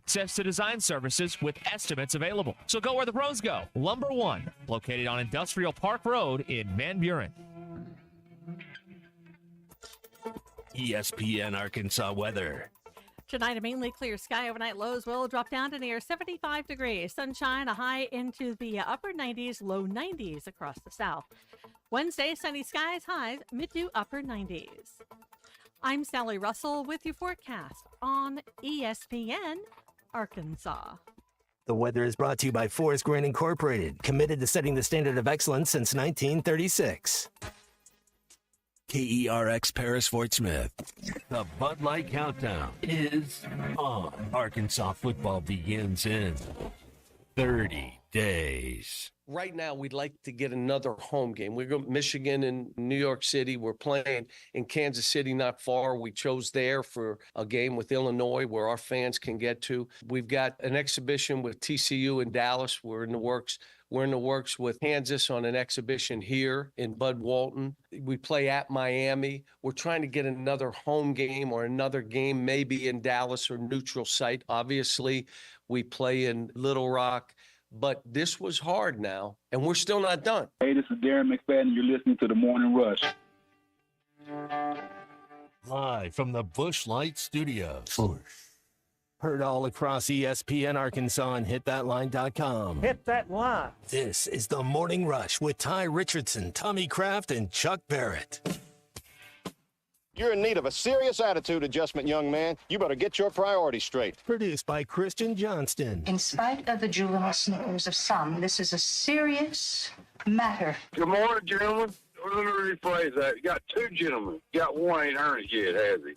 access to design services with estimates available. So go where the pros go. Lumber One, located on Industrial Park Road in Van Buren. ESPN Arkansas weather. Tonight, a mainly clear sky. Overnight lows will drop down to near 75 degrees. Sunshine, a high into the upper 90s, low 90s across the south. Wednesday, sunny skies, highs mid to upper 90s. I'm Sally Russell with your forecast on ESPN Arkansas. The weather is brought to you by Forest Grain Incorporated, committed to setting the standard of excellence since 1936. KERX Paris Fort Smith. The Bud Light Countdown is on. Arkansas football begins in 30 days. Right now, we'd like to get another home game. We're going to Michigan and New York City. We're playing in Kansas City, not far. We chose there for a game with Illinois where our fans can get to. We've got an exhibition with TCU in Dallas. We're in the works with Kansas on an exhibition here in Bud Walton. We play at Miami. We're trying to get another home game or another game maybe in Dallas or neutral site. Obviously, we play in Little Rock. But this was hard now, and we're still not done. Hey, this is Darren McFadden, and you're listening to The Morning Rush. Live from the Busch Light Studios. Heard all across ESPN Arkansas and hitthatline.com. Hit that line. This is The Morning Rush with Ty Richardson, Tommy Kraft, and Chuck Barrett. You're in need of a serious attitude adjustment, young man. You better get your priorities straight. Produced by Christian Johnston. In spite of the juvenile snickers of some, this is a serious matter. Good morning, gentlemen. Let me rephrase that. You got two gentlemen. You got one ain't earned it yet, has he?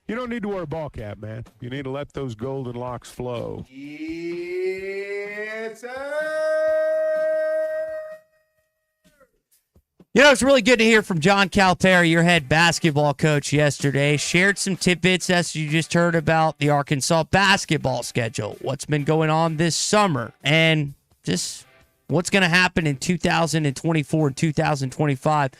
You don't need to wear a ball cap, man. You need to let those golden locks flow. Yes, sir. You know, it's really good to hear from John Calipari, your head basketball coach, yesterday. Shared some tidbits as you just heard about the Arkansas basketball schedule, what's been going on this summer, and just what's going to happen in 2024 and 2025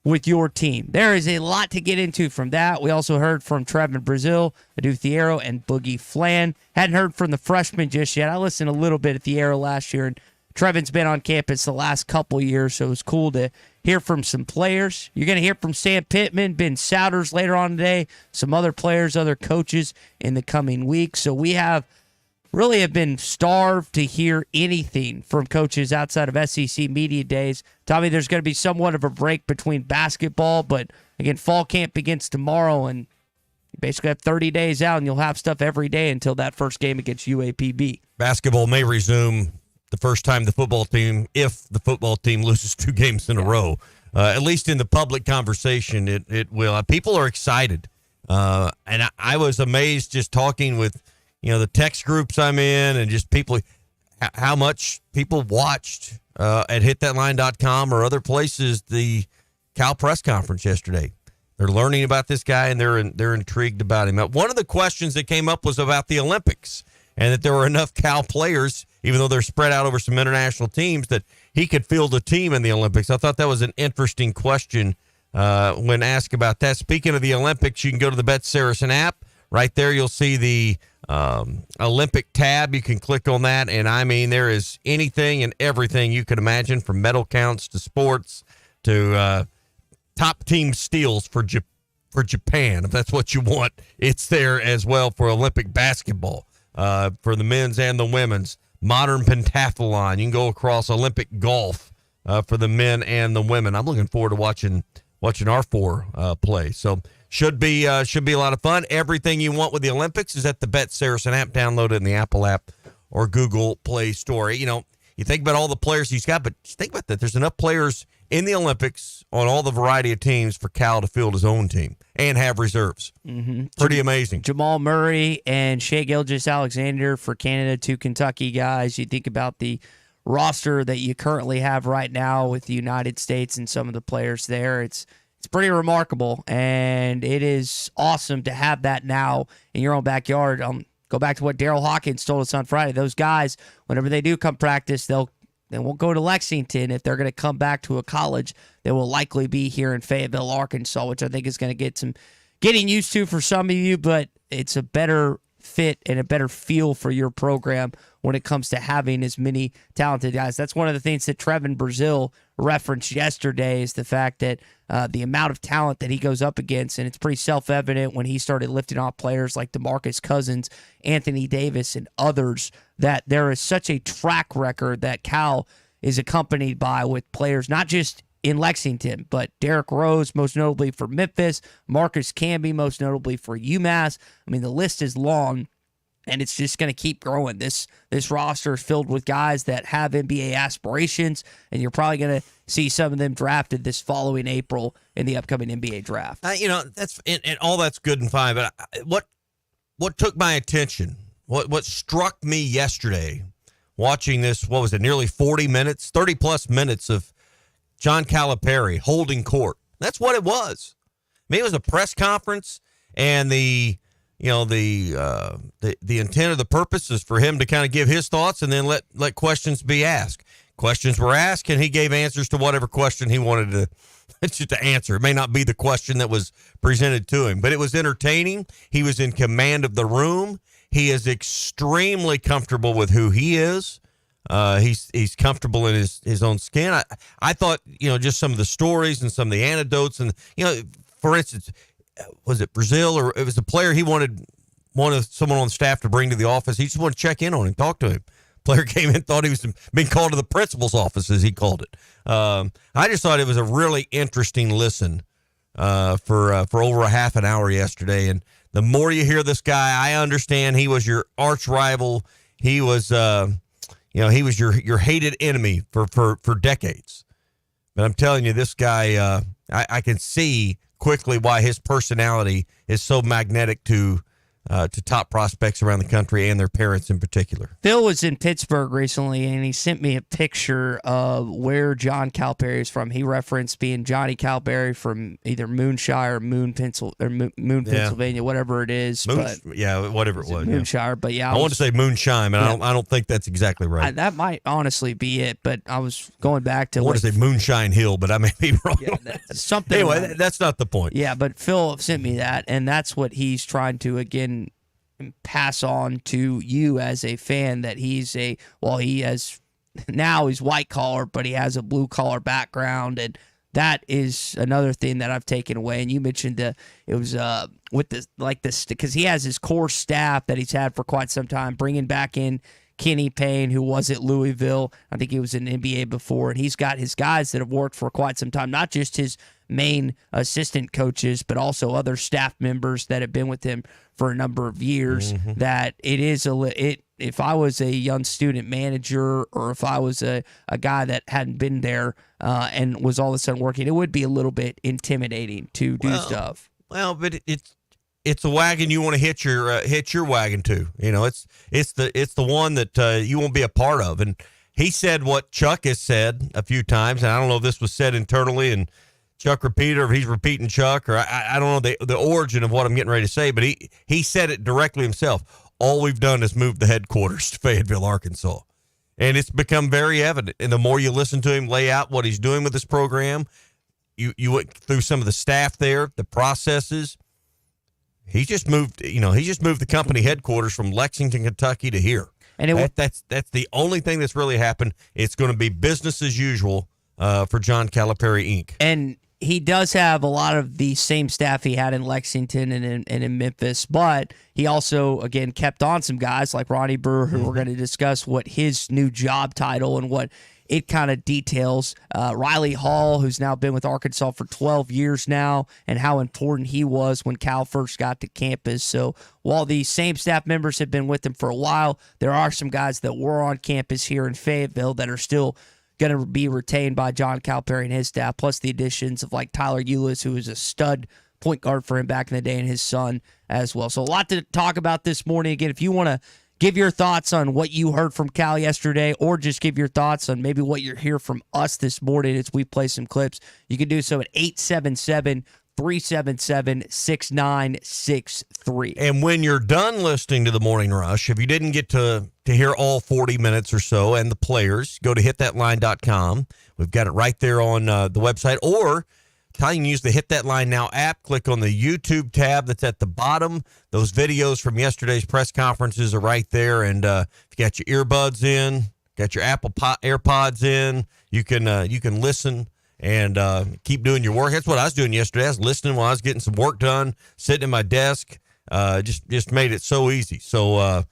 with your team. There is a lot to get into from that. We also heard from Trevon Brazil, Adu Thiero, and Boogie Flan. Hadn't heard from the freshmen just yet. I listened a little bit at Thiero last year, and Trevon's been on campus the last couple years, so it was cool to hear from some players. You're going to hear from Sam Pittman, Ben Souders later on today, some other players, other coaches in the coming weeks. So we have been starved to hear anything from coaches outside of SEC media days. Tommy, there's going to be somewhat of a break between basketball, but again, fall camp begins tomorrow, and you basically have 30 days out, and you'll have stuff every day until that first game against UAPB. Basketball may resume the first time if the football team loses 2 games in a row. At least in the public conversation, it will. People are excited. And I was amazed just talking with, the text groups I'm in and just people, how much people watched at hitthatline.com or other places the Cal press conference yesterday. They're learning about this guy and they're intrigued about him. One of the questions that came up was about the Olympics and that there were enough Cal players, even though they're spread out over some international teams, that he could field a team in the Olympics. I thought that was an interesting question when asked about that. Speaking of the Olympics, you can go to the Bet Saracen app. Right there, you'll see the Olympic tab. You can click on that, and there is anything and everything you could imagine, from medal counts to sports to top team steals for Japan. If that's what you want, it's there as well for Olympic basketball. For the men's and the women's, modern pentathlon. You can go across Olympic golf for the men and the women. I'm looking forward to watching our 4 play. So should be a lot of fun. Everything you want with the Olympics is at the Bet Saracen app. Download it in the Apple app or Google Play Store. You think about all the players he's got, but think about that. There's enough players in the Olympics on all the variety of teams for Cal to field his own team and have reserves. Mm-hmm. Pretty amazing. Jamal Murray and Shai Gilgeous-Alexander for Canada, 2 Kentucky guys. You think about the roster that you currently have right now with the United States and some of the players there. It's pretty remarkable, and it is awesome to have that now in your own backyard. Go back to what Daryl Hawkins told us on Friday. Those guys, whenever they do come practice, they won't go to Lexington. If they're going to come back to a college, they will likely be here in Fayetteville, Arkansas, which I think is going to get some getting used to for some of you, but it's a better fit and a better feel for your program when it comes to having as many talented guys. That's one of the things that Trevon Brazil referenced yesterday, is the fact that the amount of talent that he goes up against, and it's pretty self-evident when he started lifting off players like DeMarcus Cousins, Anthony Davis, and others, that there is such a track record that Cal is accompanied by with players not just in Lexington, but Derrick Rose, most notably for Memphis, Marcus Camby, most notably for UMass. I mean, the list is long, and it's just going to keep growing. This roster is filled with guys that have NBA aspirations, and you're probably going to see some of them drafted this following April in the upcoming NBA draft. That's and all that's good and fine, but what took my attention, what struck me yesterday, watching this, what was it, nearly 40 minutes, 30-plus minutes of John Calipari holding court. That's what it was. I mean, it was a press conference, and the intent or the purpose is for him to kind of give his thoughts and then let questions be asked. Questions were asked, and he gave answers to whatever question he wanted to answer. It may not be the question that was presented to him, but it was entertaining. He was in command of the room. He is extremely comfortable with who he is. He's comfortable in his own skin. I thought, just some of the stories and some of the anecdotes, and for instance, was it Brazil, or it was a player he wanted someone on the staff to bring to the office. He just wanted to check in on him, talk to him. Player came in, thought he was being called to the principal's office, as he called it. I just thought it was a really interesting listen for over a half an hour yesterday. And the more you hear this guy, I understand he was your arch rival. He was he was your hated enemy for decades. But I'm telling you, this guy, I can see quickly why his personality is so magnetic to top prospects around the country and their parents in particular. Phil was in Pittsburgh recently, and he sent me a picture of where John Calipari is from. He referenced being Johnny Calipari from either Moonshire or Moon, Pennsylvania, whatever it is. Whatever it was. Moonshire, but I want to say Moonshine, but I don't think that's exactly right. That might honestly be it, but I was going back to. I want to say Moonshine Hill, but I may be wrong. Something. Anyway, that's not the point. Yeah, but Phil sent me that, and that's what he's trying to again pass on to you as a fan, that he has now he's white collar, but he has a blue collar background, and that is another thing that I've taken away. And you mentioned it was with this because he has his core staff that he's had for quite some time, bringing back in Kenny Payne, who was at Louisville. I think he was in the NBA before, and he's got his guys that have worked for quite some time, not just his main assistant coaches, but also other staff members that have been with him for a number of years. Mm-hmm. That if I was a young student manager, or if I was a guy that hadn't been there and was all of a sudden working, it would be a little bit intimidating to do stuff. Well, but it's a wagon you want to hitch your wagon to. It's the one that you won't be a part of. And he said what Chuck has said a few times, and I don't know if this was said internally and Chuck repeated, or if he's repeating Chuck, or I don't know the origin of what I'm getting ready to say, but he said it directly himself. All we've done is move the headquarters to Fayetteville, Arkansas. And it's become very evident. And the more you listen to him lay out what he's doing with this program, you went through some of the staff there, the processes. He just moved the company headquarters from Lexington, Kentucky to here. And that's the only thing that's really happened. It's going to be business as usual for John Calipari, Inc. And he does have a lot of the same staff he had in Lexington and in Memphis, but he also, again, kept on some guys like Ronnie Brewer, who we're going to discuss what his new job title and what it kind of details. Riley Hall, who's now been with Arkansas for 12 years now, and how important he was when Cal first got to campus. So while these same staff members have been with him for a while, there are some guys that were on campus here in Fayetteville that are still going to be retained by John Calipari and his staff, plus the additions of like Tyler Eulis, who was a stud point guard for him back in the day, and his son as well. So a lot to talk about this morning. Again, if you want to give your thoughts on what you heard from Cal yesterday, or just give your thoughts on maybe what you hear from us this morning as we play some clips, you can do so at 877-377-6963. And when you're done listening to the Morning Rush, if you didn't get to hear all 40 minutes or so and the players, go to hitthatline.com. We've got it right there on the website, or How you can use the Hit That Line Now app. Click on the YouTube tab that's at the bottom. Those videos from yesterday's press conferences are right there. And if you got your earbuds in, got your Apple AirPods in, you can listen and keep doing your work. That's what I was doing yesterday. I was listening while I was getting some work done, sitting at my desk. Just made it so easy. So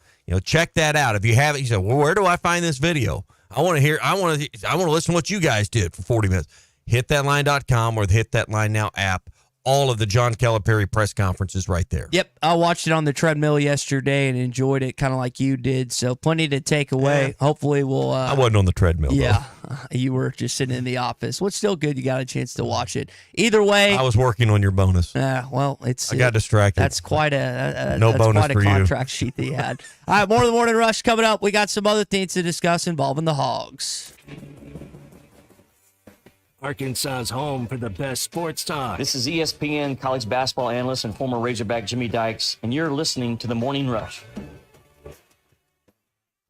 check that out. If you haven't, you say, well, where do I find this video? I want to listen to what you guys did for 40 minutes. HitThatLine.com or the Hit That Line Now app. All of the John Calipari press conferences right there. Yep, I watched it on the treadmill yesterday and enjoyed it kind of like you did. So plenty to take away. Hopefully we'll... I wasn't on the treadmill, yeah, you were just sitting in the office. Well, it's still good you got a chance to watch it. Either way... I was working on your bonus. Well, it's... I got distracted. That's quite a no bonus quite a for contract sheet that you had. All right, more of the Morning Rush coming up. We got some other things to discuss involving the Hogs. Arkansas's home for the best sports talk. This is ESPN college basketball analyst and former Razorback Jimmy Dykes, and you're listening to The Morning Rush.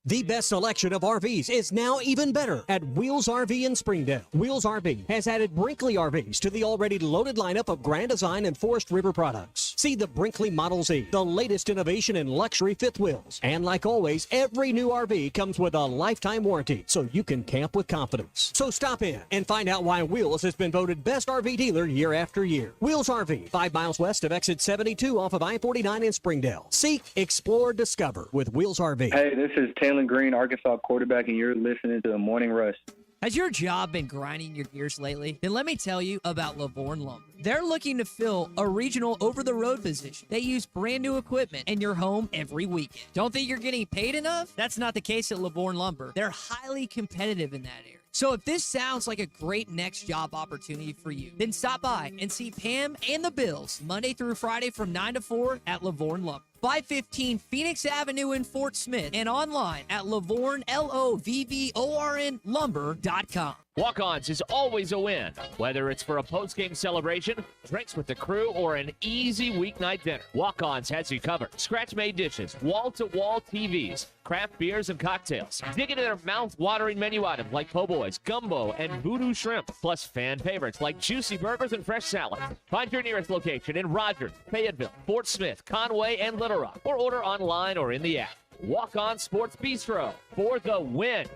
The best selection of RVs is now even better at Wheels RV in Springdale. Wheels RV has added Brinkley RVs to the already loaded lineup of Grand Design and Forest River products. See the Brinkley Model Z, the latest innovation in luxury fifth wheels. And like always, every new RV comes with a lifetime warranty, so you can camp with confidence. So stop in and find out why Wheels has been voted best RV dealer year after year. Wheels RV, 5 miles west of exit 72 off of I-49 in Springdale. Seek, explore, discover with Wheels RV. Hey, this is Taylor Green, Arkansas quarterback, and you're listening to the Morning Rush. Has your job been grinding your gears lately? Then let me tell you about Lavorne Lumber. They're looking to fill a regional over-the-road position. They use brand new equipment in your home every weekend. Don't think you're getting paid enough? That's not the case at Lavorne Lumber. They're highly competitive in that area. So if this sounds like a great next job opportunity for you, then stop by and see Pam and the Bills Monday through Friday from 9 to 4 at Lavorne Lumber. 515 Phoenix Avenue in Fort Smith and online at Lavorne, LOVVORN lumber.com. Walk-Ons is always a win, whether it's for a post-game celebration, drinks with the crew, or an easy weeknight dinner. Walk-Ons has you covered. Scratch-made dishes, wall-to-wall TVs, craft beers and cocktails. Dig into their mouth-watering menu items like po' boys, gumbo, and voodoo shrimp, plus fan favorites like juicy burgers and fresh salads. Find your nearest location in Rogers, Fayetteville, Fort Smith, Conway, and Little Rock, or order online or in the app. Walk-On Sports Bistro for the win.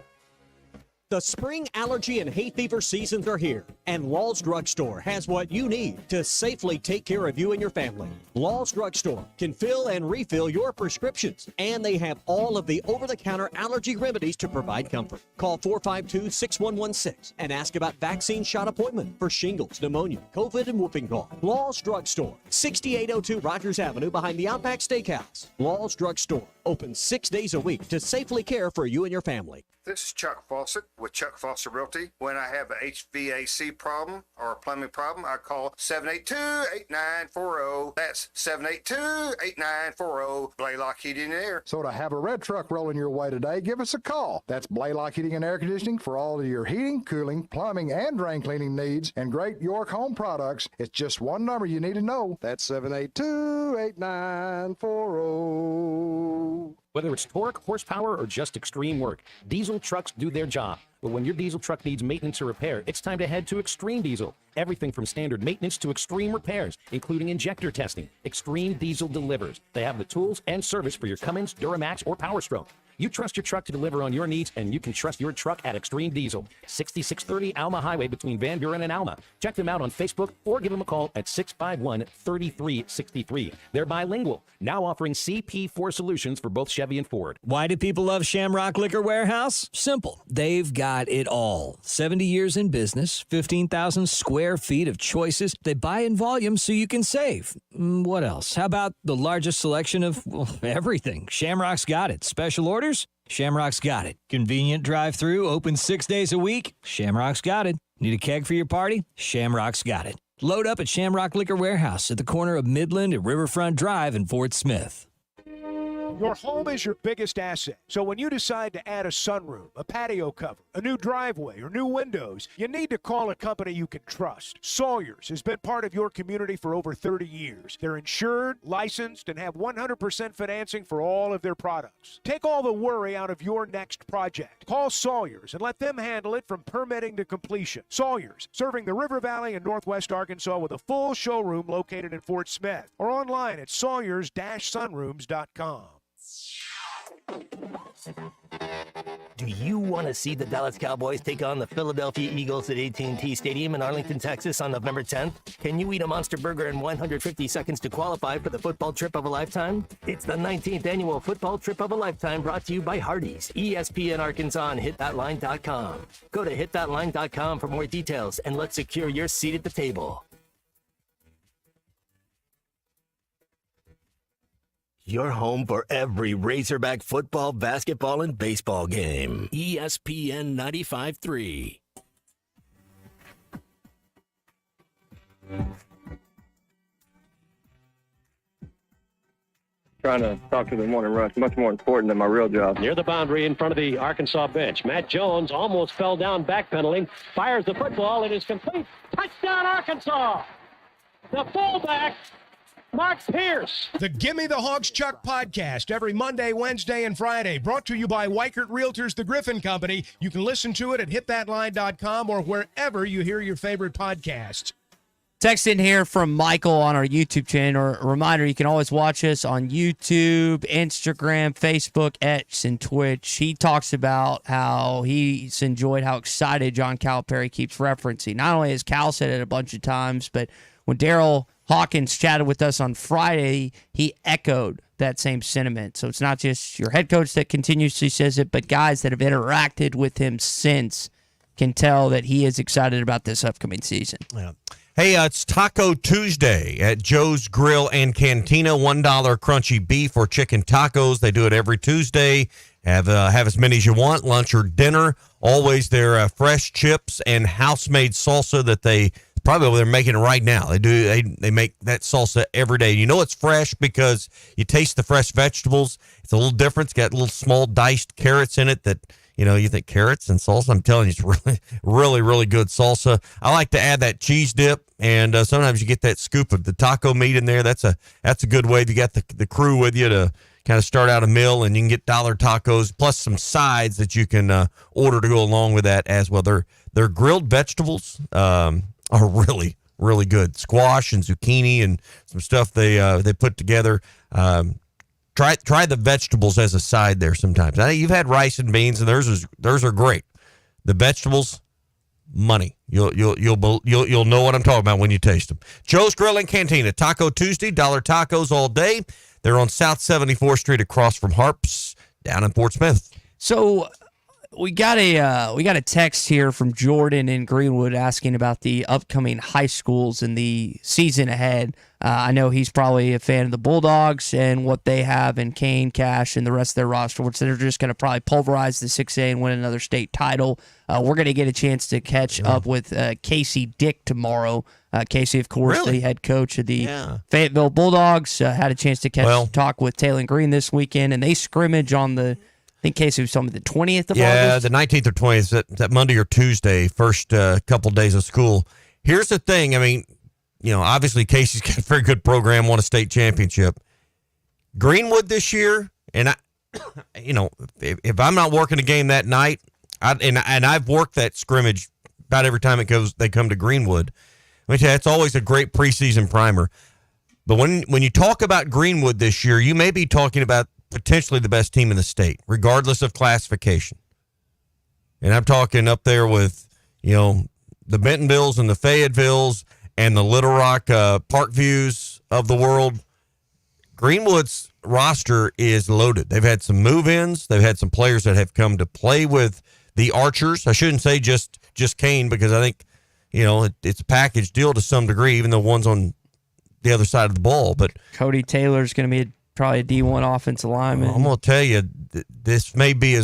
The spring allergy and hay fever seasons are here, and Law's Drugstore has what you need to safely take care of you and your family. Law's Drugstore can fill and refill your prescriptions, and they have all of the over-the-counter allergy remedies to provide comfort. Call 452-6116 and ask about vaccine shot appointment for shingles, pneumonia, COVID, and whooping cough. Law's Drugstore, 6802 Rogers Avenue behind the Outback Steakhouse. Law's Drugstore, open 6 days a week to safely care for you and your family. This is Chuck Fawcett with Chuck Fawcett Realty. When I have a HVAC problem or a plumbing problem, I call 782-8940. That's 782-8940. Blaylock Heating and Air. So to have a red truck rolling your way today, give us a call. That's Blaylock Heating and Air Conditioning for all of your heating, cooling, plumbing, and drain cleaning needs and great York Home products. It's just one number you need to know. That's 782-8940. Whether it's torque, horsepower, or just extreme work, diesel trucks do their job. But when your diesel truck needs maintenance or repair, it's time to head to Extreme Diesel. Everything from standard maintenance to extreme repairs, including injector testing. Extreme Diesel delivers. They have the tools and service for your Cummins, Duramax, or Power Stroke. You trust your truck to deliver on your needs, and you can trust your truck at Extreme Diesel. 6630 Alma Highway between Van Buren and Alma. Check them out on Facebook or give them a call at 651-3363. They're bilingual, now offering CP4 solutions for both Chevy and Ford. Why do people love Shamrock Liquor Warehouse? Simple. They've got it all. 70 years in business, 15,000 square feet of choices. They buy in volume so you can save. What else? How about the largest selection of everything? Shamrock's got it. Special orders? Shamrock's got it. Convenient drive-through, open 6 days a week? Shamrock's got it. Need a keg for your party? Shamrock's got it. Load up at Shamrock Liquor Warehouse at the corner of Midland and Riverfront Drive in Fort Smith. Your home is your biggest asset. So when you decide to add a sunroom, a patio cover, a new driveway, or new windows, you need to call a company you can trust. Sawyer's has been part of your community for over 30 years. They're insured, licensed, and have 100% financing for all of their products. Take all the worry out of your next project. Call Sawyer's and let them handle it from permitting to completion. Sawyer's, serving the River Valley and Northwest Arkansas with a full showroom located in Fort Smith or online at sawyers-sunrooms.com. Do you want to see the Dallas Cowboys take on the Philadelphia Eagles at AT&T Stadium in Arlington, Texas on November 10th? Can you eat a Monster Burger in 150 seconds to qualify for the football trip of a lifetime? It's the 19th annual football trip of a lifetime brought to you by Hardee's, ESPN Arkansas, and hitthatline.com. Go to hitthatline.com for more details and let's secure your seat at the table. Your home for every Razorback football, basketball, and baseball game. ESPN 95.3. Trying to talk to the morning rush, much more important than my real job. Near the boundary in front of the Arkansas bench, Matt Jones almost fell down backpedaling, fires the football, it is complete. Touchdown, Arkansas! The fullback, Mark Pierce. The Gimme the Hogs Chuck podcast every Monday, Wednesday, and Friday. Brought to you by Weichert Realtors, the Griffin Company. You can listen to it at hitthatline.com or wherever you hear your favorite podcasts. Text in here from Michael on our YouTube channel. A reminder, you can always watch us on YouTube, Instagram, Facebook, X, and Twitch. He talks about how he's enjoyed how excited John Calipari keeps referencing. Not only has Cal said it a bunch of times, but when Daryl Hawkins chatted with us on Friday, he echoed that same sentiment. So it's not just your head coach that continuously says it, but guys that have interacted with him since can tell that he is excited about this upcoming season. Yeah. Hey, it's Taco Tuesday at Joe's Grill and Cantina. $1 crunchy beef or chicken tacos. They do it every Tuesday. Have as many as you want, lunch or dinner. Always their fresh chips and house-made salsa that they probably they're making it right now. They make that salsa every day. You know it's fresh because you taste the fresh vegetables. It's a little different. It's got little small diced carrots in it that, you know, you think carrots and salsa. I'm telling you, it's really, really, really good salsa. I like to add that cheese dip, and sometimes you get that scoop of the taco meat in there. That's a good way. If you got the crew with you to kind of start out a meal, and you can get dollar tacos plus some sides that you can order to go along with that as well. Their grilled vegetables are really, really good. Squash and zucchini and some stuff they put together. Try the vegetables as a side there sometimes. I know you've had rice and beans, and theirs are great. The vegetables, money. You'll know what I'm talking about when you taste them. Joe's Grill and Cantina, Taco Tuesday, dollar tacos all day. They're on South 74th Street across from Harps down in Fort Smith. So we got a text here from Jordan in Greenwood asking about the upcoming high schools and the season ahead. I know he's probably a fan of the Bulldogs and what they have in Kane, Cash, and the rest of their roster, which they're just going to probably pulverize the 6A and win another state title. We're going to get a chance to catch up with Casey Dick tomorrow. Casey, of course, the head coach of the Fayetteville Bulldogs, had a chance to talk with Taylor Green this weekend, and they scrimmage on the I think Casey was telling me the 20th of August. Yeah, the 19th or 20th, that Monday or Tuesday, first couple days of school. Here's the thing. I mean, you know, obviously Casey's got a very good program, won a state championship. Greenwood this year, and I, you know, if I'm not working a game that night, and I've worked that scrimmage about every time they come to Greenwood. I mean, it's always a great preseason primer. But when you talk about Greenwood this year, you may be talking about potentially the best team in the state, regardless of classification. And I'm talking up there with, you know, the Bentonvilles and the Fayettevilles and the Little Rock Parkviews of the world. Greenwood's roster is loaded. They've had some move-ins. They've had some players that have come to play with the Archers. I shouldn't say just Kane, because I think, you know, it's a package deal to some degree, even though one's on the other side of the ball. But Cody Taylor's going to be probably a D1 offensive lineman. I'm going to tell you, this may be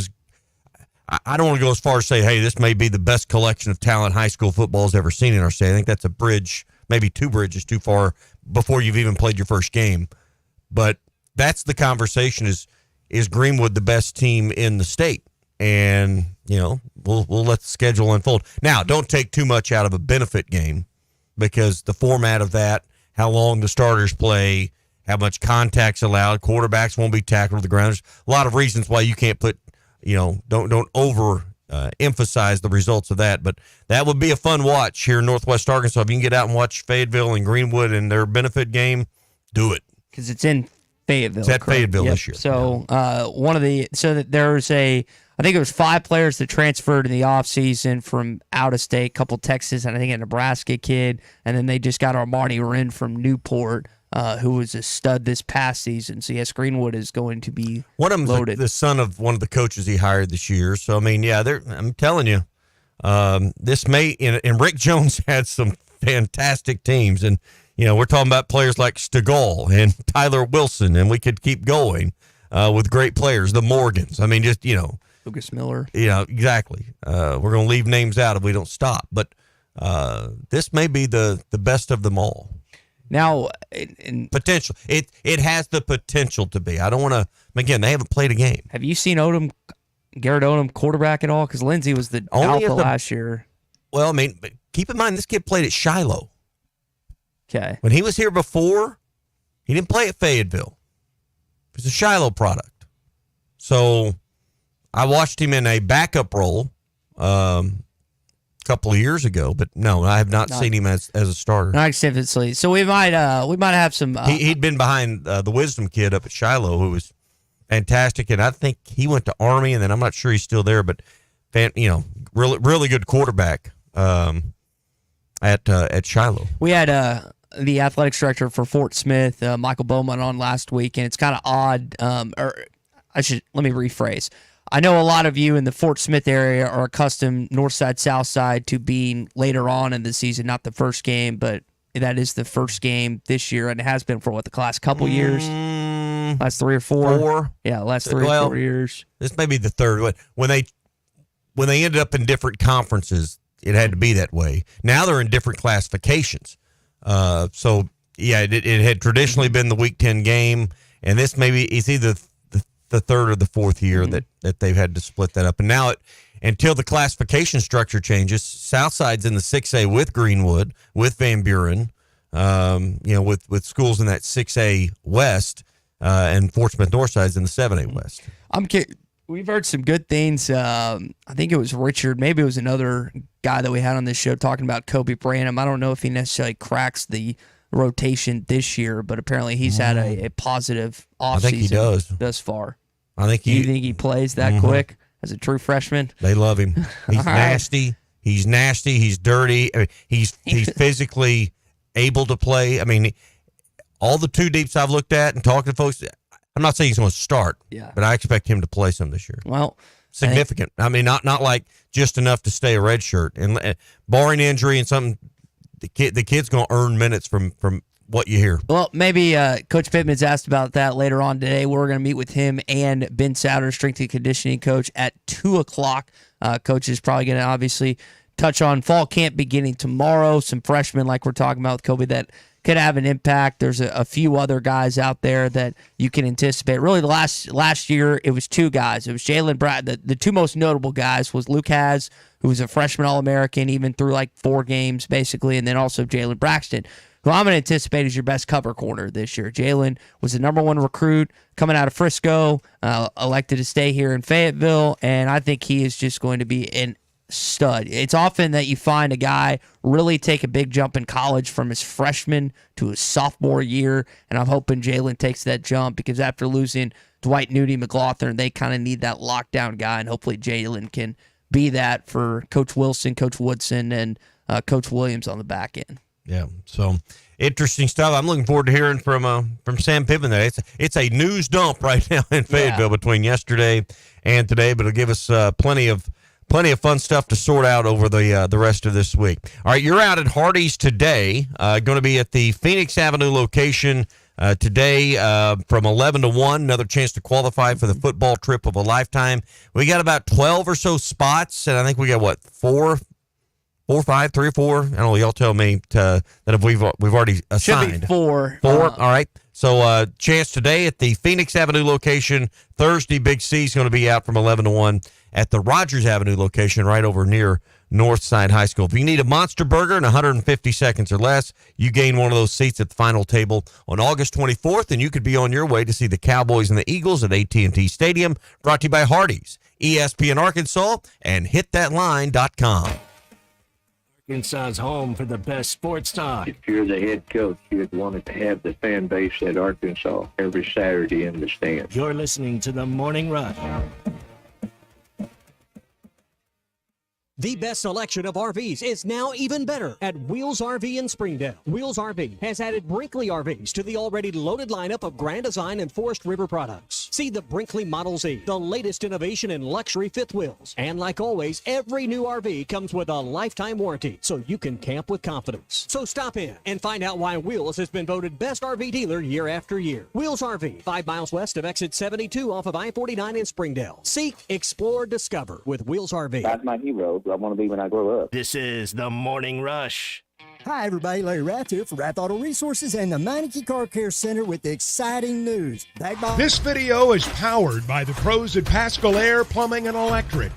I don't want to go as far as say, hey, this may be the best collection of talent high school football has ever seen in our state. I think that's a bridge, maybe two bridges too far before you've even played your first game. But that's the conversation is is Greenwood the best team in the state? And, we'll let the schedule unfold. Now, don't take too much out of a benefit game because the format of that, how long the starters play, how much contact's allowed, quarterbacks won't be tackled to the ground. There's a lot of reasons why you can't put, don't over emphasize the results of that. But that would be a fun watch here in Northwest Arkansas. If you can get out and watch Fayetteville and Greenwood in their benefit game, do it. Because it's in Fayetteville. It's at Fayetteville this year. So there's I think it was 5 players that transferred in the offseason from out of state, a couple Texas, and I think a Nebraska kid. And then they just got Armani Wren from Newport, who was a stud this past season. So, yes, Greenwood is going to be loaded. The son of one of the coaches he hired this year. So, I mean, yeah, I'm telling you, this may – and Rick Jones had some fantastic teams. And, we're talking about players like Stegall and Tyler Wilson, and we could keep going with great players, the Morgans. I mean, just, Lucas Miller. Exactly. We're going to leave names out if we don't stop. But this may be the best of them all. Now, potential. It has the potential to be. I don't want to. Again, they haven't played a game. Have you seen Garrett Odom quarterback at all? Because Lindsey was the alpha last year. Well, I mean, but keep in mind this kid played at Shiloh. Okay. When he was here before, he didn't play at Fayetteville. He was a Shiloh product. So I watched him in a backup role a couple of years ago, but no, I have not seen him as a starter. Not extensively. So we might have some. He'd been behind the Wisdom kid up at Shiloh, who was fantastic, and I think he went to Army, and then I'm not sure he's still there, but really good quarterback at Shiloh. We had the athletics director for Fort Smith, Michael Bowman, on last week, and it's kind of odd. Let me rephrase. I know a lot of you in the Fort Smith area are accustomed north side, south side to being later on in the season, not the first game, but that is the first game this year, and it has been for the last couple years, last 3 or 4. Yeah, last 3 or 4 years. This may be the third. When they ended up in different conferences, it had to be that way. Now they're in different classifications. So yeah, it had traditionally been the Week 10 game, and this it's either the third or the fourth year that they've had to split that up. And now until the classification structure changes, Southside's in the 6A with Greenwood, with Van Buren, with schools in that 6A West, and Fort Smith Northside's in the 7A West. We've heard some good things. I think it was Richard, maybe it was another guy that we had on this show talking about Kobe Branham. I don't know if he necessarily cracks the rotation this year, but apparently he's had a positive offseason. I think he does thus far. Do you think he plays that quick as a true freshman? They love him. He's nasty. He's nasty. He's dirty. I mean, he's physically able to play. I mean, all the 2 deeps I've looked at and talked to folks, I'm not saying he's going to start, but I expect him to play some this year. Well, significant. I mean, not like just enough to stay a red shirt, and barring injury and something. The kid's going to earn minutes from what you hear. Well, maybe Coach Pittman's asked about that later on today. We're going to meet with him and Ben Souter, strength and conditioning coach, at 2 o'clock. Coach is probably going to obviously touch on fall camp beginning tomorrow. Some freshmen, like we're talking about with Kobe, that could have an impact. There's a few other guys out there that you can anticipate. Really, the last year, it was 2 guys. It was Jalen Brad. The 2 most notable guys was Luke Haz, who was a freshman All-American, even through like 4 games, basically, and then also Jalen Braxton, who I'm going to anticipate is your best cover corner this year. Jalen was the #1 recruit coming out of Frisco, elected to stay here in Fayetteville, and I think he is just going to be an stud. It's often that you find a guy really take a big jump in college from his freshman to his sophomore year, and I'm hoping Jalen takes that jump because after losing Dwight Nudie McLaughlin, they kind of need that lockdown guy, and hopefully Jalen can be that for Coach Wilson, Coach Woodson, and Coach Williams on the back end. Yeah, so interesting stuff. I'm looking forward to hearing from Sam Pittman. There, it's a news dump right now in Fayetteville between yesterday and today, but it'll give us plenty of fun stuff to sort out over the rest of this week. All right, you're out at Hardee's today. Going to be at the Phoenix Avenue location today from 11 to 1. Another chance to qualify for the football trip of a lifetime. We got about 12 or so spots, and I think we got 4 or 5, 3 or 4. I don't know. Y'all tell me that if we've already assigned. Should be 4. 4. All right. So chance today at the Phoenix Avenue location. Thursday, Big C is going to be out from 11 to 1 at the Rogers Avenue location right over near Northside High School. If you need a Monster Burger in 150 seconds or less, you gain one of those seats at the final table on August 24th, and you could be on your way to see the Cowboys and the Eagles at AT&T Stadium. Brought to you by Hardee's, ESPN Arkansas, and HitThatLine.com. Arkansas's home for the best sports talk. If you're the head coach, you'd want to have the fan base at Arkansas every Saturday in the stands. You're listening to the Morning Rush. The best selection of RVs is now even better at Wheels RV in Springdale. Wheels RV has added Brinkley RVs to the already loaded lineup of Grand Design and Forest River products. See the Brinkley Model Z, the latest innovation in luxury fifth wheels. And like always, every new RV comes with a lifetime warranty, so you can camp with confidence. So stop in and find out why Wheels has been voted best RV dealer year after year. Wheels RV, 5 miles west of exit 72 off of I-49 in Springdale. Seek, explore, discover with Wheels RV. That's my hero. I want to be when I grow up. This is the Morning Rush. Hi, everybody. Larry Rath here for Rath Auto Resources and the Meineke Car Care Center with exciting news. This video is powered by the pros at Pascal Air Plumbing and Electric.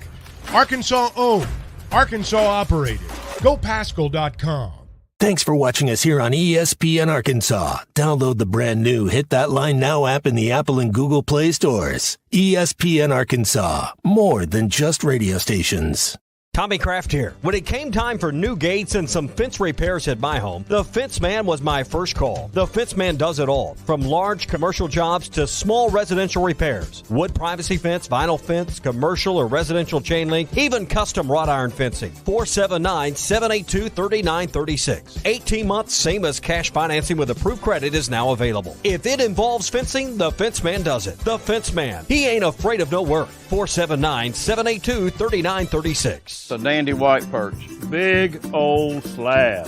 Arkansas owned, Arkansas operated. GoPascal.com. Thanks for watching us here on ESPN Arkansas. Download the brand new Hit That Line Now app in the Apple and Google Play stores. ESPN Arkansas, more than just radio stations. Tommy Kraft here. When it came time for new gates and some fence repairs at my home, the Fence Man was my first call. The Fence Man does it all, from large commercial jobs to small residential repairs. Wood privacy fence, vinyl fence, commercial or residential chain link, even custom wrought iron fencing. 479-782-3936. 18 months, same as cash financing with approved credit is now available. If it involves fencing, the Fence Man does it. The Fence Man. He ain't afraid of no work. 479-782-3936. A dandy white perch. Big old slab.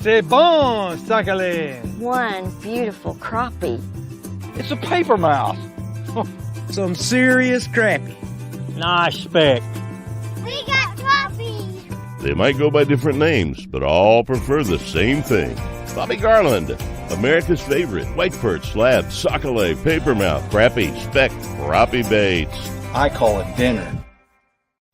C'est bon, sacalé. One beautiful crappie. It's a paper mouse. Some serious crappie. Nice speck. We got crappie. They might go by different names, but all prefer the same thing. Bobby Garland, America's favorite. White perch, slab, sacalé, paper mouth, crappie, speck, crappie baits. I call it dinner.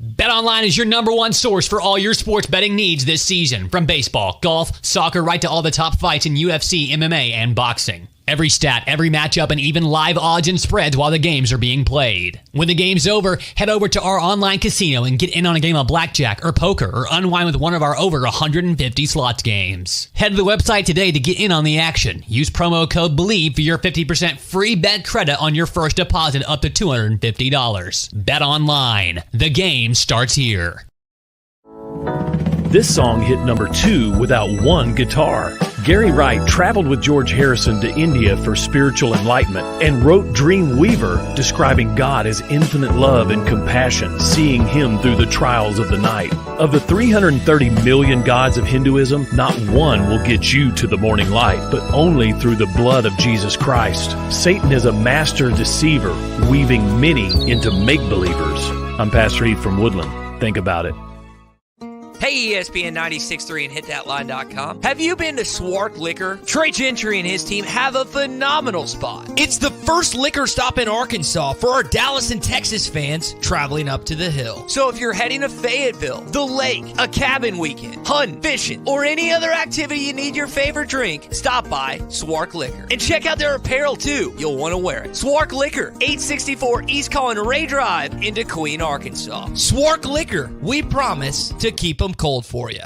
BetOnline is your number one source for all your sports betting needs this season. From baseball, golf, soccer, right to all the top fights in UFC, MMA, and boxing. Every stat, every matchup, and even live odds and spreads while the games are being played. When the game's over, head over to our online casino and get in on a game of blackjack or poker or unwind with one of our over 150 slots games. Head to the website today to get in on the action. Use promo code BELIEVE for your 50% free bet credit on your first deposit up to $250. Bet online. The game starts here. This song hit number 2 without one guitar. Gary Wright traveled with George Harrison to India for spiritual enlightenment and wrote Dream Weaver, describing God as infinite love and compassion, seeing him through the trials of the night. Of the 330 million gods of Hinduism, not one will get you to the morning light, but only through the blood of Jesus Christ. Satan is a master deceiver, weaving many into make-believers. I'm Pastor Heath from Woodland. Think about it. Hey, ESPN 96.3 and HitThatLine.com. Have you been to Swark Liquor? Trey Gentry and his team have a phenomenal spot. It's the first liquor stop in Arkansas for our Dallas and Texas fans traveling up to the hill. So if you're heading to Fayetteville, the lake, a cabin weekend, hunting, fishing, or any other activity you need your favorite drink, stop by Swark Liquor. And check out their apparel too. You'll want to wear it. Swark Liquor, 864 East Collin Ray Drive in Queen, Arkansas. Swark Liquor, we promise to keep them cold for you.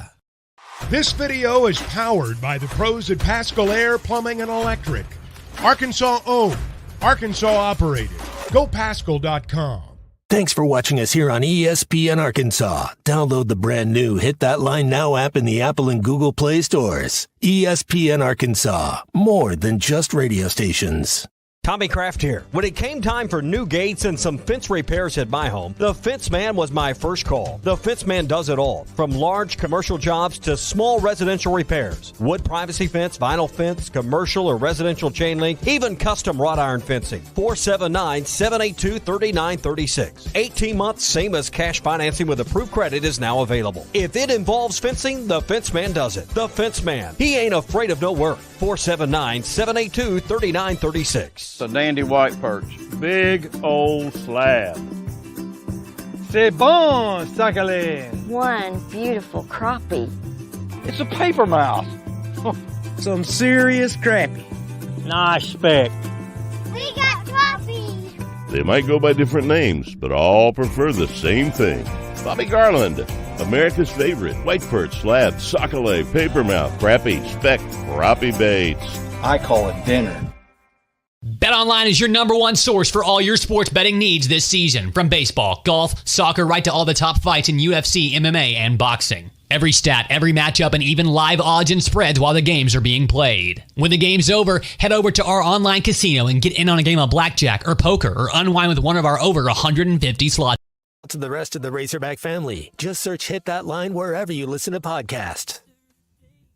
This video is powered by the pros at Pascal Air Plumbing and Electric. Arkansas owned, Arkansas operated. GoPascal.com. Thanks for watching us here on ESPN Arkansas. Download the brand new Hit That Line Now app in the Apple and Google Play stores. ESPN Arkansas, more than just radio stations. Tommy Kraft here. When it came time for new gates and some fence repairs at my home, the Fence Man was my first call. The Fence Man does it all, from large commercial jobs to small residential repairs. Wood privacy fence, vinyl fence, commercial or residential chain link, even custom wrought iron fencing. 479-782-3936. 18 months, same as cash financing with approved credit is now available. If it involves fencing, the Fence Man does it. The Fence Man. He ain't afraid of no work. 479-782-3936. It's a dandy white perch. Big old slab. C'est bon, sacalé. One beautiful crappie. It's a paper mouse. Some serious crappie. Nice speck. We got trophies. They might go by different names, but all prefer the same thing. Bobby Garland, America's favorite white perch, slab, sockeye, papermouth, crappie, speck, crappie baits. I call it dinner. BetOnline is your number one source for all your sports betting needs this season. From baseball, golf, soccer, right to all the top fights in UFC, MMA, and boxing. Every stat, every matchup, and even live odds and spreads while the games are being played. When the game's over, head over to our online casino and get in on a game of blackjack or poker or unwind with one of our over 150 slots. To the rest of the Razorback family, just search Hit That Line wherever you listen to podcasts.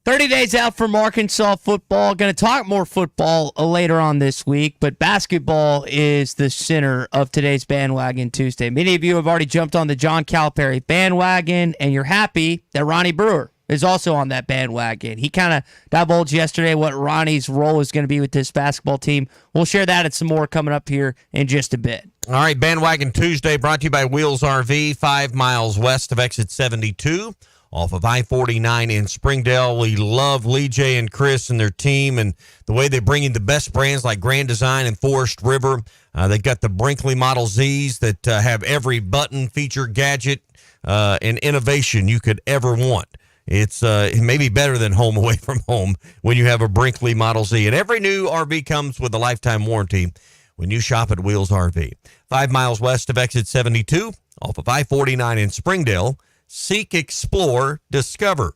30 days out from Arkansas football. Going to talk more football later on this week, but basketball is the center of today's Bandwagon Tuesday. Many of you have already jumped on the John Calipari bandwagon, and you're happy that Ronnie Brewer is also on that bandwagon. He kind of divulged yesterday what Ronnie's role is going to be with this basketball team. We'll share that and some more coming up here in just a bit. All right, Bandwagon Tuesday brought to you by Wheels RV, 5 miles west of exit 72. Off of I-49 in Springdale. We love Lee J and Chris and their team and the way they bring in the best brands like Grand Design and Forest River. They've got the Brinkley Model Zs that have every button, feature, gadget, and innovation you could ever want. It's maybe better than home away from home when you have a Brinkley Model Z. And every new RV comes with a lifetime warranty when you shop at Wheels RV. 5 miles west of exit 72, off of I-49 in Springdale. Seek, explore, discover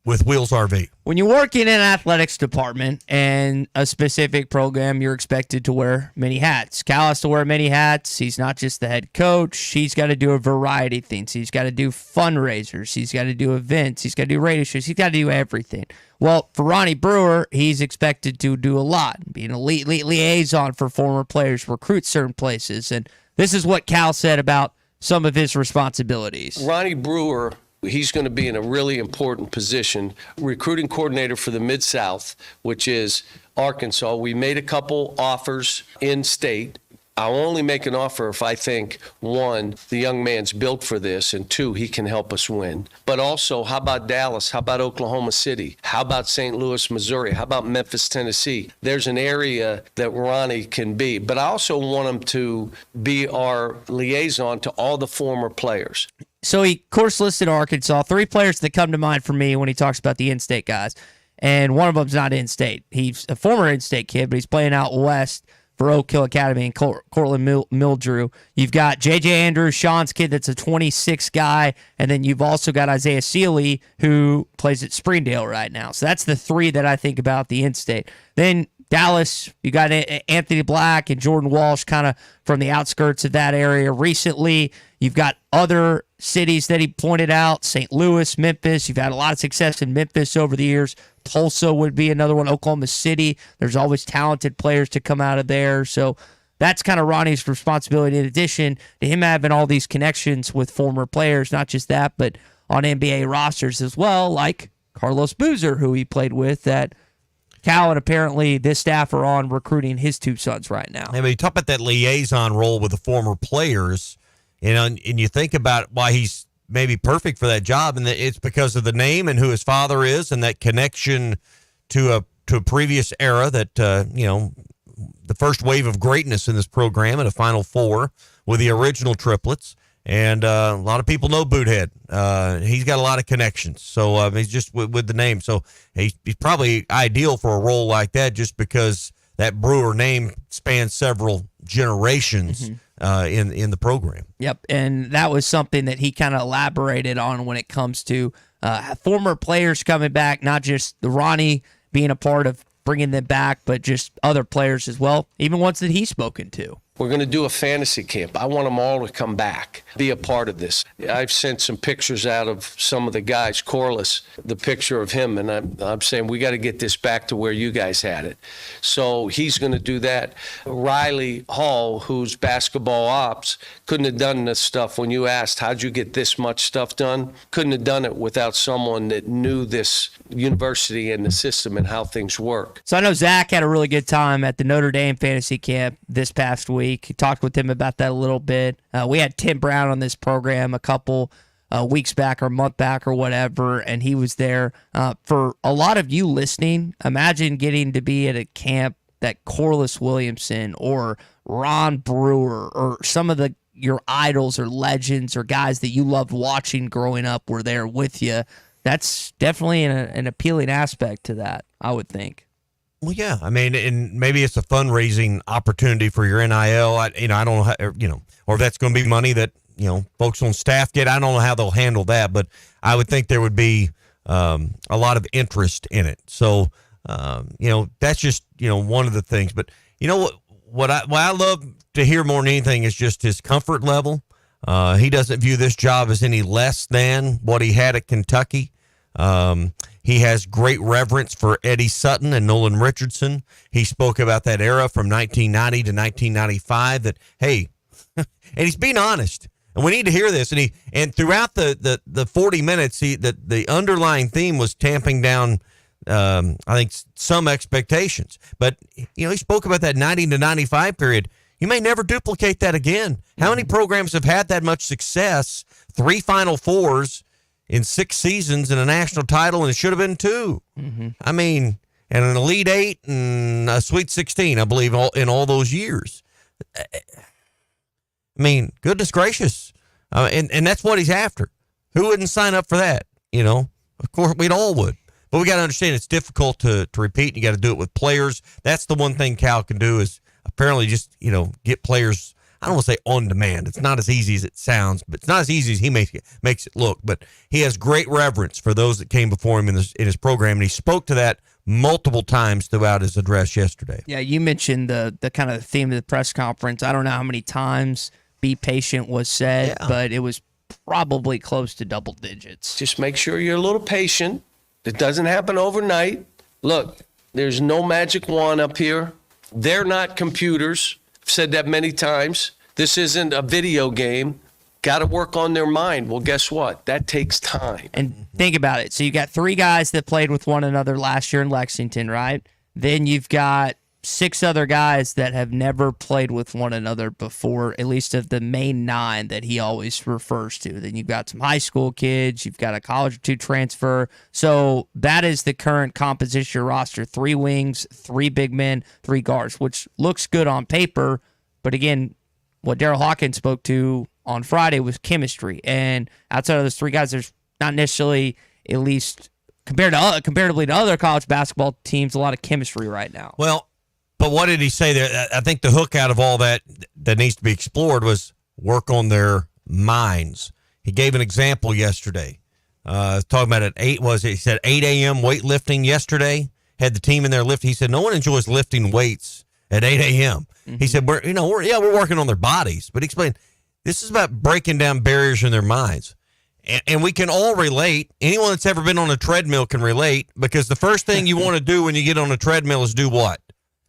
with Wheels RV. When you work in an athletics department and a specific program, you're expected to wear many hats. Cal has to wear many hats. He's not just the head coach. He's got to do a variety of things. He's got to do fundraisers. He's got to do events. He's got to do radio shows. He's got to do everything. Well, for Ronnie Brewer, he's expected to do a lot. Be an elite liaison for former players, recruit certain places. And this is what Cal said about some of his responsibilities. Ronnie Brewer, he's going to be in a really important position, recruiting coordinator for the Mid-South, which is Arkansas. We made a couple offers in state. I'll only make an offer if I think, one, the young man's built for this, and two, he can help us win. But also, how about Dallas? How about Oklahoma City? How about St. Louis, Missouri? How about Memphis, Tennessee? There's an area that Ronnie can be. But I also want him to be our liaison to all the former players. So he course listed Arkansas. 3 players that come to mind for me when he talks about the in-state guys. And one of them's not in-state. He's a former in-state kid, but he's playing out west for Oak Hill Academy and Cortland Mildrew. You've got J.J. Andrews, Sean's kid, that's a 26 guy, and then you've also got Isaiah Sealy, who plays at Springdale right now. So that's the 3 that I think about the in-state. Then Dallas, you got Anthony Black and Jordan Walsh kind of from the outskirts of that area recently. You've got other cities that he pointed out, St. Louis, Memphis. You've had a lot of success in Memphis over the years. Tulsa would be another one. Oklahoma City. There's always talented players to come out of there. So that's kind of Ronnie's responsibility in addition to him having all these connections with former players, not just that, but on NBA rosters as well, like Carlos Boozer, who he played with at Cal, and apparently this staff are on recruiting his 2 sons right now. I mean, you talk about that liaison role with the former players, and you think about why he's maybe perfect for that job, and it's because of the name and who his father is and that connection to a previous era that, the first wave of greatness in this program in a Final Four with the original triplets. And a lot of people know Boothead. He's got a lot of connections. So he's just with the name. So he's probably ideal for a role like that just because that Brewer name spans several generations in the program. Yep, and that was something that he kind of elaborated on when it comes to former players coming back, not just the Ronnie being a part of bringing them back, but just other players as well, even ones that he's spoken to. We're going to do a fantasy camp. I want them all to come back, be a part of this. I've sent some pictures out of some of the guys, Corliss, the picture of him, and I'm saying we got to get this back to where you guys had it. So he's going to do that. Riley Hall, who's basketball ops, couldn't have done this stuff. When you asked, how'd you get this much stuff done? Couldn't have done it without someone that knew this university and the system and how things work. So I know Zach had a really good time at the Notre Dame fantasy camp this past week. He talked with him about that a little bit. We had Tim Brown on this program a couple weeks back or a month back or whatever, and he was there. For a lot of you listening, imagine getting to be at a camp that Corliss Williamson or Ron Brewer or some of your idols or legends or guys that you loved watching growing up were there with you. That's definitely an appealing aspect to that, I would think. Well, yeah. I mean, and maybe it's a fundraising opportunity for your NIL. I don't know how, or if that's going to be money that, folks on staff get. I don't know how they'll handle that, but I would think there would be a lot of interest in it. So, that's just, one of the things. But what I love to hear more than anything is just his comfort level. He doesn't view this job as any less than what he had at Kentucky. He has great reverence for Eddie Sutton and Nolan Richardson. He spoke about that era from 1990 to 1995 that, hey, and he's being honest. And we need to hear this. And throughout the 40 minutes, the underlying theme was tamping down, I think, some expectations. But, he spoke about that 90 to 95 period. You may never duplicate that again. How many programs have had that much success? 3 Final Fours in 6 seasons and a national title, and it should have been 2. Mm-hmm. I mean, and an Elite 8 and a Sweet 16, I believe, in all those years. I mean, goodness gracious. And that's what he's after. Who wouldn't sign up for that? Of course, we'd all would. But we got to understand it's difficult to repeat. You got to do it with players. That's the one thing Cal can do is apparently just, get players, I don't want to say on demand. It's not as easy as it sounds, but it's not as easy as he makes it look. But he has great reverence for those that came before him in his program, and he spoke to that multiple times throughout his address yesterday. Yeah, you mentioned the kind of theme of the press conference. I don't know how many times "be patient" was said, but it was probably close to double digits. Just make sure you're a little patient. It doesn't happen overnight. Look, there's no magic wand up here. They're not computers. I've said that many times. This isn't a video game. Got to work on their mind. Well, guess what? That takes time. And think about it. So you got 3 guys that played with one another last year in Lexington, right? Then you've got 6 other guys that have never played with one another before, at least of the main 9 that he always refers to. Then you've got some high school kids. You've got a college or 2 transfer. So that is the current composition of your roster. 3 wings, 3 big men, 3 guards, which looks good on paper. But again, what Darryl Hawkins spoke to on Friday was chemistry. And outside of those 3 guys, there's not necessarily, at least comparatively to other college basketball teams, a lot of chemistry right now. Well, but what did he say there? I think the hook out of all that needs to be explored was work on their minds. He gave an example yesterday. Talking about he said 8 a.m. weightlifting yesterday. Had the team in there lifting. He said no one enjoys lifting weights at 8 a.m. Mm-hmm. He said we're working on their bodies, but he explained this is about breaking down barriers in their minds. And we can all relate. Anyone that's ever been on a treadmill can relate, because the first thing you want to do when you get on a treadmill is do what?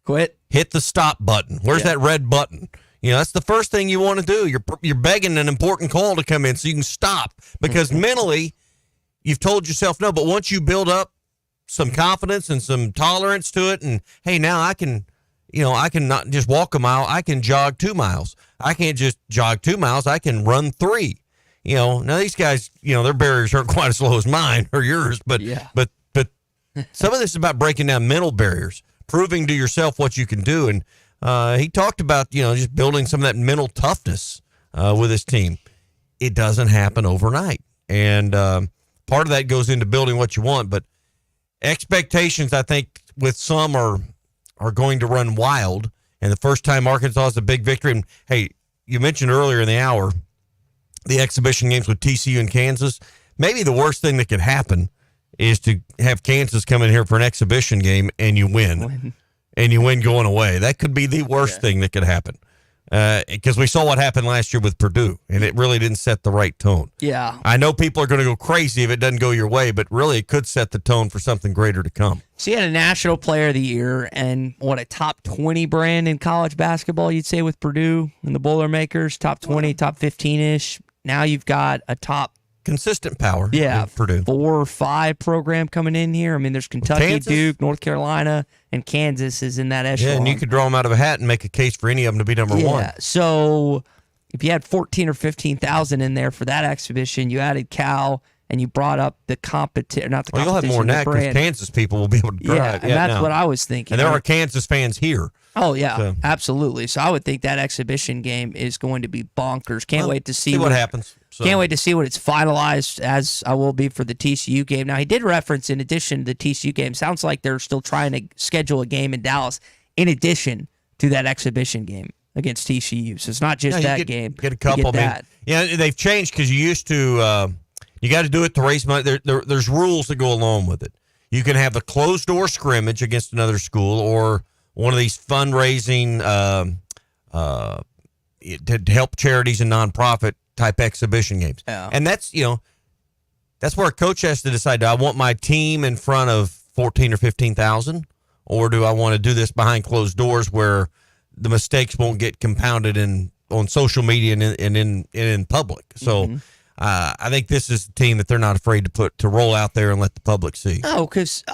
Quit. Hit the stop button. Where's that red button? That's the first thing you want to do. You're begging an important call to come in so you can stop, because mentally you've told yourself no. But once you build up some confidence and some tolerance to it, and hey, now I can not just walk a mile. I can jog 2 miles. I can't just jog 2 miles. I can run 3. Now these guys, their barriers aren't quite as low as mine or yours, but some of this is about breaking down mental barriers, proving to yourself what you can do. And he talked about, just building some of that mental toughness with his team. It doesn't happen overnight. And part of that goes into building what you want. But expectations, I think, with some are going to run wild. And the first time Arkansas is a big victory. And, hey, you mentioned earlier in the hour the exhibition games with TCU and Kansas. Maybe the worst thing that could happen is to have Kansas come in here for an exhibition game and you win. And you win going away. That could be the worst thing that could happen. Because we saw what happened last year with Purdue, and it really didn't set the right tone. Yeah. I know people are going to go crazy if it doesn't go your way, but really it could set the tone for something greater to come. So you had a National Player of the Year and a top 20 brand in college basketball, you'd say, with Purdue and the Boilermakers, top 20, top 15-ish. Now you've got a top consistent power. Purdue 4 or 5 program coming in here. I mean, there's Kentucky, Duke, North Carolina, and Kansas is in that echelon. Yeah, and you could draw them out of a hat and make a case for any of them to be number one. Yeah, so if you had 14 or 15,000 in there for that exhibition, you added Cal and you brought up the competition, not the competition. You'll have more than that because Kansas people will be able to drive. Yeah, and that's what I was thinking. And there are Kansas fans here. Oh, yeah, absolutely. So I would think that exhibition game is going to be bonkers. Can't wait to see what happens. So. Can't wait to see what it's finalized, as I will be for the TCU game. Now, he did reference, in addition to the TCU game, sounds like they're still trying to schedule a game in Dallas in addition to that exhibition game against TCU. So it's not just that game. Get a couple. They've changed because you used to you got to do it to raise money. There's rules that go along with it. You can have a closed-door scrimmage against another school or one of these fundraising to help charities and nonprofit type exhibition games. Yeah. And that's where a coach has to decide, do I want my team in front of 14 or 15,000 or do I want to do this behind closed doors where the mistakes won't get compounded on social media and in public. So I think this is a team that they're not afraid to roll out there and let the public see. No, because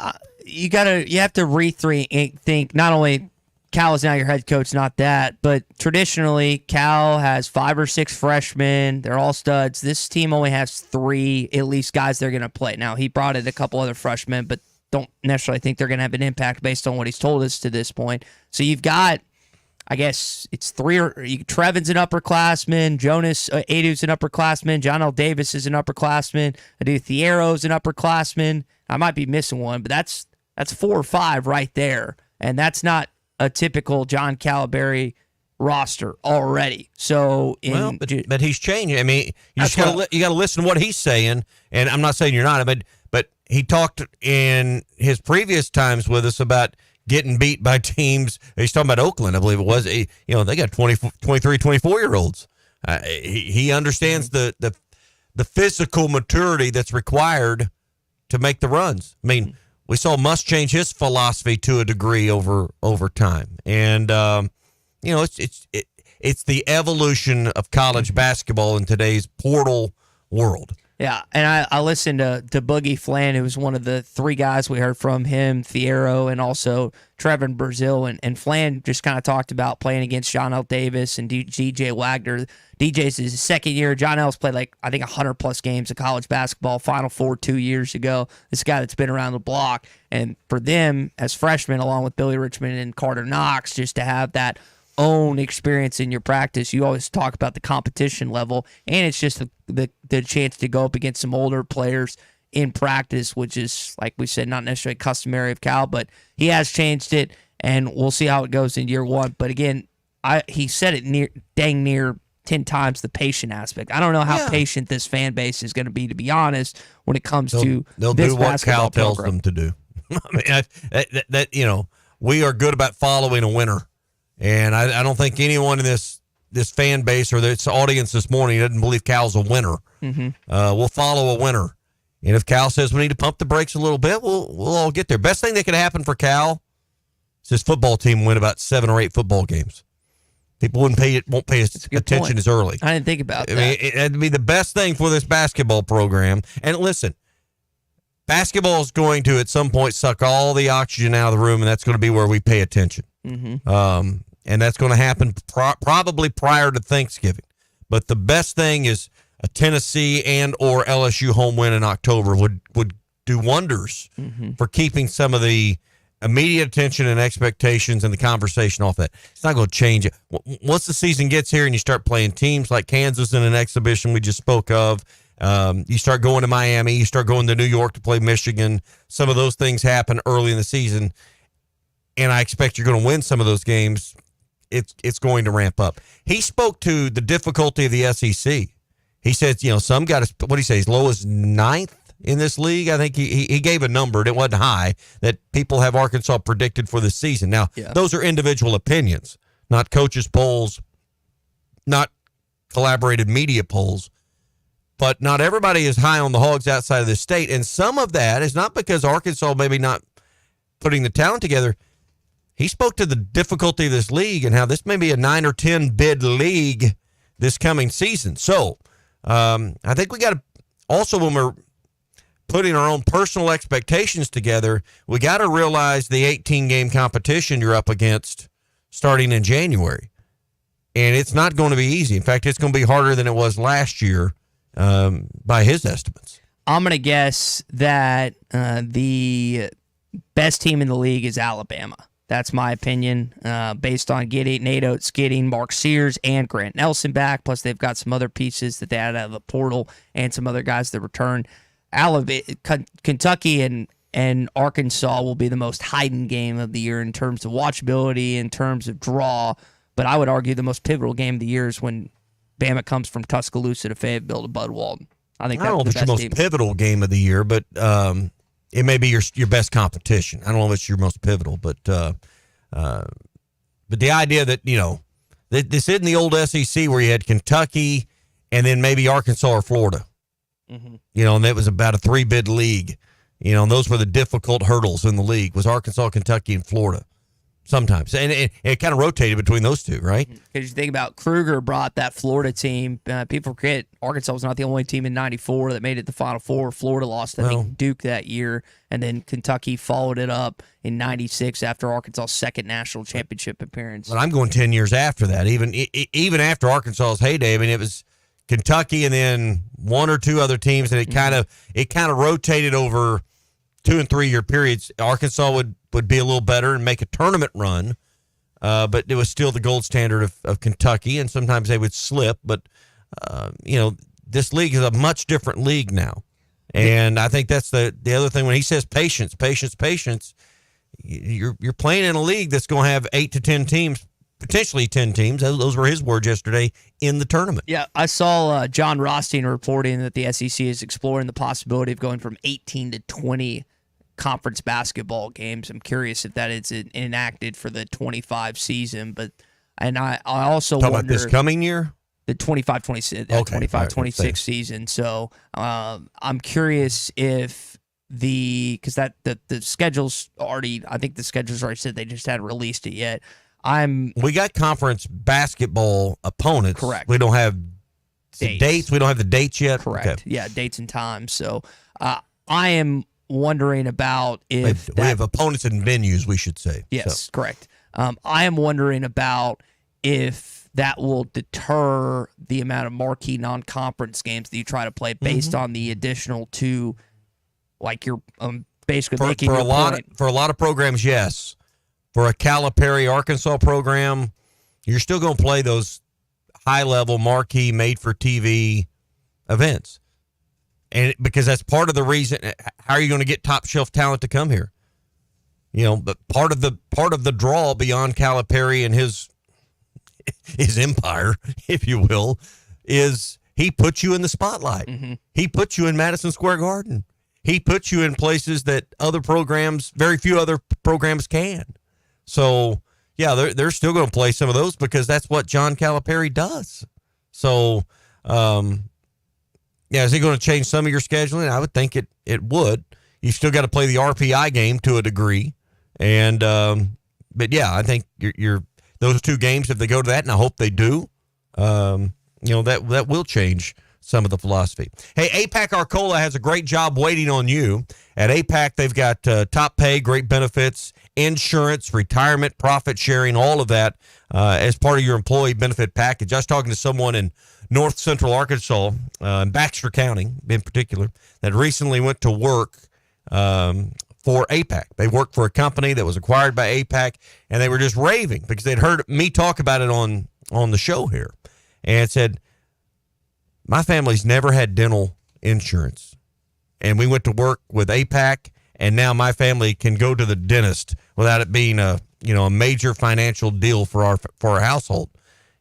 you have to rethink. Not only Cal is now your head coach, not that, but traditionally Cal has 5 or 6 freshmen. They're all studs. This team only has 3 at least guys they're going to play. Now he brought in a couple other freshmen, but don't necessarily think they're going to have an impact based on what he's told us to this point. So you've got, I guess it's 3 Trevon's an upperclassman, Jonas Adu's an upperclassman, John L. Davis is an upperclassman, Adu Thiero's an upperclassman. I might be missing one, but that's 4 or 5 right there, and that's not a typical John Calipari roster already. So, but he's changing. I mean, you got to listen to what he's saying, and I'm not saying you're not, but he talked in his previous times with us about getting beat by teams. He's talking about Oakland, I believe it was. They got 23, 24-year-olds. He understands the physical maturity that's required to make the runs. I mean, we saw Muss change his philosophy to a degree over time, and it's the evolution of college basketball in today's portal world. Yeah, and I listened to Boogie Flan, who was one of the 3 guys we heard from, him, Thiero, and also Trevon Brazil. And Flan just kind of talked about playing against John L. Davis and DJ Wagner. DJ's his second year. John L's played, I think, 100-plus games of college basketball, Final Four 2 years ago. This guy that's been around the block. And for them, as freshmen, along with Billy Richmond and Carter Knox, just to have that own experience in your practice. You always talk about the competition level, and it's just the chance to go up against some older players in practice, which is, like we said, not necessarily customary of Cal, but he has changed it, and we'll see how it goes in year 1. But again, he said it dang near 10 times, the patient aspect. I don't know how patient this fan base is going to be honest, when it comes to they'll this do what Cal tells program. them to do. I mean, we are good about following a winner. And I don't think anyone in this fan base or this audience this morning doesn't believe Cal's a winner. We'll follow a winner. And if Cal says we need to pump the brakes a little bit, we'll all get there. Best thing that could happen for Cal is his football team win about 7 or 8 football games. People won't pay attention as early. I didn't think about that. I mean, it'd be the best thing for this basketball program. And listen, basketball is going to, at some point, suck all the oxygen out of the room, and that's going to be where we pay attention. And that's going to happen probably prior to Thanksgiving. But the best thing is a Tennessee and or LSU home win in October would do wonders for keeping some of the immediate attention and expectations and the conversation off that. It's not going to change it. Once the season gets here and you start playing teams like Kansas in an exhibition we just spoke of, you start going to Miami, you start going to New York to play Michigan, some of those things happen early in the season, and I expect you're going to win some of those games. It's going to ramp up. He spoke to the difficulty of the SEC. He said, some got what do you say, as low as 9th in this league. I think he gave a number, and it wasn't high, that people have Arkansas predicted for this season. Now, those are individual opinions, not coaches' polls, not collaborated media polls. But not everybody is high on the Hogs outside of the state, and some of that is not because Arkansas maybe not putting the talent together. He spoke to the difficulty of this league and how this may be a 9 or 10 bid league this coming season. So I think we got to also, when we're putting our own personal expectations together, we got to realize the 18-game competition you're up against starting in January. And it's not going to be easy. In fact, it's going to be harder than it was last year by his estimates. I'm going to guess that the best team in the league is Alabama. That's my opinion, based on getting Nate Oates, getting Mark Sears and Grant Nelson back. Plus, they've got some other pieces that they added out of the portal and some other guys that return. Kentucky and Arkansas will be the most heightened game of the year in terms of watchability, in terms of draw. But I would argue the most pivotal game of the year is when Bama comes from Tuscaloosa to Fayetteville to Bud Walton. I think I don't know if it's your most pivotal game of the year, but it may be your best competition. I don't know if it's your most pivotal, but the idea that, this isn't the old SEC where you had Kentucky and then maybe Arkansas or Florida. Mm-hmm. And that was about a 3-bid league. And those were the difficult hurdles in the league, was Arkansas, Kentucky, and Florida. Sometimes. And it kind of rotated between those two, right? Because you think about Kruger brought that Florida team. People forget Arkansas was not the only team in 94 that made it the Final Four. Florida lost, I think, Duke that year. And then Kentucky followed it up in 96 after Arkansas' second national championship appearance. But I'm going 10 years after that. Even after Arkansas's heyday, I mean, it was Kentucky and then one or two other teams, and it kind of rotated over 2 and 3 year periods. Arkansas would be a little better and make a tournament run, but it was still the gold standard of Kentucky, and sometimes they would slip. But, this league is a much different league now. And I think that's the other thing. When he says patience, you're playing in a league that's going to have 8 to 10 teams, potentially 10 teams. Those were his words yesterday in the tournament. Yeah, I saw John Rothstein reporting that the SEC is exploring the possibility of going from 18 to 20 conference basketball games. I'm curious if that is enacted for the 25 season, and I also wonder about this coming year, the 25-26 season. So I'm curious if because the schedule's already, I think the schedule's already said, they just hadn't released it yet. We got conference basketball opponents. Correct. We don't have dates. We don't have the dates yet. Correct. Okay. Yeah, dates and times. So I am wondering about if we have opponents and venues, we should say. Yes, correct. I am wondering about if that will deter the amount of marquee non-conference games that you try to play based on the additional 2, like you're basically making for a lot of programs. Yes, for a Calipari Arkansas program, you're still going to play those high-level marquee made-for-TV events. And because that's part of the reason, how are you going to get top shelf talent to come here? But part of the draw beyond Calipari and his empire, if you will, is he puts you in the spotlight. Mm-hmm. He puts you in Madison Square Garden. He puts you in places that very few other programs can. So yeah, they're still going to play some of those because that's what John Calipari does. So, yeah, is he going to change some of your scheduling? I would think it would. You still got to play the RPI game to a degree, and but yeah, I think you're those 2 games, if they go to that, and I hope they do, that will change some of the philosophy. Hey, APAC Arcola has a great job waiting on you. At APAC, they've got top pay, great benefits, insurance, retirement, profit sharing, all of that as part of your employee benefit package. I was talking to someone in North Central Arkansas, in Baxter County in particular, that recently went to work for APAC. They worked for a company that was acquired by APAC, and they were just raving because they'd heard me talk about it on the show here, and said, my family's never had dental insurance, and we went to work with APAC, and now my family can go to the dentist without it being a major financial deal for our household.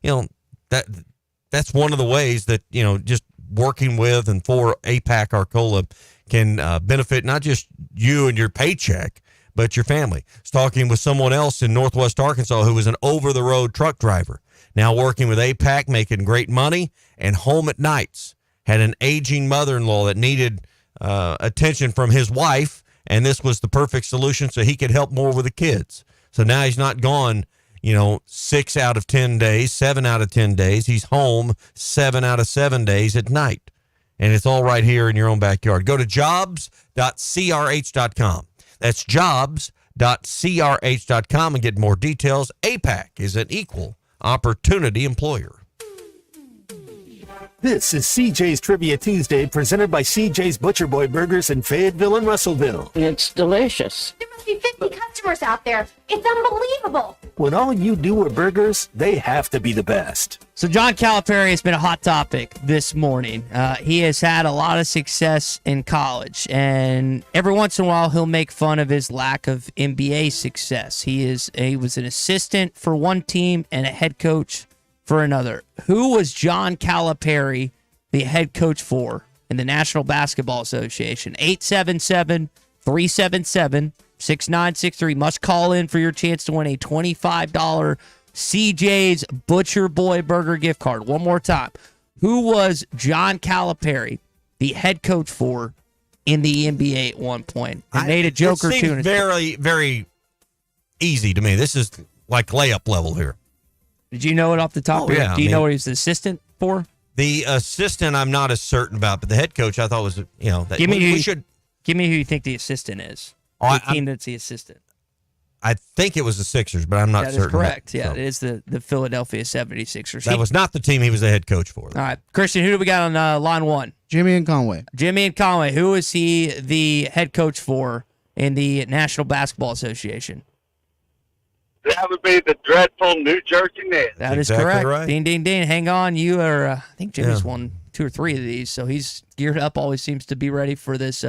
That's one of the ways that just working with and for APAC Arcola can benefit not just you and your paycheck, but your family. I was talking with someone else in Northwest Arkansas who was an over-the-road truck driver, now working with APAC, making great money, and home at nights. Had an aging mother-in-law that needed attention from his wife, and this was the perfect solution so he could help more with the kids. So now he's not gone, 6 out of 10 days, 7 out of 10 days. He's home 7 out of 7 days at night. And it's all right here in your own backyard. Go to jobs.crh.com. That's jobs.crh.com and get more details. APAC is an equal opportunity employer. This is CJ's Trivia Tuesday, presented by CJ's Butcher Boy Burgers in Fayetteville and Russellville. It's delicious. There must be 50 customers out there. It's unbelievable. When all you do are burgers, they have to be the best. So John Calipari has been a hot topic this morning. He has had a lot of success in college, and every once in a while he'll make fun of his lack of NBA success. He was an assistant for one team and a head coach for another. Who was John Calipari the head coach for in the National Basketball Association? 877-377-6963. Must call in for your chance to win a $25 CJ's Butcher Boy Burger gift card. One more time. Who was John Calipari the head coach for in the NBA at one point? I made a joke or two. Very, very easy to me. This is like layup level here. Did you know it off the top of your head? Do you know what he was the assistant for? The assistant, I'm not as certain about, but the head coach, I thought was, that give me who you think the assistant is. Oh, the team that's the assistant. I think it was the Sixers, but I'm not certain. That is correct. Yeah, it is the Philadelphia 76ers. That was not the team he was the head coach for. All right. Christian, who do we got on line one? Jimmy and Conway. Jimmy and Conway. Who is he the head coach for in the National Basketball Association? That would be the dreadful New Jersey Nets. That is exactly correct. right. Ding, ding, ding. Hang on. You are, I think Jimmy's won 2 or 3 of these, so he's geared up, always seems to be ready for this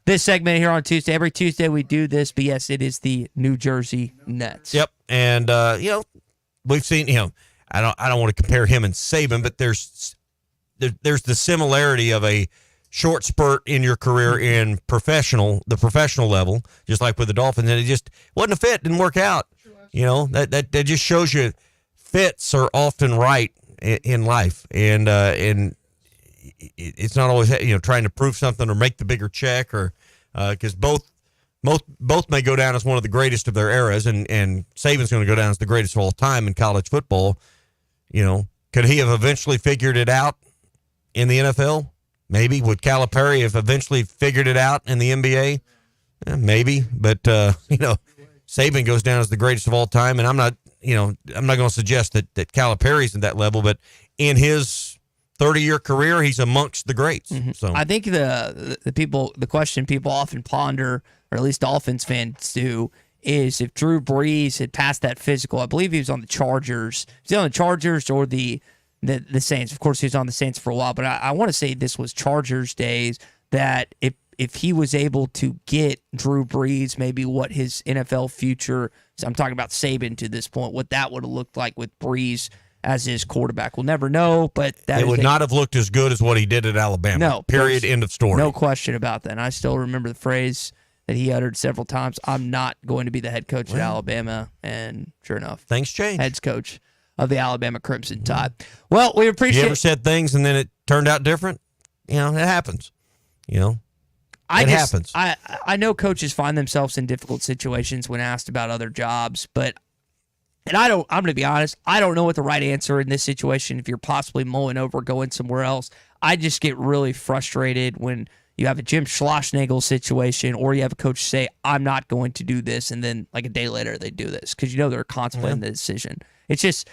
this segment here on Tuesday. Every Tuesday we do this, but yes, it is the New Jersey Nets. Yep. And, we've seen, I don't want to compare him and Saban, but there's the similarity of a short spurt in your career in the professional level, just like with the Dolphins, and it just wasn't a fit, didn't work out. That just shows you fits are often right in life, and it's not always trying to prove something or make the bigger check, or because both may go down as one of the greatest of their eras, and Saban's going to go down as the greatest of all time in college football. Could he have eventually figured it out in the NFL? Maybe. Would Calipari have eventually figured it out in the NBA? Maybe, but Saban goes down as the greatest of all time, and I'm not going to suggest that Calipari's at that level, but in his 30-year career, he's amongst the greats. Mm-hmm. So I think the question people often ponder, or at least Dolphins fans do, is if Drew Brees had passed that physical. I believe he was on the Chargers. Was he on the Chargers or the Saints? Of course, he was on the Saints for a while, but I want to say this was Chargers days, that if he was able to get Drew Brees, maybe what his NFL future, so I'm talking about Saban to this point, what that would have looked like with Brees as his quarterback. We'll never know, but it would not have looked as good as what he did at Alabama. No. Period. End of story. No question about that. And I still remember the phrase that he uttered several times, I'm not going to be the head coach at Alabama. And sure enough, things change. Head coach of the Alabama Crimson Tide. Well, we appreciate You ever said things and then it turned out different? It happens. It happens. I know coaches find themselves in difficult situations when asked about other jobs, but I'm going to be honest, I don't know what the right answer in this situation, if you're possibly mulling over going somewhere else. I just get really frustrated when you have a Jim Schlossnagle situation, or you have a coach say, I'm not going to do this, and then like a day later they do this, because they're contemplating the decision. It's just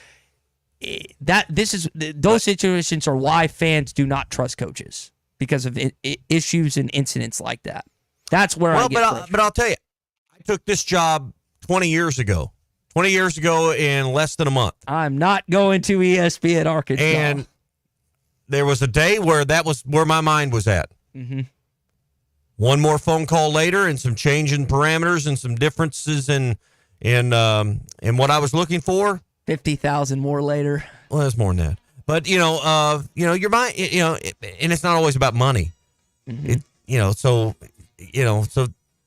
those situations are why fans do not trust coaches, because of issues and incidents like that. That's where I get frustrated. But I'll tell you, I took this job 20 years ago. 20 years ago in less than a month. I'm not going to ESPN Arkansas. And there was a day where that was where my mind was at. Mm-hmm. One more phone call later, and some change in parameters and some differences in what I was looking for. 50,000 more later. Well, that's more than that. But your mind, and it's not always about money. Mm-hmm. so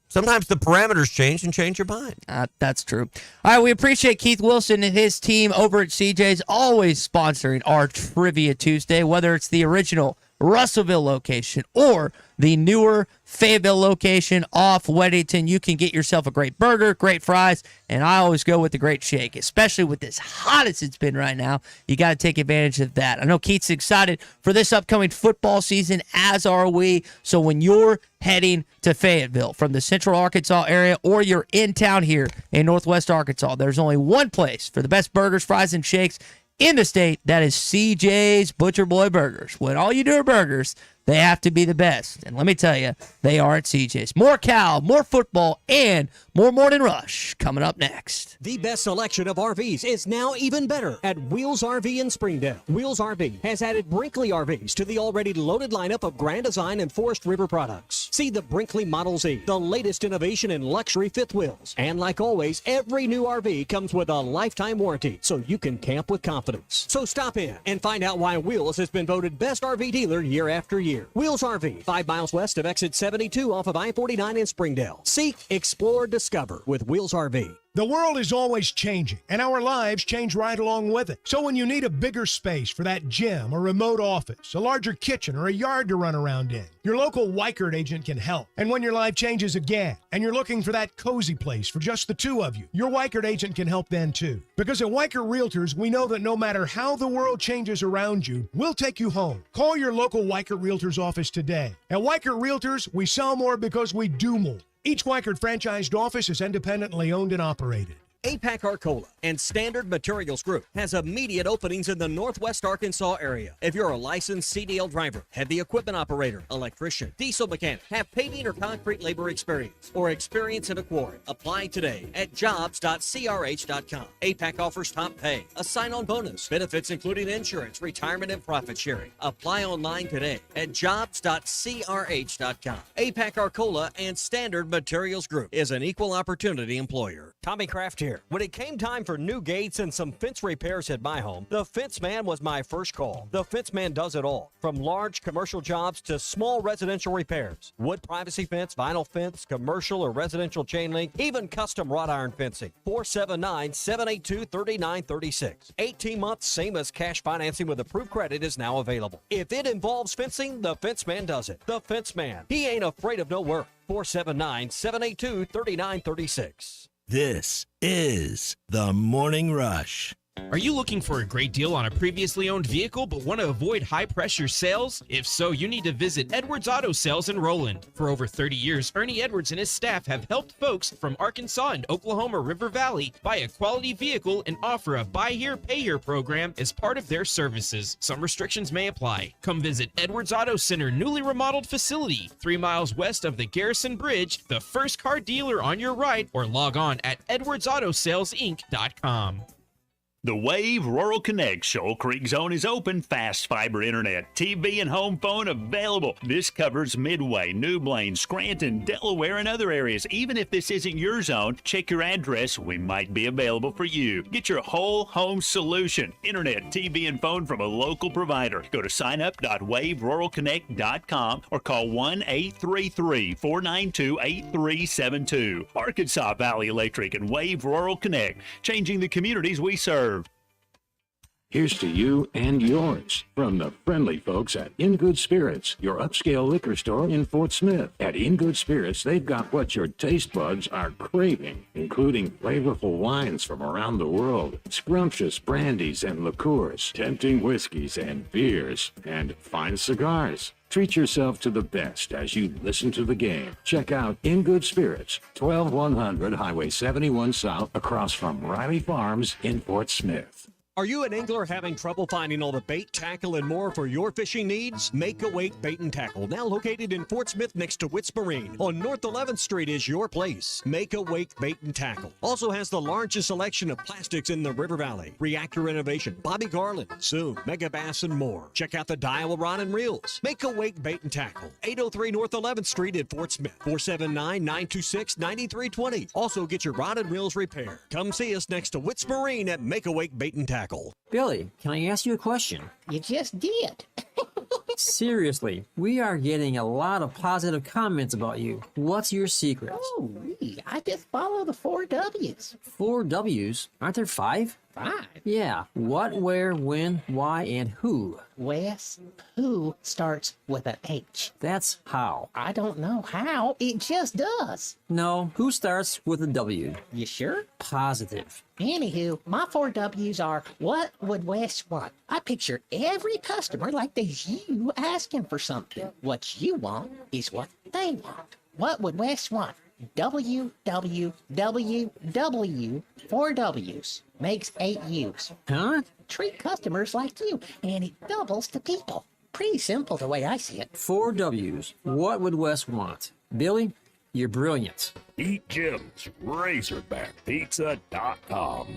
sometimes the parameters change and change your mind. That's true. All right, we appreciate Keith Wilson and his team over at CJ's, always sponsoring our Trivia Tuesday, whether it's the original Russellville location or the newer Fayetteville location off Weddington. You can get yourself a great burger, great fries, and I always go with the great shake, especially with as hot as it's been right now. You got to take advantage of that. I know Keith's excited for this upcoming football season, as are we. So when you're heading to Fayetteville from the Central Arkansas area, or you're in town here in Northwest Arkansas, there's only one place for the best burgers, fries, and shakes in the state. That is CJ's Butcher Boy Burgers. When all you do are burgers, they have to be the best. And let me tell you, they are at CJ's. More Cal, more football, and more Morning Rush coming up next. The best selection of RVs is now even better at Wheels RV in Springdale. Wheels RV has added Brinkley RVs to the already loaded lineup of Grand Design and Forest River products. See the Brinkley Model Z, the latest innovation in luxury fifth wheels. And like always, every new RV comes with a lifetime warranty, so you can camp with confidence. So stop in and find out why Wheels has been voted best RV dealer year after year. Wheels RV, 5 miles west of exit 72 off of I-49 in Springdale. Seek, explore, discover with Wheels RV. The world is always changing, and our lives change right along with it. So when you need a bigger space for that gym or remote office, a larger kitchen, or a yard to run around in, your local Weichert agent can help. And when your life changes again, and you're looking for that cozy place for just the two of you, your Weichert agent can help then too. Because at Weichert Realtors, we know that no matter how the world changes around you, we'll take you home. Call your local Weichert Realtors office today. At Weichert Realtors, we sell more because we do more. Each Weichert franchised office is independently owned and operated. APAC Arcola and Standard Materials Group has immediate openings in the Northwest Arkansas area. If you're a licensed CDL driver, heavy equipment operator, electrician, diesel mechanic, have paving or concrete labor experience, or experience in a quarry, apply today at jobs.crh.com. APAC offers top pay, a sign-on bonus, benefits including insurance, retirement, and profit sharing. Apply online today at jobs.crh.com. APAC Arcola and Standard Materials Group is an equal opportunity employer. Tommy Kraft here. When it came time for new gates and some fence repairs at my home, the Fence Man was my first call. The Fence Man does it all, from large commercial jobs to small residential repairs. Wood privacy fence, vinyl fence, commercial or residential chain link, even custom wrought iron fencing. 479-782-3936. 18 months, same as cash financing with approved credit is now available. If it involves fencing, the Fence Man does it. The Fence Man. He ain't afraid of no work. 479-782-3936. This is the Morning Rush. Are you looking for a great deal on a previously owned vehicle but want to avoid high-pressure sales? If so, you need to visit Edwards Auto Sales in Roland. For over 30 years, Ernie Edwards and his staff have helped folks from Arkansas and Oklahoma River Valley buy a quality vehicle and offer a buy here, pay here program as part of their services. Some restrictions may apply. Come visit Edwards Auto Center newly remodeled facility, 3 miles west of the Garrison Bridge, the first car dealer on your right, or log on at edwardsautosalesinc.com. The Wave Rural Connect Shoal Creek Zone is open. Fast fiber internet, TV, and home phone available. This covers Midway, New Blaine, Scranton, Delaware, and other areas. Even if this isn't your zone, check your address. We might be available for you. Get your whole home solution. Internet, TV, and phone from a local provider. Go to signup.waveruralconnect.com or call 1-833-492-8372. Arkansas Valley Electric and Wave Rural Connect, changing the communities we serve. Here's to you and yours from the friendly folks at In Good Spirits, your upscale liquor store in Fort Smith. At In Good Spirits, they've got what your taste buds are craving, including flavorful wines from around the world, scrumptious brandies and liqueurs, tempting whiskeys and beers, and fine cigars. Treat yourself to the best as you listen to the game. Check out In Good Spirits, 12100 Highway 71 South, across from Riley Farms in Fort Smith. Are you an angler having trouble finding all the bait, tackle, and more for your fishing needs? Make a Wake Bait and Tackle, now located in Fort Smith next to Witts Marine on North 11th Street, is your place. Make a Wake Bait and Tackle also has the largest selection of plastics in the River Valley. Reactor Innovation, Bobby Garland, Zoom, Mega Bass, and more. Check out the Daiwa Rod and Reels. Make a Wake Bait and Tackle, 803 North 11th Street in Fort Smith, 479-926-9320. Also get your rod and reels repaired. Come see us next to Witts Marine at Make a Wake Bait and Tackle. Billy, can I ask you a question? You just did. Seriously, we are getting a lot of positive comments about you. What's your secret? Oh, I just follow the 4 W's. 4 W's? Aren't there 5? 5? Yeah. What, where, when, why, and who? Wes, who starts with an H? That's how. I don't know how. It just does. No, who starts with a W? You sure? Positive. Anywho, my 4 W's are, what would Wes want? I picture every customer like there's you asking for something. What you want is what they want. What would Wes want? W, 4 W's. Makes 8 U's. Huh? Treat customers like you, and it doubles to people. Pretty simple the way I see it. 4 W's. What would Wes want? Billy, you're brilliant. Eat Jim's RazorbackPizza.com.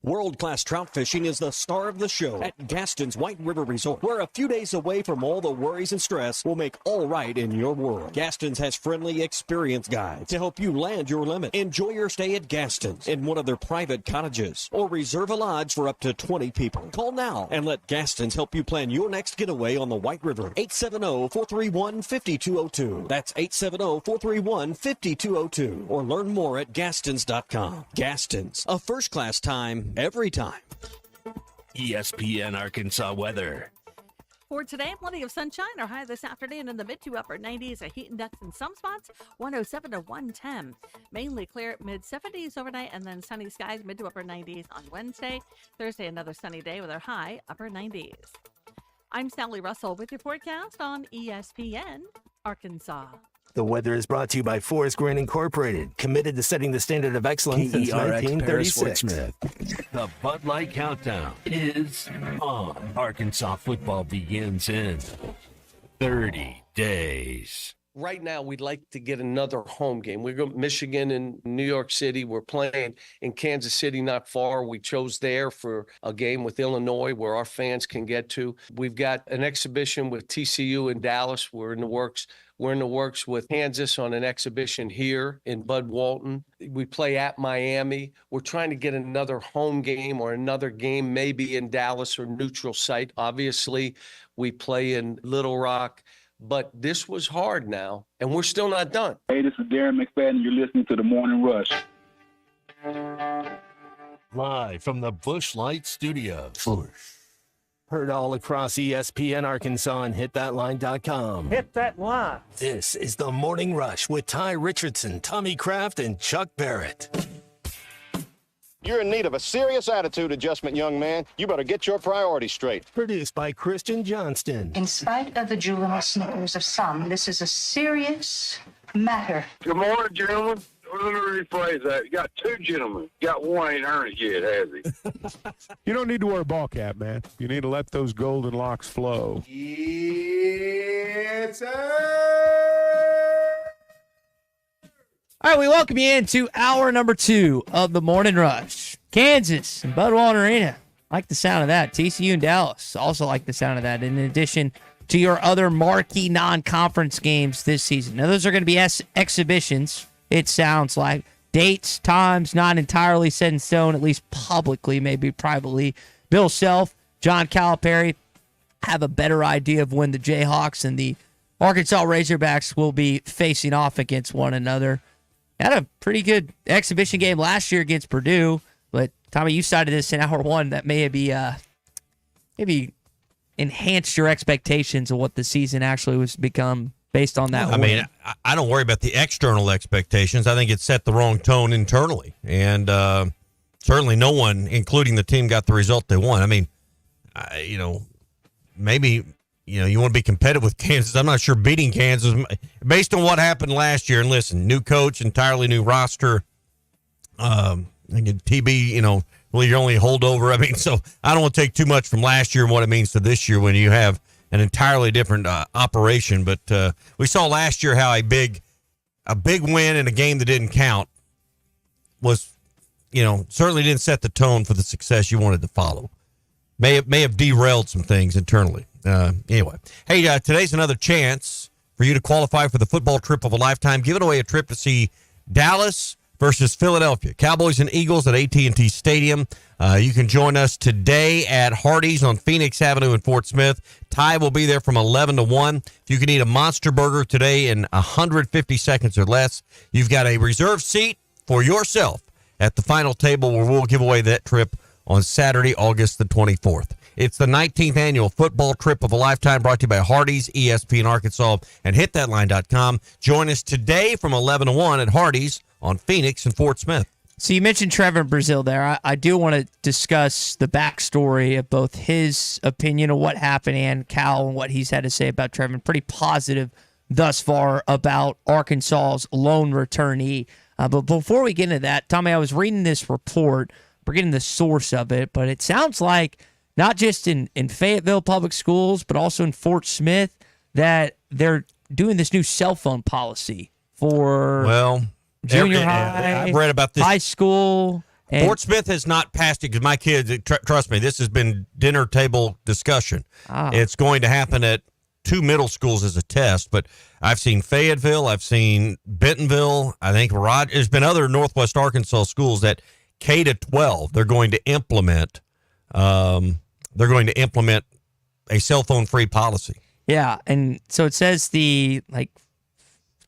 World-class trout fishing is the star of the show at Gaston's White River Resort, where a few days away from all the worries and stress will make all right in your world. Gaston's has friendly, experienced guides to help you land your limit. Enjoy your stay at Gaston's in one of their private cottages, or reserve a lodge for up to 20 people. Call now and let Gaston's help you plan your next getaway on the White River. 870-431-5202. That's 870-431-5202. Or learn more at Gastons.com. Gaston's, a first-class time every time. ESPN Arkansas weather. For today, plenty of sunshine. Our high this afternoon in the mid to upper 90s. A heat index in some spots, 107 to 110. Mainly clear, mid 70s overnight, and then sunny skies, mid to upper 90s on Wednesday. Thursday, another sunny day with our high upper 90s. I'm Sally Russell with your forecast on ESPN Arkansas. The weather is brought to you by Forest Green Incorporated, committed to setting the standard of excellence since 1936. The Bud Light Countdown is on. Arkansas football begins in 30 days. Right now, we'd like to get another home game. We're going to Michigan and New York City. We're playing in Kansas City not far. We chose there for a game with Illinois where our fans can get to. We've got an exhibition with TCU in Dallas. We're in the works with Kansas on an exhibition here in Bud Walton. We play at Miami. We're trying to get another home game or another game maybe in Dallas or neutral site. Obviously, we play in Little Rock. But this was hard now, and we're still not done. Hey, this is Darren McFadden. You're listening to The Morning Rush. Live from the Busch Light Studios. Heard all across ESPN Arkansas and hitthatline.com. Hit that line. This is The Morning Rush with Ty Richardson, Tommy Kraft, and Chuck Barrett. You're in need of a serious attitude adjustment, young man. You better get your priorities straight. Produced by Christian Johnston. In spite of the juvenile snickers of some, this is a serious matter. Good morning, gentlemen. Let me rephrase that. You got 2 gentlemen. Got one ain't earned it yet, has he? You don't need to wear a ball cap, man. You need to let those golden locks flow. It's All right, we welcome you into hour number 2 of the Morning Rush. Kansas and Bud Walton Arena. Like the sound of that. TCU and Dallas also like the sound of that, in addition to your other marquee non-conference games this season. Now, those are going to be exhibitions, it sounds like. Dates, times, not entirely set in stone, at least publicly, maybe privately. Bill Self, John Calipari have a better idea of when the Jayhawks and the Arkansas Razorbacks will be facing off against one another. Had a pretty good exhibition game last year against Purdue, but Tommy, you cited this in hour 1 that maybe enhanced your expectations of what the season actually was become based on that. I mean, I don't worry about the external expectations. I think it set the wrong tone internally, and certainly no one, including the team, got the result they want. I mean, maybe. You want to be competitive with Kansas. I'm not sure beating Kansas, based on what happened last year. And listen, new coach, entirely new roster. TB, really your only holdover. I mean, so I don't want to take too much from last year and what it means to this year when you have an entirely different operation. But we saw last year how a big win in a game that didn't count was, certainly didn't set the tone for the success you wanted to follow. May have derailed some things internally. Anyway, hey, today's another chance for you to qualify for the football trip of a lifetime. Giving away a trip to see Dallas versus Philadelphia. Cowboys and Eagles at AT&T Stadium. You can join us today at Hardee's on Phoenix Avenue in Fort Smith. Ty will be there from 11 to 1. If you can eat a Monster Burger today in 150 seconds or less, you've got a reserved seat for yourself at the final table where we'll give away that trip on Saturday, August the 24th. It's the 19th annual football trip of a lifetime brought to you by Hardee's, ESPN Arkansas, and hitthatline.com. Join us today from 11 to 1 at Hardee's on Phoenix and Fort Smith. So you mentioned Trevon Brazil there. I do want to discuss the backstory of both his opinion of what happened and Cal and what he's had to say about Trevon. Pretty positive thus far about Arkansas's lone returnee. But before we get into that, Tommy, I was reading this report, forgetting the source of it, but it sounds like not just in Fayetteville Public Schools, but also in Fort Smith, that they're doing this new cell phone policy for junior high, I've read about this. High school. Fort Smith has not passed it because my kids, trust me, this has been dinner table discussion. It's going to happen at 2 middle schools as a test, but I've seen Fayetteville, I've seen Bentonville, I think there's been other Northwest Arkansas schools that K to 12 they're going to implement. They're going to implement a cell phone free policy. Yeah, and so it says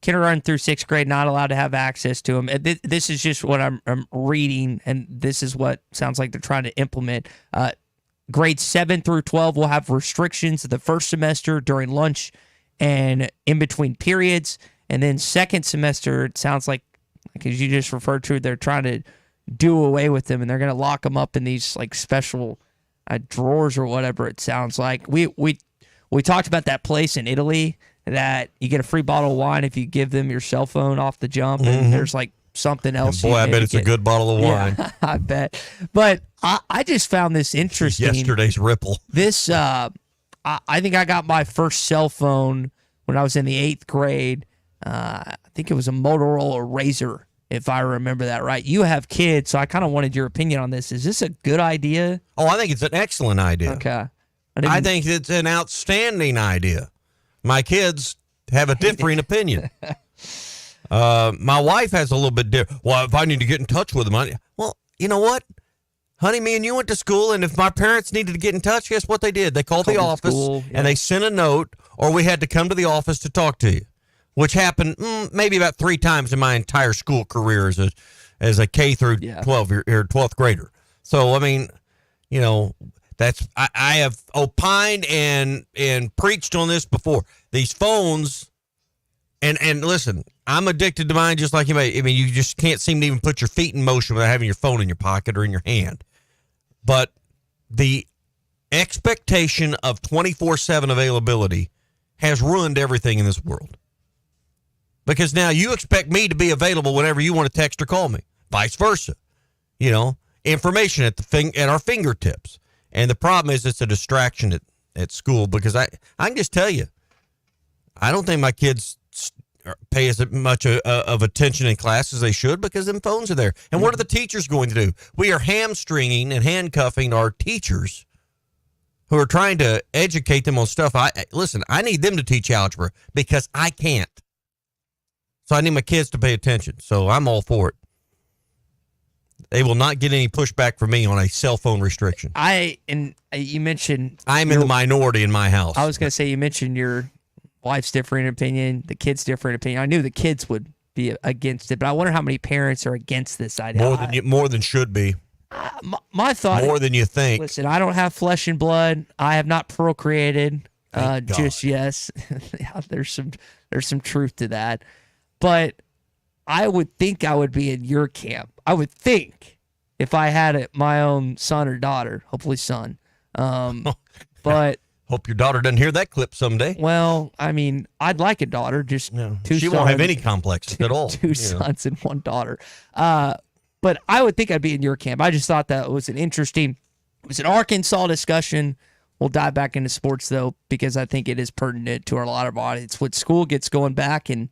kindergarten through 6th grade not allowed to have access to them. This is just what I'm reading, and this is what sounds like they're trying to implement. Grades 7 through 12 will have restrictions the first semester during lunch and in between periods, and then second semester it sounds like as you just referred to, they're trying to do away with them, and they're going to lock them up in these special drawers or whatever it sounds like. We talked about that place in Italy that you get a free bottle of wine if you give them your cell phone off the jump, and there's something else. And boy, I bet it's a good bottle of wine. Yeah, I bet. But I just found this interesting. Yesterday's Ripple. This, I think I got my first cell phone when I was in the 8th grade. I think it was a Motorola Razr, if I remember that right. You have kids, so I kind of wanted your opinion on this. Is this a good idea? Oh, I think it's an excellent idea. Okay. I think it's an outstanding idea. My kids have a differing opinion. My wife has a little bit different. Well, if I need to get in touch with them, well, you know what? Honey, me and you went to school, and if my parents needed to get in touch, guess what they did? They called the office, and they sent a note, or we had to come to the office to talk to you, which happened maybe about 3 times in my entire school career as a K through 12 or 12th grader. So, I mean, I have opined and preached on this before. These phones, and listen, I'm addicted to mine just like you may. I mean, you just can't seem to even put your feet in motion without having your phone in your pocket or in your hand. But the expectation of 24/7 availability has ruined everything in this world. Because now you expect me to be available whenever you want to text or call me. Vice versa. Information at our fingertips. And the problem is it's a distraction at school because I can just tell you, I don't think my kids pay as much of attention in class as they should because them phones are there. And what are the teachers going to do? We are hamstringing and handcuffing our teachers who are trying to educate them on stuff. Listen, I need them to teach algebra because I can't. So I need my kids to pay attention. So I'm all for it. They will not get any pushback from me on a cell phone restriction. You mentioned I'm in the minority in my house. I was going to say you mentioned your wife's different opinion, the kids' different opinion. I knew the kids would be against it, but I wonder how many parents are against this idea. More than should be. My thought, more than you think. Listen, I don't have flesh and blood. I have not procreated just yet. Yeah, there's some truth to that, but I would think I would be in your camp. I would think if I had my own son or daughter, hopefully son. But hope your daughter doesn't hear that clip someday. Well, I mean, I'd like a daughter, just 2 sons. She won't have any complexes at all. Two sons and 1 daughter. But I would think I'd be in your camp. I just thought that was it was an Arkansas discussion. We'll dive back into sports, though, because I think it is pertinent to a lot of audience. When school gets going back in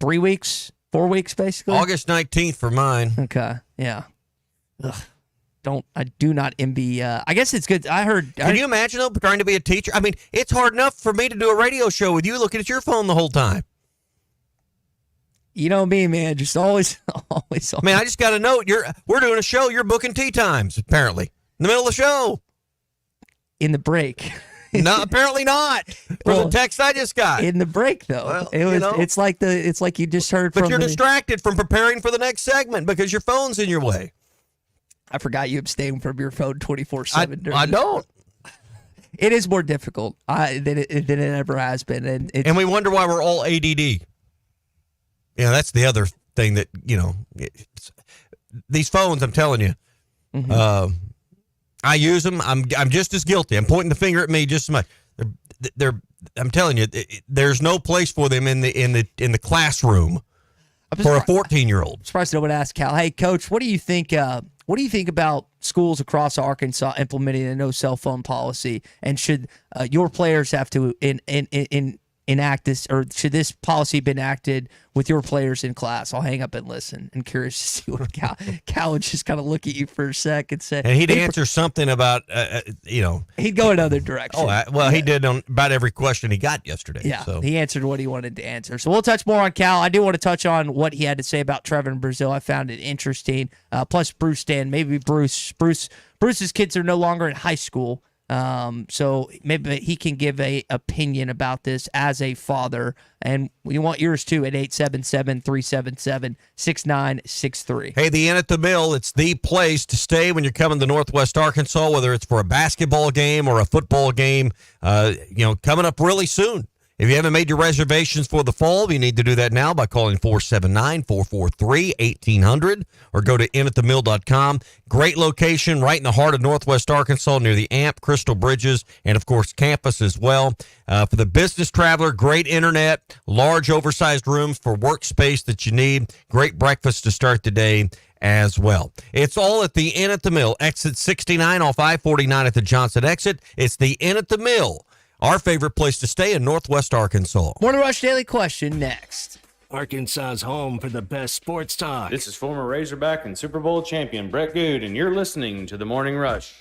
3 weeks, 4 weeks, basically? August 19th for mine. Okay, yeah. Ugh. I do not envy. I guess it's good. Can you imagine, though, trying to be a teacher? I mean, it's hard enough for me to do a radio show with you looking at your phone the whole time. You know me, man. Just always. I mean, I just got a note. We're doing a show. You're booking tea times, apparently. In the middle of the show. In the break. No, apparently not. From the text I just got. In the break, though. Well, It's like you just heard from. But you're distracted from preparing for the next segment because your phone's in your way. I forgot you abstain from your phone 24/7. I don't. It is more difficult than it ever has been, and we wonder why we're all ADD. That's the other thing that these phones. I'm telling you, I use them. I'm just as guilty. I'm pointing the finger at me just as much. I'm telling you, there's no place for them in the classroom for a 14-year-old. Surprised no one asked Cal. Hey, Coach, what do you think? What do you think about schools across Arkansas implementing a no cell phone policy? And should your players have to enact this, or should this policy be enacted with your players in class? I'll hang up and listen. I'm curious to see what Cal would just kind of look at you for a sec and say. And he'd answer something about, He'd go another direction. He did on about every question he got yesterday. Yeah, so. He answered what he wanted to answer. So we'll touch more on Cal. I do want to touch on what he had to say about Trevon Brazil. I found it interesting. Plus Bruce Stan, maybe Bruce's kids are no longer in high school. So maybe he can give a opinion about this as a father, and we want yours too at 877-377-6963. Hey, the Inn at the Mill, it's the place to stay when you're coming to Northwest Arkansas, whether it's for a basketball game or a football game, coming up really soon. If you haven't made your reservations for the fall, you need to do that now by calling 479-443-1800 or go to inatthemill.com. Great location right in the heart of Northwest Arkansas near the AMP, Crystal Bridges, and, of course, campus as well. For the business traveler, great internet, large oversized rooms for workspace that you need, great breakfast to start the day as well. It's all at the Inn at the Mill, exit 69 off I-49 at the Johnson exit. It's the Inn at the Mill. Our favorite place to stay in Northwest Arkansas. Morning Rush Daily Question next. Arkansas's home for the best sports talk. This is former Razorback and Super Bowl champion Brett Good, and you're listening to The Morning Rush.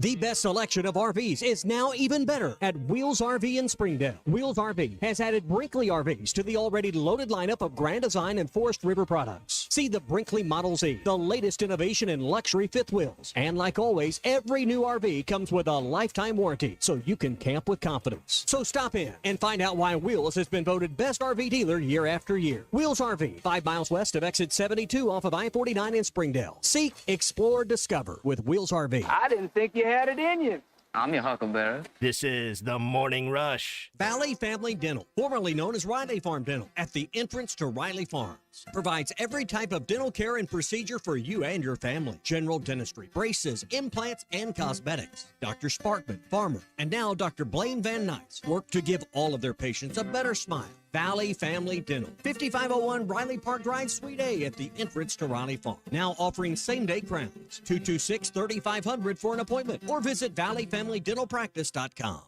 The best selection of RVs is now even better at Wheels RV in Springdale. Wheels RV has added Brinkley RVs to the already loaded lineup of Grand Design and Forest River products. See the Brinkley Model Z, the latest innovation in luxury fifth wheels. And like always, every new RV comes with a lifetime warranty, so you can camp with confidence. So stop in and find out why Wheels has been voted best RV dealer year after year. Wheels RV, 5 miles west of exit 72 off of I-49 in Springdale. Seek, explore, discover with Wheels RV. I didn't think you had it in you. I'm your huckleberry. This is the Morning Rush. Valley Family Dental, formerly known as Riley Farm Dental, at the entrance to Riley Farms, provides every type of dental care and procedure for you and your family. General dentistry, braces, implants, and cosmetics. Dr. Sparkman, Farmer, and now Dr. Blaine Van Nuys work to give all of their patients a better smile. Valley Family Dental, 5501 Riley Park Drive, Suite A at the entrance to Riley Farm. Now offering same-day crowns. 226-3500 for an appointment or visit valleyfamilydentalpractice.com.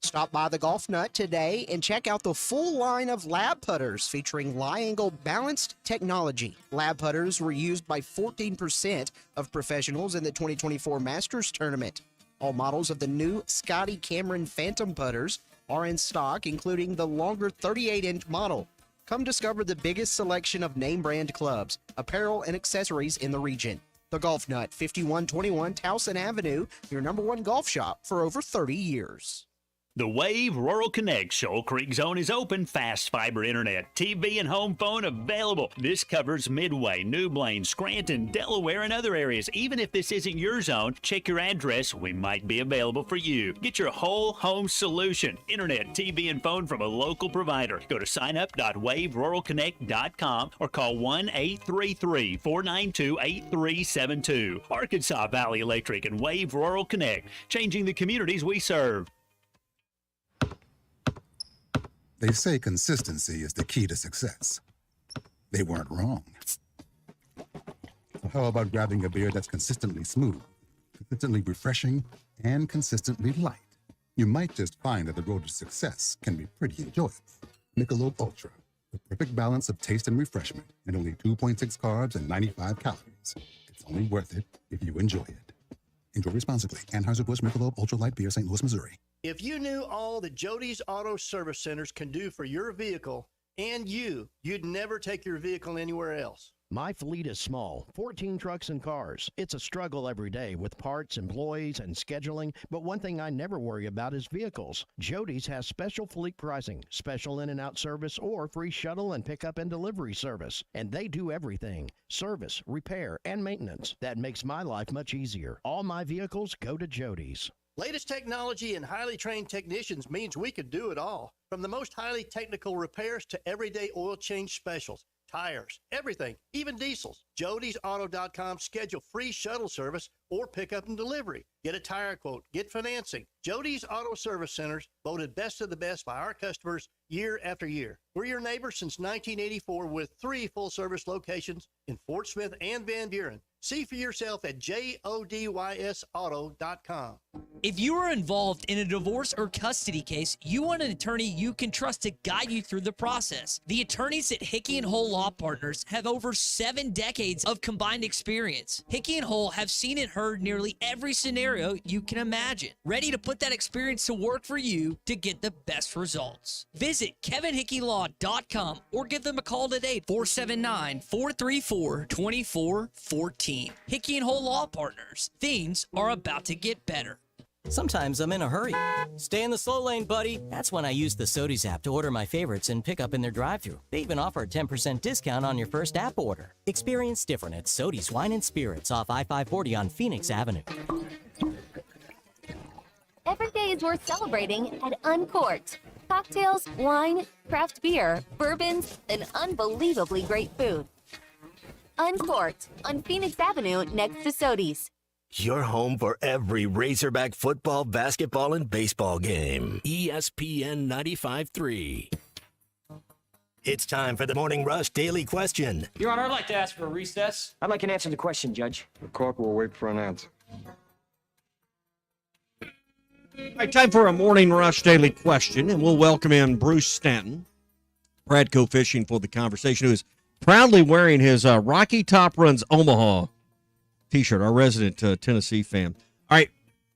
Stop by the Golf Nut today and check out the full line of lab putters featuring Lie-Angle balanced technology. Lab putters were used by 14% of professionals in the 2024 Masters Tournament. All models of the new Scotty Cameron Phantom putters are in stock, including the longer 38-inch model. Come discover the biggest selection of name-brand clubs, apparel, and accessories in the region. The Golf Nut, 5121 Towson Avenue, your #1 golf shop for over 30 years. The Wave Rural Connect Shoal Creek Zone is open. Fast fiber internet, TV, and home phone available. This covers Midway, New Blaine, Scranton, Delaware, and other areas. Even if this isn't your zone, check your address. We might be available for you. Get your whole home solution. Internet, TV, and phone from a local provider. Go to signup.waveruralconnect.com or call 1-833-492-8372. Arkansas Valley Electric and Wave Rural Connect, changing the communities we serve. They say consistency is the key to success. They weren't wrong. So how about grabbing a beer that's consistently smooth, consistently refreshing, and consistently light? You might just find that the road to success can be pretty enjoyable. Michelob Ultra, the perfect balance of taste and refreshment, and only 2.6 carbs and 95 calories. It's only worth it if you enjoy it. Enjoy responsibly. Anheuser-Busch Michelob Ultra Light Beer, St. Louis, Missouri. If you knew all that Jody's Auto Service Centers can do for your vehicle, And you'd never take your vehicle anywhere else. My fleet is small, 14 trucks and cars. It's a struggle every day with parts, employees, and scheduling, but one thing I never worry about is vehicles. Jody's has special fleet pricing, special in and out service, or free shuttle and pickup and delivery service. And they do everything: service, repair, and maintenance. That makes my life much easier. All my vehicles go to Jody's. Latest technology and highly trained technicians means we could do it all. From the most highly technical repairs to everyday oil change specials. Tires, everything, even diesels. Jody'sAuto.com. Schedule free shuttle service or pickup and delivery. Get a tire quote, get financing. Jody's Auto Service Centers, voted best of the best by our customers year after year. We're your neighbor since 1984 with 3 full-service locations in Fort Smith and Van Buren. See for yourself at JODYSauto.com. If you are involved in a divorce or custody case, you want an attorney you can trust to guide you through the process. The attorneys at Hickey & Hole Law Partners have over 7 decades of combined experience. Hickey & Hole have seen and heard nearly every scenario you can imagine, ready to put that experience to work for you to get the best results. Visit KevinHickeyLaw.com or give them a call today, 479-434-2414. Hickey & Hole Law Partners. Things are about to get better. Sometimes I'm in a hurry. Stay in the slow lane, buddy. That's when I use the Sodies app to order my favorites and pick up in their drive-thru. They even offer a 10% discount on your first app order. Experience different at Sodies Wine and Spirits off I-540 on Phoenix Avenue. Every day is worth celebrating at Uncorked. Cocktails, wine, craft beer, bourbons, and unbelievably great food. Uncorked on Phoenix Avenue next to Sodies. Your home for every Razorback football, basketball, and baseball game. ESPN 95.3. It's time for the Morning Rush Daily Question. Your Honor, I'd like to ask for a recess. I'd like an answer to the question, Judge. The court will wait for an answer. All right, time for a Morning Rush Daily Question, and we'll welcome in Bruce Stanton, Bradco Fishing for the conversation, who is proudly wearing his Rocky Top Runs Omaha T-shirt, our resident Tennessee fan. All right,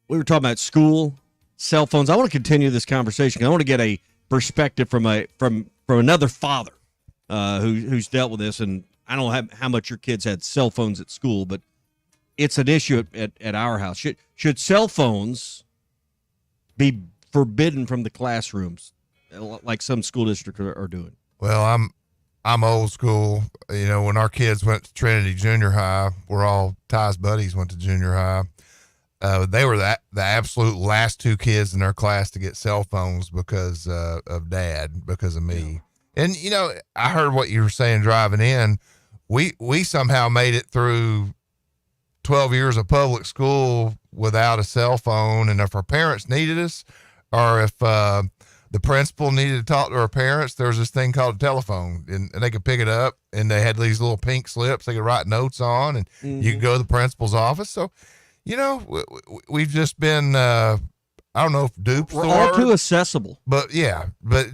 we were talking about school, cell phones. I want to continue this conversation. I want to get a perspective from another father who's dealt with this. And I don't know how much your kids had cell phones at school, but it's an issue at our house. Should cell phones be forbidden from the classrooms, like some school districts are doing? Well, I'm old school. You know, when our kids went to Trinity Junior High, we're all Ty's buddies went to junior high. They were the absolute last 2 kids in their class to get cell phones because of Dad, because of me. Yeah. And, you know, I heard what you were saying driving in. We somehow made it through 12 years of public school without a cell phone. And if our parents needed us, or if the principal needed to talk to our parents, there was this thing called a telephone, and they could pick it up, and they had these little pink slips they could write notes on, and you could go to the principal's office. So, you know, we've just been, I don't know if duped. We're all too accessible. But yeah, at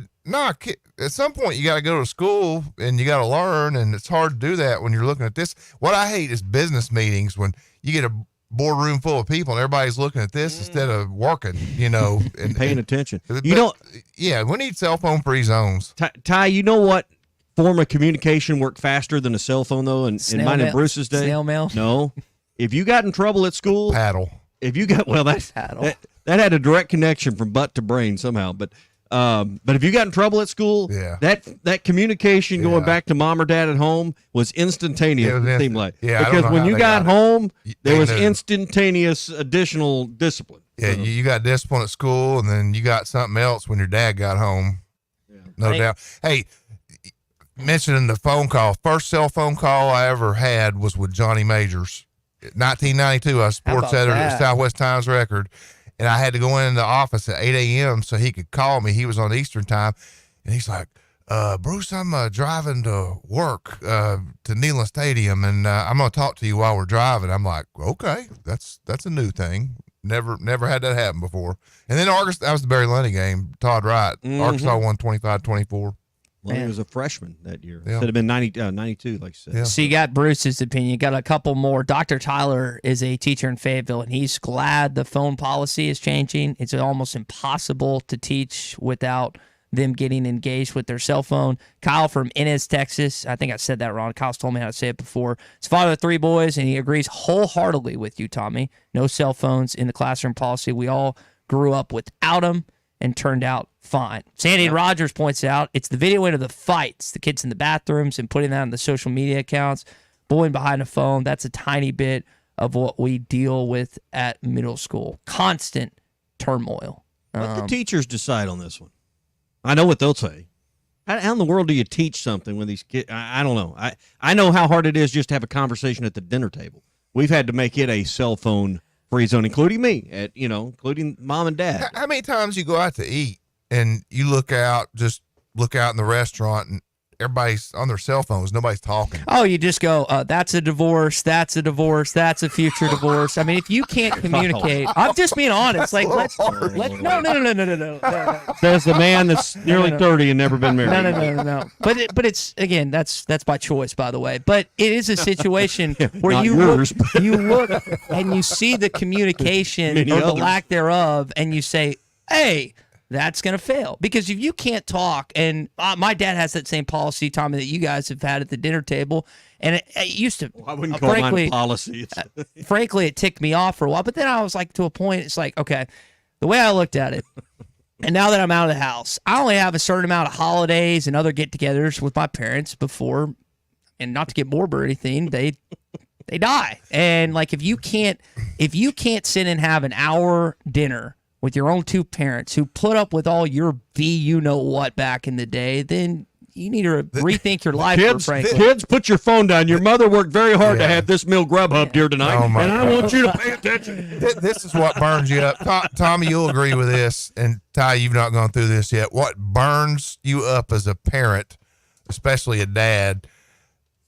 some point you got to go to school and you got to learn, and it's hard to do that when you're looking at this. What I hate is business meetings when you get a boardroom full of people and everybody's looking at this instead of working, you know, and paying attention. Yeah, we need cell phone free zones. Ty, you know what form of communication worked faster than a cell phone though? In mine and Bruce's day, snail mail. No, if you got in trouble at school, paddle. If you got that had a direct connection from butt to brain somehow, but if you got in trouble at school, that communication going back to mom or dad at home was instantaneous. It seemed like, because when you got home, there was instantaneous additional discipline. Yeah, you got discipline at school, and then you got something else when your dad got home. Yeah. No doubt. Hey, mentioning the phone call, first cell phone call I ever had was with Johnny Majors, 1992. I was sports editor at Southwest Times Record. And I had to go in the office at 8 a.m. so he could call me. He was on Eastern time. And he's like, Bruce, I'm driving to work to Neyland Stadium, and I'm going to talk to you while we're driving. I'm like, okay, that's a new thing. Never had that happen before. And then August, that was the Barry Lundy game. Todd Wright. Arkansas won 25-24. Well, he was a freshman that year. Yeah. It should have been 92, like you said. Yeah. So you got Bruce's opinion. You got a couple more. Dr. Tyler is a teacher in Fayetteville, and he's glad the phone policy is changing. It's almost impossible to teach without them getting engaged with their cell phone. Kyle from Ennis, Texas. I think I said that wrong. Kyle's told me how to say it before. He's father of 3 boys, and he agrees wholeheartedly with you, Tommy. No cell phones in the classroom policy. We all grew up without them and turned out fine. Sandy Rogers points out it's the video into the fights, the kids in the bathrooms, and putting that on the social media accounts. Bullying behind a phone, that's a tiny bit of what we deal with at middle school. Constant turmoil. Let the teachers decide on this one. I know what they'll say. How in the world do you teach something when these kids? I don't know. I know how hard it is just to have a conversation at the dinner table. We've had to make it a cell phone free zone, including me, including mom and dad. How many times you go out to eat and you look out in the restaurant and everybody's on their cell phones, nobody's talking? Oh, you just go, that's a divorce, that's a divorce, that's a future divorce. I mean, if you can't communicate, I'm just being honest. Like, let's no. Says the man that's nearly 30 and never been married. No. But it's again, that's by choice, by the way. But it is a situation where Not you yours, look and you see the communication or the lack thereof, and you say, hey, that's going to fail. Because if you can't talk, and my dad has that same policy, Tommy, that you guys have had at the dinner table, and it used to, I wouldn't call mine policy. Frankly, it ticked me off for a while. But then I was like, to a point, it's like, okay, the way I looked at it, and now that I'm out of the house, I only have a certain amount of holidays and other get-togethers with my parents before, and not to get morbid or anything, they die. And like, if you can't sit and have an hour dinner with your own 2 parents who put up with all your you-know-what back in the day, then you need to rethink your life, frankly. Kids, put your phone down. Your mother worked very hard to have this meal Grubhub here tonight, and I want you to pay attention. This is what burns you up. Tommy, you'll agree with this, and Ty, you've not gone through this yet. What burns you up as a parent, especially a dad,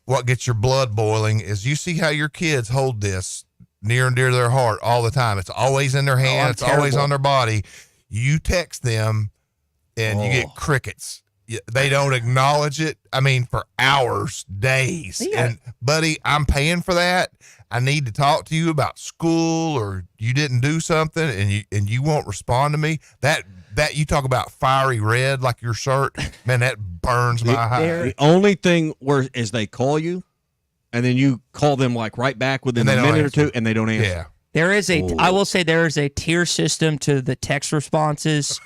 what gets your blood boiling, is you see how your kids hold this near and dear to their heart all the time. It's always in their hand. It's always on their body. You text them and you get crickets. They don't acknowledge it. I mean, for hours, days. Yeah. And buddy, I'm paying for that. I need to talk to you about school, or you didn't do something and you won't respond to me. That you talk about fiery red like your shirt, man, that burns my heart. The only thing is they call you, and then you call them like right back within a minute or two, and they don't answer. Yeah. There is I will say there is a tier system to the text responses.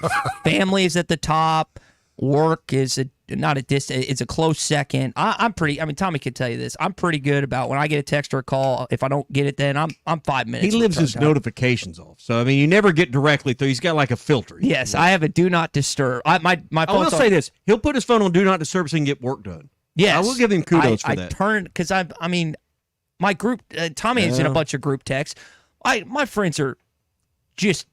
Family is at the top. Work is it's a close second. I'm pretty, I mean, Tommy could tell you this. I'm pretty good about when I get a text or a call. If I don't get it, then I'm 5 minutes. He lives his notifications off. So, I mean, you never get directly through. He's got like a filter. Yes, I have a do not disturb. My I will say this. He'll put his phone on do not disturb so he can get work done. Yes. I will give him kudos for that. Because I mean, my group, Tommy is in a bunch of group texts. My friends are just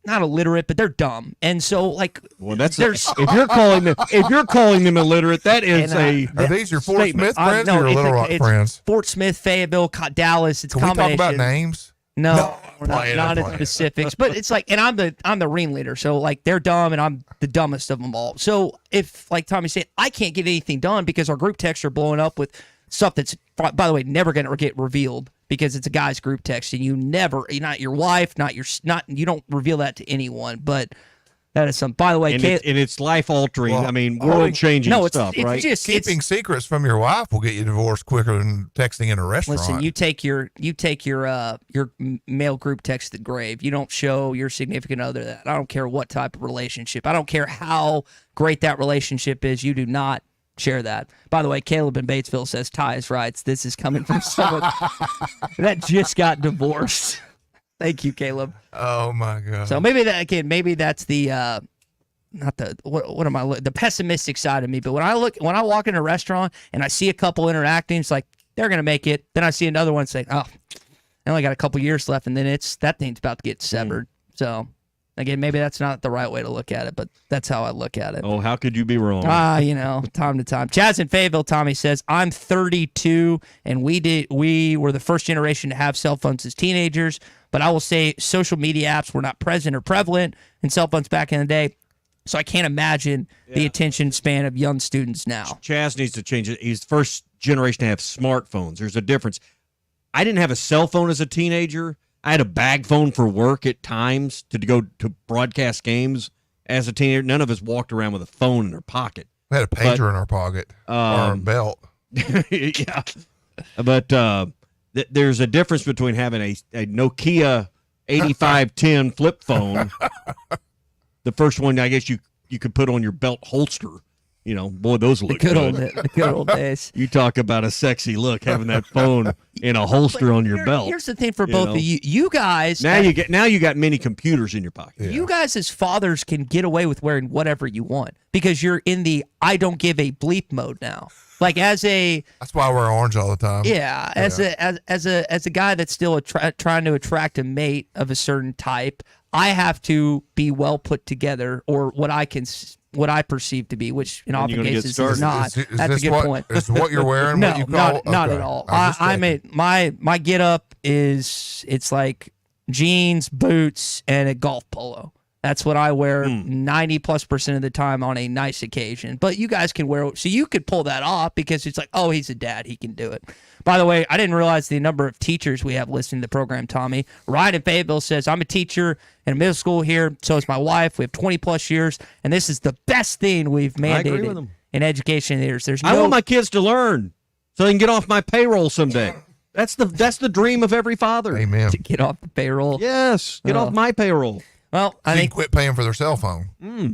not illiterate, but they're dumb. And so, like, well, if you're calling them illiterate, that is are these your Fort Smith friends or your Little Rock friends? Fort Smith, Fayetteville, Dallas. It's Can we talk about names? No, we're not in specifics. But it's like, and I'm the ringleader, so like they're dumb, and I'm the dumbest of them all. So if, like Tommy said, I can't get anything done because our group texts are blowing up with stuff that's, by the way, never going to get revealed because it's a guy's group text, and you're not your wife, you don't reveal that to anyone. But that is something. By the way, and it's life altering. I mean, world changing stuff, right? Keeping secrets from your wife will get you divorced quicker than texting in a restaurant. Listen, you take your male group text to the grave. You don't show your significant other that. I don't care what type of relationship. I don't care how great that relationship is. You do not share that. By the way, Caleb in Batesville says Ty is right. This is coming from someone that just got divorced. Thank you, Caleb. Oh my God. So maybe that's the not the what am I the pessimistic side of me. But when I walk in a restaurant and I see a couple interacting, it's like they're gonna make it. Then I see another one saying, "Oh, I only got a couple years left," and then that thing's about to get severed. So again, maybe that's not the right way to look at it, but that's how I look at it. Oh, how could you be wrong? Time to time. Chaz in Fayetteville, Tommy says, I'm 32, and we were the first generation to have cell phones as teenagers, but I will say social media apps were not present or prevalent in cell phones back in the day, so I can't imagine the attention span of young students now. Chaz needs to change it. He's the first generation to have smartphones. There's a difference. I didn't have a cell phone as a teenager. I had a bag phone for work at times to go to broadcast games, as a teenager. None of us walked around with a phone in our pocket. We had a pager in our pocket or our belt. Yeah. But there's a difference between having a Nokia 8510 flip phone. The first one, I guess you could put on your belt holster. You know, boy, those look good. The good old days. You talk about a sexy look, having that phone in a holster on your belt. Here's the thing for both of you. You guys now you got many computers in your pocket. Yeah. You guys as fathers can get away with wearing whatever you want because you're in the I don't give a bleep mode now. Like that's why I wear orange all the time. Yeah, as a guy that's still trying to attract a mate of a certain type, I have to be well put together, or what I perceive to be, which in often cases is not. That's a good point. Is what you're wearing? No, what you call? not at all. My get up is it's like jeans, boots, and a golf polo. That's what I wear 90+% of the time on a nice occasion. But you guys can wear, so you could pull that off because it's like, oh, he's a dad, he can do it. By the way, I didn't realize the number of teachers we have listening to the program, Tommy. Ryan in Fayetteville says, I'm a teacher in a middle school here, so is my wife. We have 20+ years, and this is the best thing we've mandated in education years. I want my kids to learn so they can get off my payroll someday. That's the dream of every father. Amen. To get off the payroll. Yes, get off my payroll. Well, I think quit paying for their cell phone.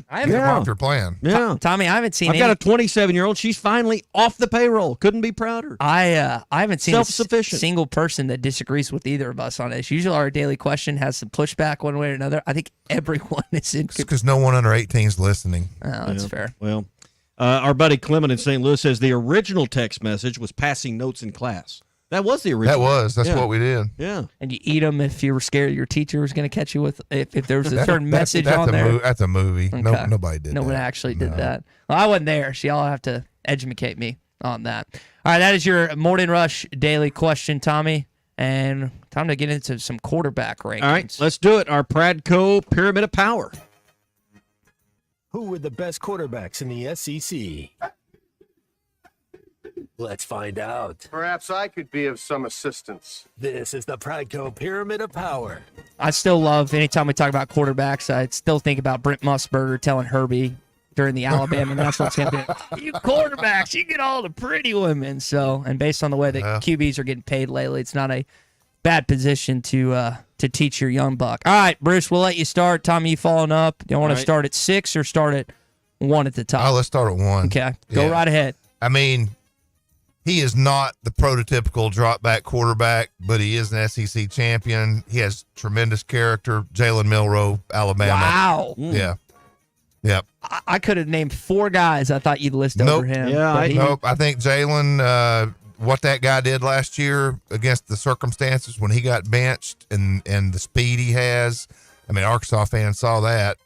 I haven't off their plan. Yeah, Tommy, I haven't seen. I've got a 27-year-old. She's finally off the payroll. Couldn't be prouder. I haven't seen a self-sufficient single person that disagrees with either of us on this. Usually, our daily question has some pushback one way or another. I think everyone is in. Because no one under 18 is listening. Oh, that's fair. Well, our buddy Clement in St. Louis says the original text message was passing notes in class. That was the original. That's what we did. Yeah. And you eat them if you were scared your teacher was going to catch you with, if there was a certain message on there. That's a movie. Okay. Nobody did that. No one actually did that. Well, I wasn't there, so y'all have to educate me on that. All right, that is your Morning Rush daily question, Tommy. And time to get into some quarterback rankings. All right, let's do it. Our Pradco Pyramid of Power. Who were the best quarterbacks in the SEC? Let's find out. Perhaps I could be of some assistance. This is the Pradco Pyramid of Power. I still love, anytime we talk about quarterbacks, I still think about Brent Musburger telling Herbie during the Alabama National Championship, you quarterbacks, you get all the pretty women. So, and based on the way that QBs are getting paid lately, it's not a bad position to teach your young buck. All right, Bruce, we'll let you start. Tommy, you following up? Do you want to start at 6 or start at 1 at the top? Oh, let's start at 1. Okay, go right ahead. I mean, he is not the prototypical drop back quarterback, but he is an SEC champion. He has tremendous character. Jalen Milroe, Alabama. Wow. Yeah. Yep. I could have named 4 guys I thought you'd list over him. Yeah, I think Jalen, what that guy did last year against the circumstances when he got benched and the speed he has. I mean, Arkansas fans saw that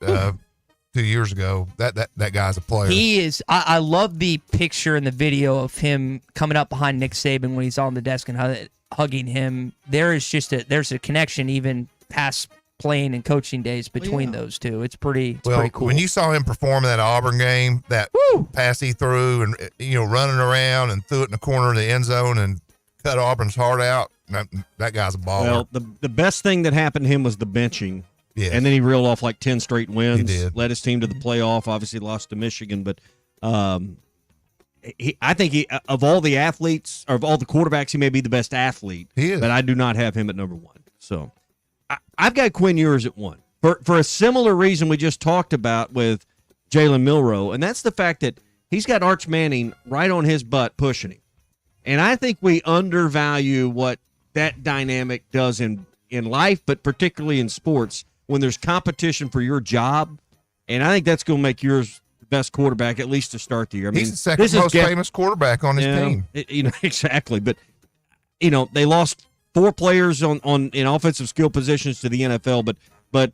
2 years ago. That guy's a player. He is. I love the picture and the video of him coming up behind Nick Saban when he's on the desk and hugging him. There's a connection even past playing and coaching days between those two. It's pretty cool. When you saw him perform that Auburn game, that pass he threw and running around and threw it in the corner of the end zone and cut Auburn's heart out, that guy's a baller. Well, the best thing that happened to him was the benching. Yes. And then he reeled off like 10 straight wins. He did. Led his team to the playoff. Obviously lost to Michigan, but I think of all the athletes, or of all the quarterbacks, he may be the best athlete. He is. But I do not have him at number 1. So I've got Quinn Ewers at 1 for a similar reason we just talked about with Jalen Milroe, and that's the fact that he's got Arch Manning right on his butt pushing him. And I think we undervalue what that dynamic does in life, but particularly in sports when there's competition for your job. And I think that's going to make yours the best quarterback, at least to start the year. I mean, he's the second most famous quarterback on his team. Exactly. But, they lost 4 players in offensive skill positions to the NFL, but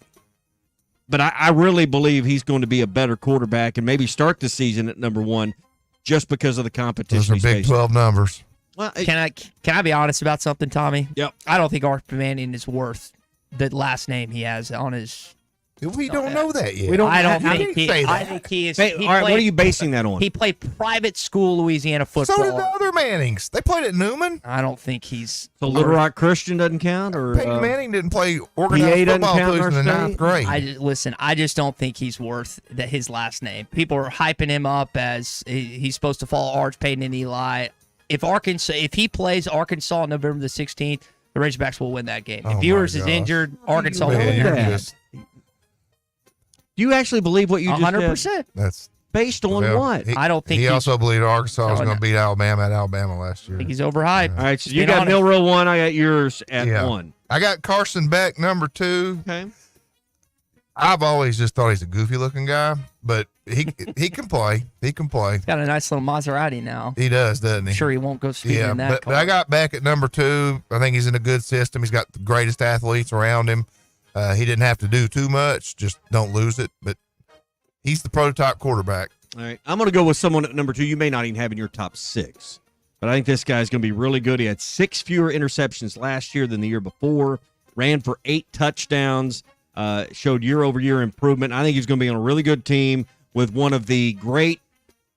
I really believe he's going to be a better quarterback and maybe start the season at number 1 just because of the competition. Those are Big 12 numbers. Well, can I be honest about something, Tommy? Yep. I don't think Arch Manning is worth the last name he has on his We don't know that yet. We don't. I don't You think can't he. say I that. think he is. Hey, he all right, what played- are you basing that on? He played private school Louisiana football. So did the other Mannings. They played at Newman. I don't think he's. So Little Rock Christian doesn't count, or Peyton Manning didn't play PA organized doesn't football count until he was in the in our ninth grade. Listen. I just don't think he's worth his last name. People are hyping him up as he's supposed to follow Arch Payton and Eli. If he plays Arkansas on November the 16th, the Razorbacks will win that game. Oh, If Ewers my is gosh. injured, Arkansas will Man, win you're that game. just- do you actually believe what you just 100%. That's based on well, what? I don't think he he's- also believed Arkansas was No, going no. to beat Alabama at Alabama last year. I think he's overhyped. All right, so Just you being got honest. Milroe 1. I got yours at 1. I got Carson Beck number 2. Okay. I've always just thought he's a goofy looking guy, but he can play. He can play. He's got a nice little Maserati now. He does, doesn't he? I'm sure he won't go speeding Yeah, in that but I got Beck at number 2. I think he's in a good system. He's got the greatest athletes around him. He didn't have to do too much. Just don't lose it. But he's the prototype quarterback. All right, I'm going to go with someone at number 2 you may not even have in your top 6. But I think this guy's going to be really good. He had 6 fewer interceptions last year than the year before, ran for 8 touchdowns, showed year-over-year improvement. I think he's going to be on a really good team with one of the great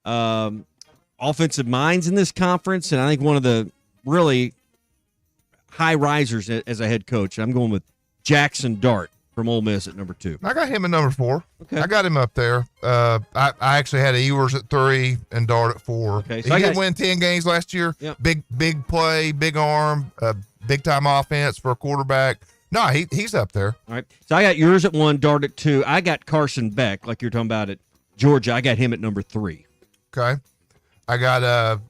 offensive minds in this conference, and I think one of the really high risers as a head coach. I'm going with Jackson Dart from Ole Miss at number 2. I got him at number 4. Okay. I got him up there. I actually had Ewers at 3 and Dart at 4. Okay, so he I did got- win 10 games last year. Yep. Big play, big arm, big time offense for a quarterback. No, he's up there. All right. So I got yours at 1, Dart at 2. I got Carson Beck, like you're talking about at Georgia. I got him at number 3. Okay. I got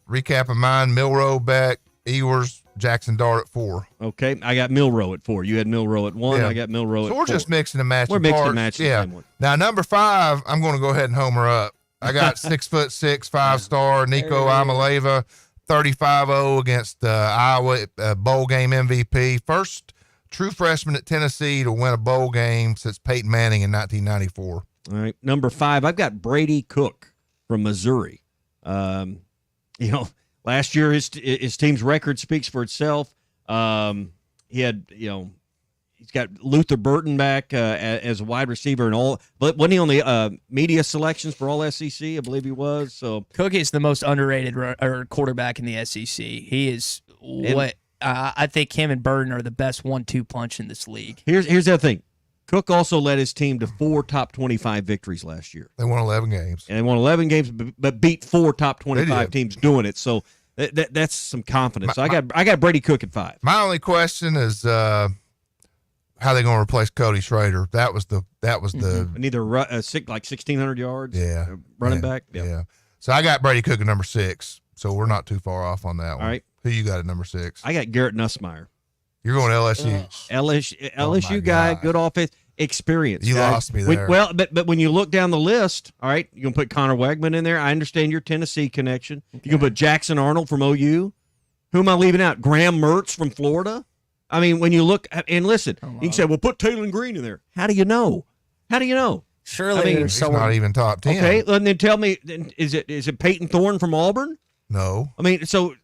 recap of mine: Milroe, Beck, Ewers, Jackson Dart at 4. Okay. I got Milroe at 4. You had Milroe at 1. Yeah. I got Milroe at 4. So we're just mixing and matching. We're mixing and parts. matching. Yeah. The same one. Now number 5, I'm going to go ahead and homer up. I got 6'6", 5-star Nico Imaleva, 35-0 against Iowa, bowl game MVP. First true freshman at Tennessee to win a bowl game since Peyton Manning in 1994. All right. Number 5, I've got Brady Cook from Missouri. Last year his team's record speaks for itself. He had, he's got Luther Burton back as a wide receiver and all. But wasn't he on the media selections for all SEC? I believe he was. So Cook is the most underrated quarterback in the SEC. He is I think him and Burton are the best 1-2 punch in this league. Here's the other thing. Cook also led his team to 4 top 25 victories last year. They won 11 games. And they won 11 games, but beat 4 top 25 teams doing it. So that's some confidence. So I got Brady Cook at 5. My only question is how they going to replace Cody Schrader. That was the Neither like 1,600 yards. Yeah, running yeah, back. Yeah. So I got Brady Cook at number 6. So we're not too far off on that one. All right. Who you got at number 6? I got Garrett Nussmeier. You're going LSU. LSU guy, God. good offense, experience. You guys. lost me there. But when you look down the list, all right, you're going to put Connor Wegman in there. I understand your Tennessee connection. Okay. You can put Jackson Arnold from OU. Who am I leaving out? Graham Mertz from Florida. I mean, when you look and listen, you can say, well, put Taylor Green in there. How do you know? Surely he's not even top 10. Okay, and then tell me, is it Peyton Thorne from Auburn? No. I mean, so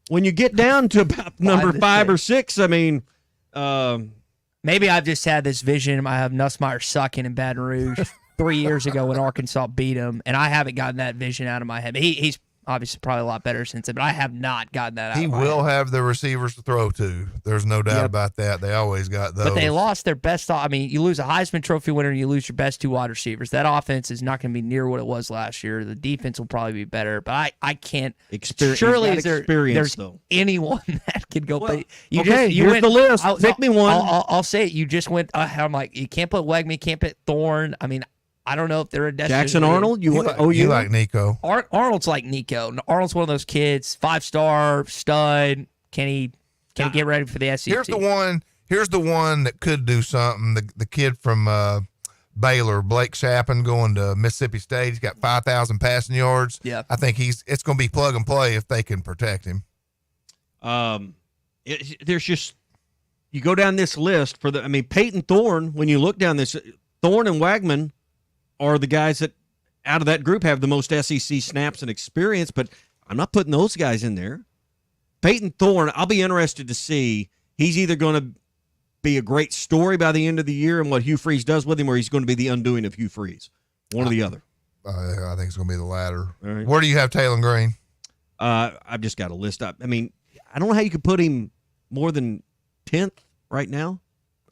when you get down to about number 5 or 6, I mean, maybe I've just had this vision. I have Nussmeier sucking in Baton Rouge 3 years ago when Arkansas beat him, and I haven't gotten that vision out of my head. He's obviously probably a lot better since then, but I have not gotten that out He of my will head. have the receivers to throw to. There's no doubt about that. They always got those. But they lost their best. I mean, you lose a Heisman Trophy winner and you lose your best 2 wide receivers. That offense is not going to be near what it was last year. The defense will probably be better, but I can't. Surely is there's anyone that could go play. Here's the list. Pick me one. I'll say it. You just went. I'm like, you can't put Wegman, you can't put Thorne. I mean, I don't know if they're a Jackson Arnold. You like Nico. Arnold's like Nico. Arnold's one of those kids, 5-star stud. Can he get ready for the SEC? Here's the one that could do something. The kid from Baylor, Blake Shappen, going to Mississippi State. He's got 5,000 passing yards. Yeah, I think it's going to be plug and play if they can protect him. There's just you go down this list Peyton Thorne. When you look down this, Thorne and Wagman are the guys that out of that group have the most SEC snaps and experience, but I'm not putting those guys in there. Peyton Thorne, I'll be interested to see. He's either going to be a great story by the end of the year and what Hugh Freeze does with him, or he's going to be the undoing of Hugh Freeze? One or the other. I think it's going to be the latter. All right. Where do you have Taylor Green? I've just got a list up. I mean, I don't know how you could put him more than 10th right now.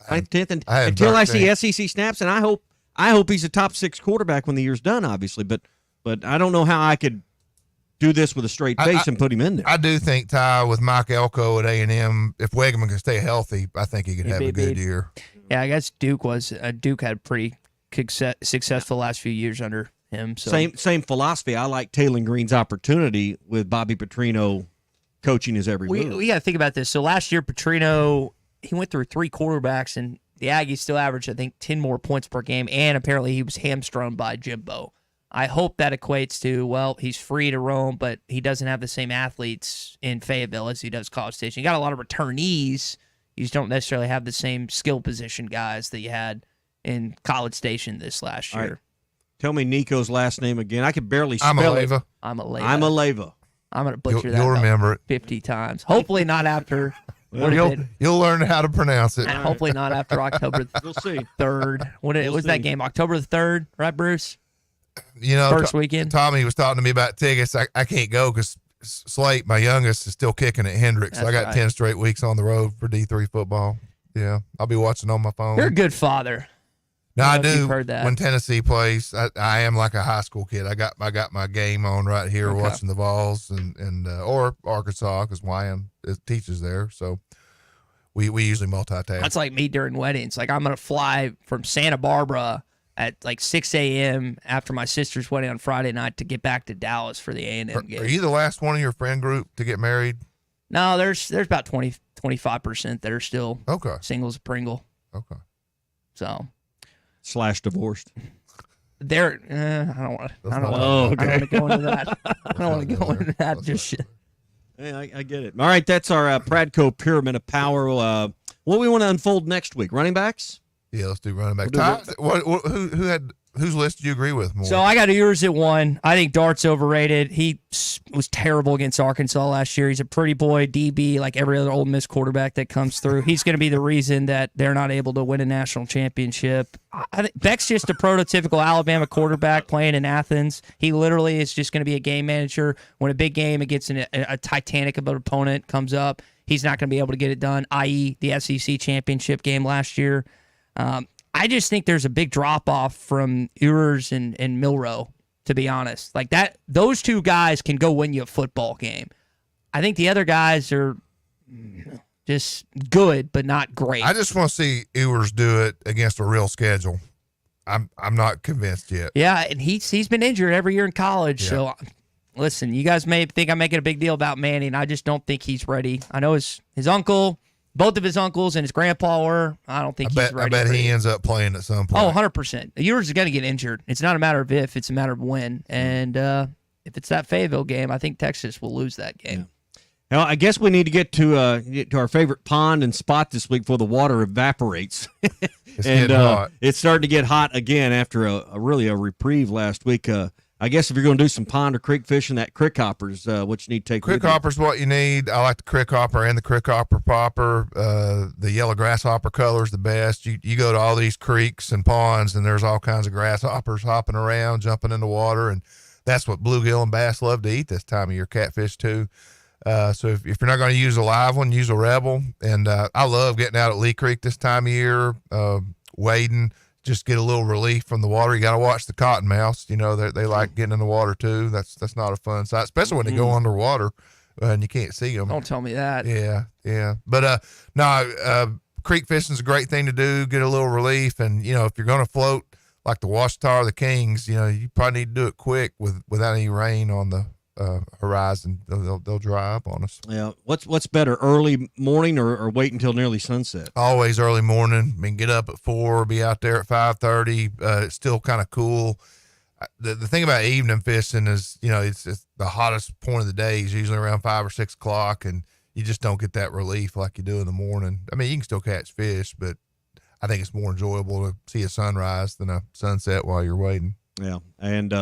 10th, and until I see SEC snaps, and I hope he's a top 6 quarterback when the year's done, obviously. But I don't know how I could do this with a straight face and put him in there. I do think, Ty, with Mike Elko at A&M, if Wegeman can stay healthy, I think he could have a good year. Yeah, I guess Duke had pretty successful last few years under him. So. Same philosophy. I like Taylor Green's opportunity with Bobby Petrino coaching his every move. We got to think about this. So last year, Petrino, he went through 3 quarterbacks, and the Aggies still averaged, I think, 10 more points per game, and apparently he was hamstrung by Jimbo. I hope that equates to, well, he's free to roam, but he doesn't have the same athletes in Fayetteville as he does College Station. You got a lot of returnees. You just don't necessarily have the same skill position guys that you had in College Station this last year. Right. Tell me Nico's last name again. I could barely spell it. Amaleva. I'm going to butcher that. You'll remember it 50 times. Hopefully not after. You'll learn how to pronounce it. Hopefully not after October we'll see. 3rd. What was that game? October the 3rd, right, Bruce? First weekend. Tommy was talking to me about tickets. I can't go because Slate, my youngest, is still kicking at Hendricks. So I got 10 straight weeks on the road for D3 football. Yeah, I'll be watching on my phone. You're a good father. No, I do. Heard that. When Tennessee plays, I am like a high school kid. I got my game on right here, watching the Vols and or Arkansas because Wyam teaches there. So we usually multitask. That's like me during weddings. Like I'm gonna fly from Santa Barbara at like 6 a.m. after my sister's wedding on Friday night to get back to Dallas for the A&M game. Are you the last one in your friend group to get married? No, there's about 25% that are still singles Pringle. Okay. So. / divorced. They're I don't want to go into that. I don't want to go into that just yet. Hey, I get it. All right, that's our Pradco Pyramid of Power. What we want to unfold next week? Running backs? Yeah, let's do running backs. Whose list do you agree with more? So I got Ewers at 1. I think Dart's overrated. He was terrible against Arkansas last year. He's a pretty boy DB like every other Ole Miss quarterback that comes through. He's going to be the reason that they're not able to win a national championship. I think Beck's just a prototypical Alabama quarterback playing in Athens. He literally is just going to be a game manager. When a big game against a Titanic of an opponent comes up, he's not going to be able to get it done, i.e. the SEC championship game last year. I just think there's a big drop-off from Ewers and Milroe, to be honest. Like that, those 2 guys can go win you a football game. I think the other guys are just good, but not great. I just want to see Ewers do it against a real schedule. I'm not convinced yet. Yeah, and he's been injured every year in college. Yeah. So, listen, you guys may think I'm making a big deal about Manning. I just don't think he's ready. I know his uncle. Both of his uncles and his grandpa were. I don't think he's ready. I bet he ends up playing at some point. Oh, 100%. Ewers is going to get injured. It's not a matter of if, it's a matter of when. And if it's that Fayetteville game, I think Texas will lose that game. Yeah. Now, I guess we need to get to our favorite pond and spot this week before the water evaporates. It's getting hot. It's starting to get hot again after a reprieve last week. I guess if you're going to do some pond or creek fishing, that crick hopper is what you need to take. Crick hopper's what you need. I like the crick hopper and the crick hopper popper. The yellow grasshopper color is the best. You go to all these creeks and ponds, and there's all kinds of grasshoppers hopping around, jumping in the water, and that's what bluegill and bass love to eat this time of year. Catfish too. So if you're not going to use a live one, use a Rebel. And I love getting out at Lee Creek this time of year, wading. Just get a little relief from the water. You got to watch the cottonmouths. They like getting in the water too. That's not a fun sight, especially when they go underwater and you can't see them. Don't tell me that. Yeah. But creek fishing is a great thing to do. Get a little relief, and if you're going to float like the Washita or the Kings, you probably need to do it quick without any rain on the horizon. They'll dry up on us. Yeah. What's better, early morning or wait until nearly sunset? Always early morning. I mean, get up at 4, be out there at 5:30. It's still kind of cool. The thing about evening fishing is, it's the hottest point of the day is usually around 5 or 6 o'clock, and you just don't get that relief like you do in the morning. I mean, you can still catch fish, but I think it's more enjoyable to see a sunrise than a sunset while you're waiting. Yeah. And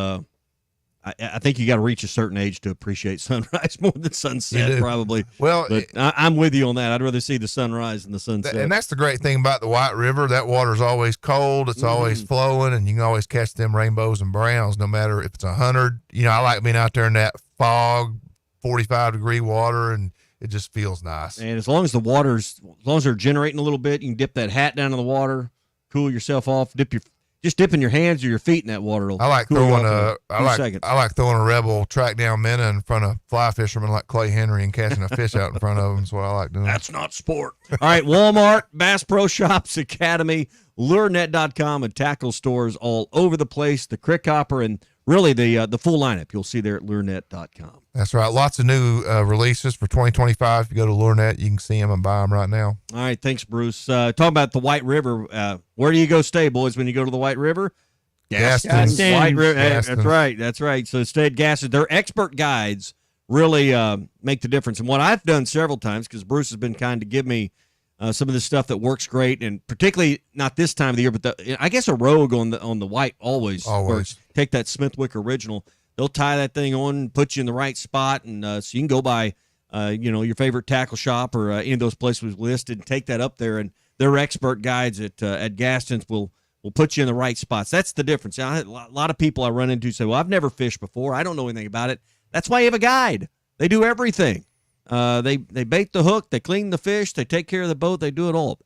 I think you got to reach a certain age to appreciate sunrise more than sunset, probably. Well, but I'm with you on that. I'd rather see the sunrise than the sunset. And that's the great thing about the White River. That water's always cold. It's always flowing, and you can always catch them rainbows and browns, no matter if it's 100. I like being out there in that fog, 45-degree water, and it just feels nice. And as long as they're generating a little bit, you can dip that hat down in the water, cool yourself off, dipping your hands or your feet in that water. I like throwing a Rebel track down minnow in front of fly fishermen like Clay Henry and catching a fish out in front of them. That's what I like doing. That's not sport. All right, Walmart, Bass Pro Shops, Academy, LureNet.com, and tackle stores all over the place. The Crick Hopper and really the full lineup you'll see there at LureNet.com. That's right. Lots of new releases for 2025. If you go to LureNet, you can see them and buy them right now. All right, thanks, Bruce. Talking about the White River, where do you go stay, boys, when you go to the White River? Gaston. White River. Hey, that's right. So stay at Gaston. Their expert guides really make the difference. And what I've done several times, because Bruce has been kind to give me some of the stuff that works great, and particularly not this time of the year, but I guess a Rogue on the White always works. Take that Smithwick Original. They'll tie that thing on, put you in the right spot, and so you can go by, your favorite tackle shop or any of those places we've listed, and take that up there, and their expert guides at Gaston's will put you in the right spots. That's the difference. A lot of people I run into say, well, I've never fished before. I don't know anything about it. That's why you have a guide. They do everything. They bait the hook, they clean the fish, they take care of the boat, they do it all.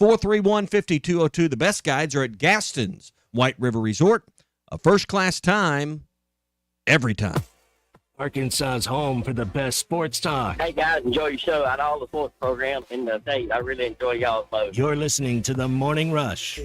870-431-5202. The best guides are at Gaston's White River Resort. A first-class time, every time. Arkansas's home for the best sports talk. Hey, guys, enjoy your show. Out of all the sports programs in the state, I really enjoy y'all's most. You're listening to The Morning Rush.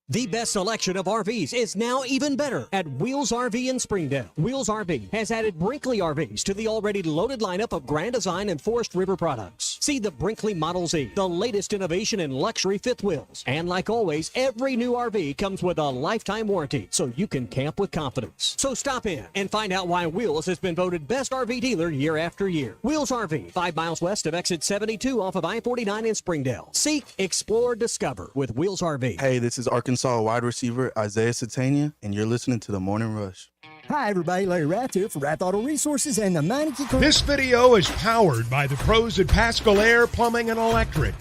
The best selection of RVs is now even better at Wheels RV in Springdale. Wheels RV has added Brinkley RVs to the already loaded lineup of Grand Design and Forest River products. See the Brinkley Model Z, the latest innovation in luxury fifth wheels. And like always, every new RV comes with a lifetime warranty, so you can camp with confidence. So stop in and find out why Wheels has been voted best RV dealer year after year. Wheels RV, 5 miles west of exit 72 off of I-49 in Springdale. Seek, explore, discover with Wheels RV. Hey, this is Arkansas wide receiver Isaiah Satania, and you're listening to The Morning Rush. Hi, everybody. Larry Rath here for Rath Auto Resources and the Meineke. This video is powered by the pros at Pascal Air Plumbing and Electric.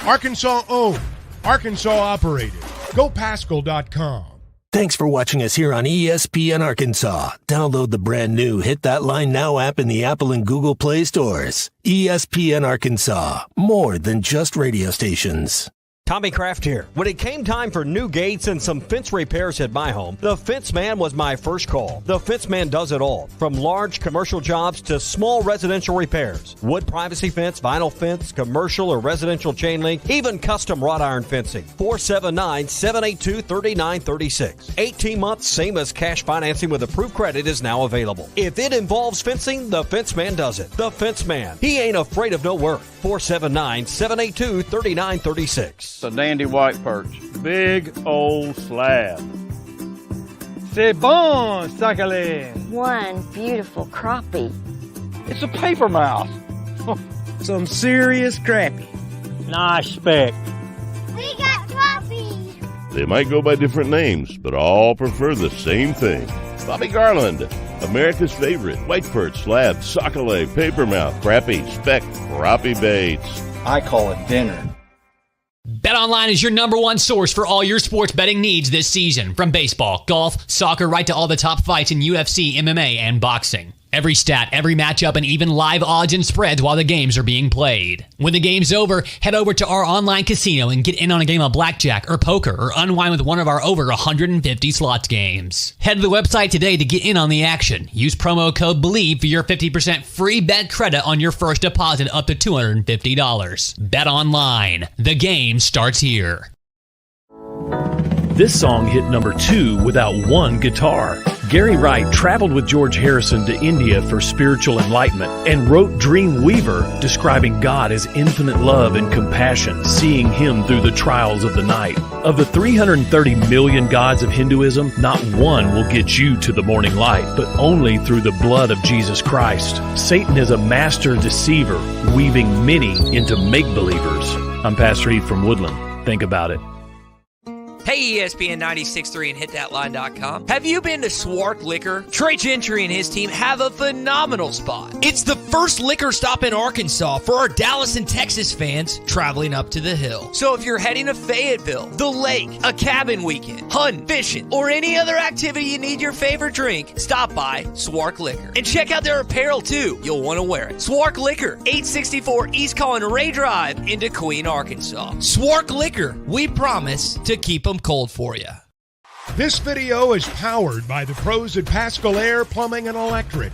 Arkansas owned, Arkansas operated. GoPascal.com. Thanks for watching us here on ESPN Arkansas. Download the brand new Hit That Line Now app in the Apple and Google Play stores. ESPN Arkansas, more than just radio stations. Tommy Kraft here. When it came time for new gates and some fence repairs at my home, the Fence Man was my first call. The Fence Man does it all, from large commercial jobs to small residential repairs. Wood privacy fence, vinyl fence, commercial or residential chain link, even custom wrought iron fencing. 479-782-3936. 18 months, same as cash financing with approved credit is now available. If it involves fencing, the Fence Man does it. The Fence Man. He ain't afraid of no work. 479-782-3936. A dandy white perch. Big old slab. C'est bon, sacalé. One beautiful crappie. It's a paper mouse. Some serious crappie. Nice speck. We got crappie. They might go by different names, but all prefer the same thing. Bobby Garland, America's favorite white perch, slab, sockeye, papermouth, crappie, speck, crappie baits. I call it dinner. BetOnline is your number one source for all your sports betting needs this season. From baseball, golf, soccer, right to all the top fights in UFC, MMA, and boxing. Every stat, every matchup, and even live odds and spreads while the games are being played. When the game's over, head over to our online casino and get in on a game of blackjack or poker or unwind with one of our over 150 slots games. Head to the website today to get in on the action. Use promo code BELIEVE for your 50% free bet credit on your first deposit up to $250. Bet online. The game starts here. This song hit number 2 without one guitar. Gary Wright traveled with George Harrison to India for spiritual enlightenment and wrote Dream Weaver, describing God as infinite love and compassion, seeing him through the trials of the night. Of the 330 million gods of Hinduism, not one will get you to the morning light, but only through the blood of Jesus Christ. Satan is a master deceiver, weaving many into make-believers. I'm Pastor Heath from Woodland. Think about it. Hey, ESPN 96.3 and hitthatline.com. Have you been to Swark Liquor? Trey Gentry and his team have a phenomenal spot. It's the first liquor stop in Arkansas for our Dallas and Texas fans traveling up to the hill. So if you're heading to Fayetteville, the lake, a cabin weekend, hunting, fishing, or any other activity you need your favorite drink, stop by Swark Liquor. And check out their apparel too. You'll want to wear it. Swark Liquor, 864 East Collin Ray Drive in Queen, Arkansas. Swark Liquor, we promise to keep them cold for you. This video is powered by the pros at Pascal Air Plumbing and Electric.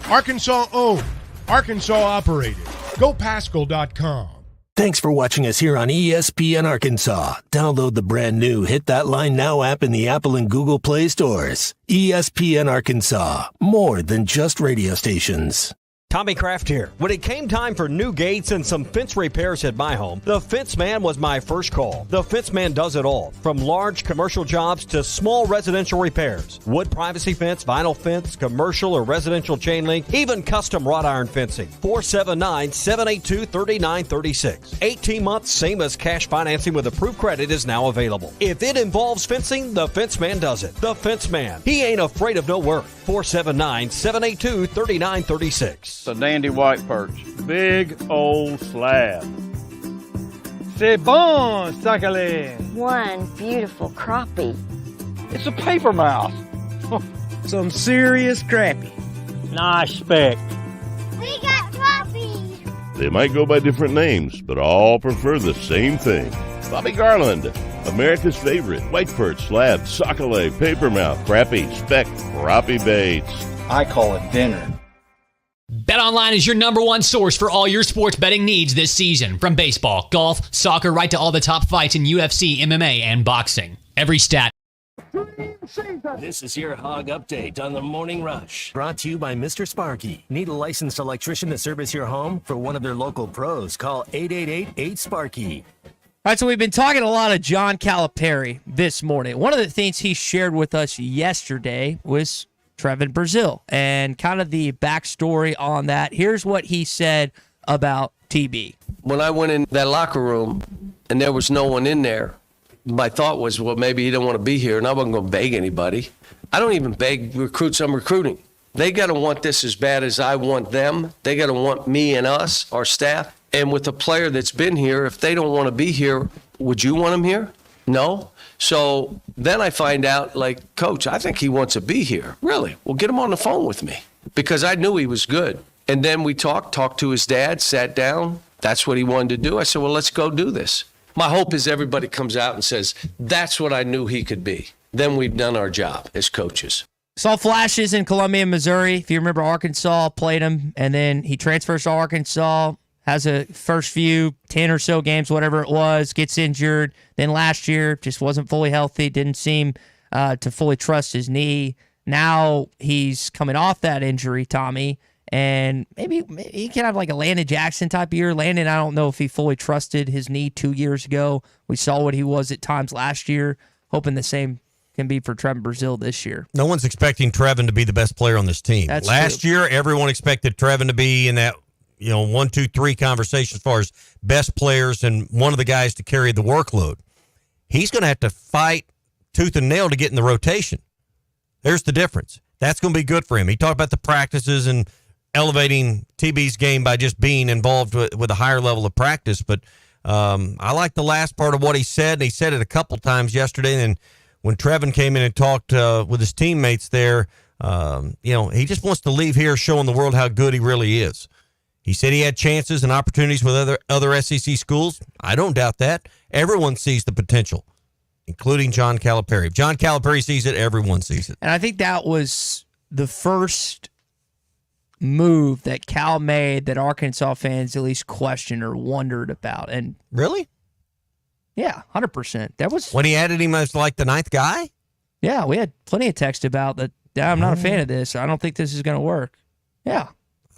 Arkansas owned, Arkansas operated. GoPascal.com. Thanks for watching us here on ESPN Arkansas. Download the brand new Hit That Line Now app in the Apple and Google Play stores. ESPN Arkansas, more than just radio stations. Tommy Kraft here. When it came time for new gates and some fence repairs at my home, the Fence Man was my first call. The Fence Man does it all, from large commercial jobs to small residential repairs. Wood privacy fence, vinyl fence, commercial or residential chain link, even custom wrought iron fencing. 479-782-3936. 18 months, same as cash financing with approved credit is now available. If it involves fencing, the Fence Man does it. The Fence Man. He ain't afraid of no work. 479-782-3936. The dandy white perch. Big old slab. C'est bon, sacalé. One beautiful crappie. It's a paper mouth. Some serious crappie. Nice speck. We got crappie. They might go by different names, but all prefer the same thing. Bobby Garland, America's favorite white perch, slab, sockeye, papermouth, crappie, speck, crappie baits. I call it dinner. BetOnline is your number one source for all your sports betting needs this season. From baseball, golf, soccer, right to all the top fights in UFC, MMA, and boxing. Every stat. This is your Hog Update on the Morning Rush. Brought to you by Mr. Sparky. Need a licensed electrician to service your home? For one of their local pros, call 888-8-SPARKY. All right, so we've been talking a lot of John Calipari this morning. One of the things he shared with us yesterday was Trevon Brazil and kind of the backstory on that. Here's what he said about TB. When I went in that locker room and there was no one in there, my thought was, well, maybe he didn't want to be here, and I wasn't going to beg anybody. I don't even beg recruits I'm recruiting. They got to want this as bad as I want them. They got to want me and us, our staff. And with a player that's been here, if they don't want to be here, would you want him here? No. So then I find out, like, Coach, I think he wants to be here. Really? Well, get him on the phone with me, because I knew he was good. And then we talked to his dad, sat down. That's what he wanted to do. I said, well, let's go do this. My hope is everybody comes out and says, that's what I knew he could be. Then we've done our job as coaches. Saw flashes in Columbia, Missouri. If you remember, Arkansas played him, and then he transfers to Arkansas, has a first few 10 or so games, whatever it was, gets injured. Then last year, just wasn't fully healthy, didn't seem to fully trust his knee. Now he's coming off that injury, Tommy, and maybe he can have like a Landon Jackson type year. Landon, I don't know if he fully trusted his knee 2 years ago. We saw what he was at times last year. Hoping the same can be for Trevon Brazil this year. No one's expecting Trevon to be the best player on this team. Last year, everyone expected Trevon to be in that 1, 2, 3 conversation as far as best players and one of the guys to carry the workload. He's going to have to fight tooth and nail to get in the rotation. There's the difference. That's going to be good for him. He talked about the practices and elevating TB's game by just being involved with a higher level of practice. But I like the last part of what he said. And he said it a couple times yesterday. And when Trevon came in and talked with his teammates there, he just wants to leave here showing the world how good he really is. He said he had chances and opportunities with other SEC schools. I don't doubt that. Everyone sees the potential, including John Calipari. If John Calipari sees it, everyone sees it. And I think that was the first move that Cal made that Arkansas fans at least questioned or wondered about. And really? Yeah, 100%. That was when he added him as like the 9th guy? Yeah, we had plenty of text about that. I'm not a fan of this. I don't think this is going to work. Yeah.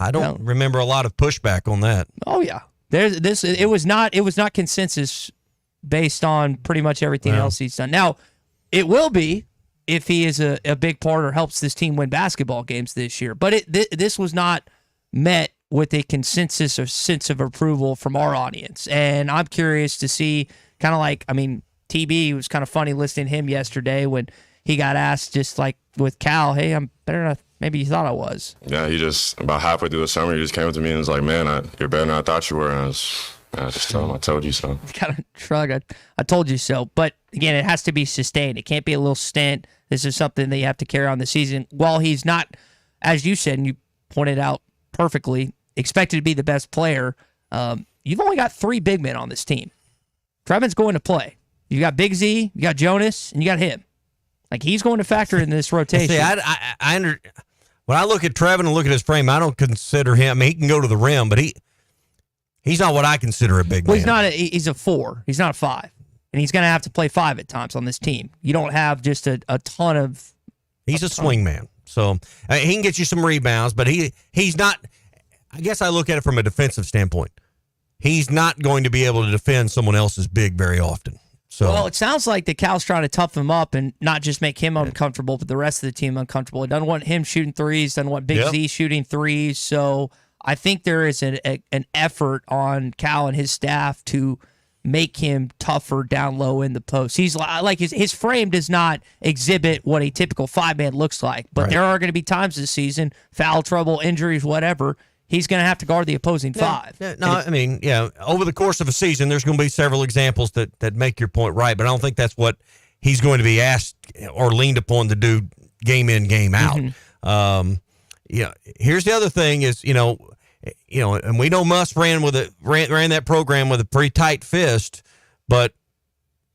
I don't remember a lot of pushback on that. Oh yeah, it was not consensus based on pretty much everything else he's done. Now, it will be if he is a big part or helps this team win basketball games this year. But this was not met with a consensus or sense of approval from our audience, and I'm curious to see kind of like, TB, it was kind of funny listening to him yesterday when he got asked, just like with Cal, hey, I'm better than maybe you thought I was. Yeah, he just, about halfway through the summer, he just came up to me and was like, man, you're better than I thought you were. And I just told him, I told you so. Kind of shrug, I told you so. But again, it has to be sustained. It can't be a little stint. This is something that you have to carry on the season. While he's not, as you said, and you pointed out perfectly, expected to be the best player, you've only got 3 big men on this team. Trevon's going to play. You got Big Z, you got Jonas, and you got him. Like, he's going to factor in this rotation. See, when I look at Trevon and look at his frame, I don't consider him. I mean, he can go to the rim, but he's not what I consider a big man. He's a 4. He's not a 5. And he's going to have to play 5 at times on this team. You don't have just a ton of... He's a swing man. So he can get you some rebounds, but he's not... I guess I look at it from a defensive standpoint. He's not going to be able to defend someone else's big very often. So, well, it sounds like the Cal's trying to toughen him up and not just make him uncomfortable, but the rest of the team uncomfortable. It doesn't want him shooting threes, doesn't want Big Z shooting threes. So I think there is an effort on Cal and his staff to make him tougher down low in the post. He's like his frame does not exhibit what a typical 5-man looks like, but there are going to be times this season, foul trouble, injuries, whatever, he's going to have to guard the opposing 5. Over the course of a season, there's going to be several examples that make your point right, but I don't think that's what he's going to be asked or leaned upon to do game in, game out. Here's the other thing is, and we know Muss ran that program with a pretty tight fist, but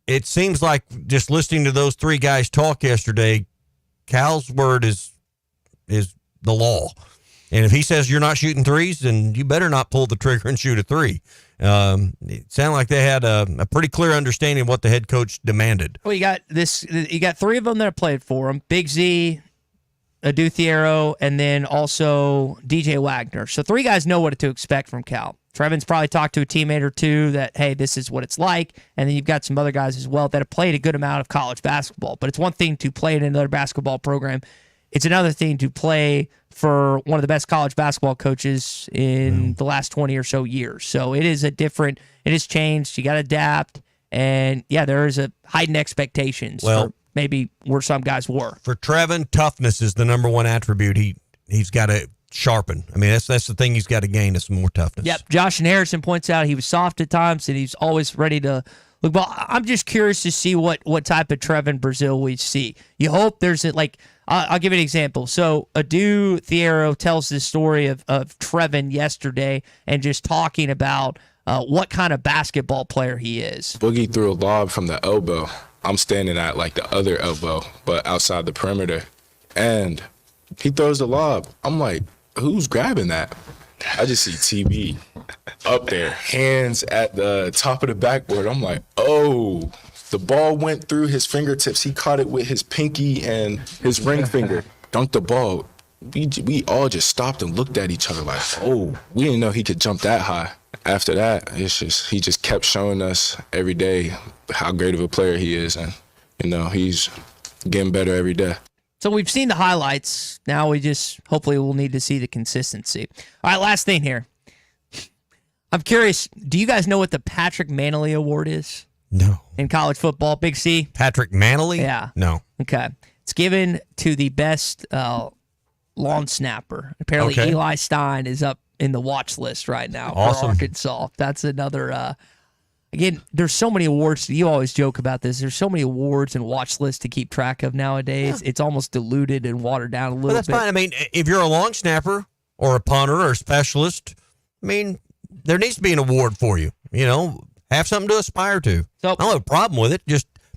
it seems like just listening to those 3 guys talk yesterday, Cal's word is the law. And if he says you're not shooting threes, then you better not pull the trigger and shoot a 3. It sounded like they had a pretty clear understanding of what the head coach demanded. Well, you got 3 of them that played for him: Big Z, Adu Thiero, and then also DJ Wagner. So 3 guys know what to expect from Cal. Trevon's probably talked to a teammate or 2 that, hey, this is what it's like. And then you've got some other guys as well that have played a good amount of college basketball. But it's one thing to play in another basketball program. It's another thing to play for one of the best college basketball coaches in the last 20 or so years. So it is it has changed. You got to adapt. And, there is a heightened expectations for maybe where some guys were. For Trevon, toughness is the number 1 attribute he's got to sharpen. I mean, that's the thing he's got to gain is some more toughness. Yep. Josh and Harrison points out he was soft at times, and he's always ready to look. Well, I'm just curious to see what type of Trevon Brazil we see. You hope there's I'll give you an example. So Adu Thiero tells this story of Trevon yesterday and just talking about what kind of basketball player he is. Boogie threw a lob from the elbow. I'm standing at like the other elbow, but outside the perimeter. And he throws the lob. I'm like, who's grabbing that? I just see TB up there, hands at the top of the backboard. I'm like, oh. The ball went through his fingertips. He caught it with his pinky and his ring finger. Dunked the ball. We all just stopped and looked at each other like, oh, we didn't know he could jump that high. After that, he just kept showing us every day how great of a player he is. And, he's getting better every day. So we've seen the highlights. Now hopefully we'll need to see the consistency. All right, last thing here. I'm curious, do you guys know what the Patrick Manley Award is? No. In college football, Big C? Patrick Manley? Yeah. No. Okay. It's given to the best lawn snapper. Apparently Eli Stein is up in the watch list right now for Arkansas. That's another, again, there's so many awards. You always joke about this. There's so many awards and watch lists to keep track of nowadays. Yeah. It's almost diluted and watered down a little bit. That's fine. I mean, if you're a long snapper or a punter or a specialist, I mean, there needs to be an award for you, Have something to aspire to. So, I don't have a problem with it,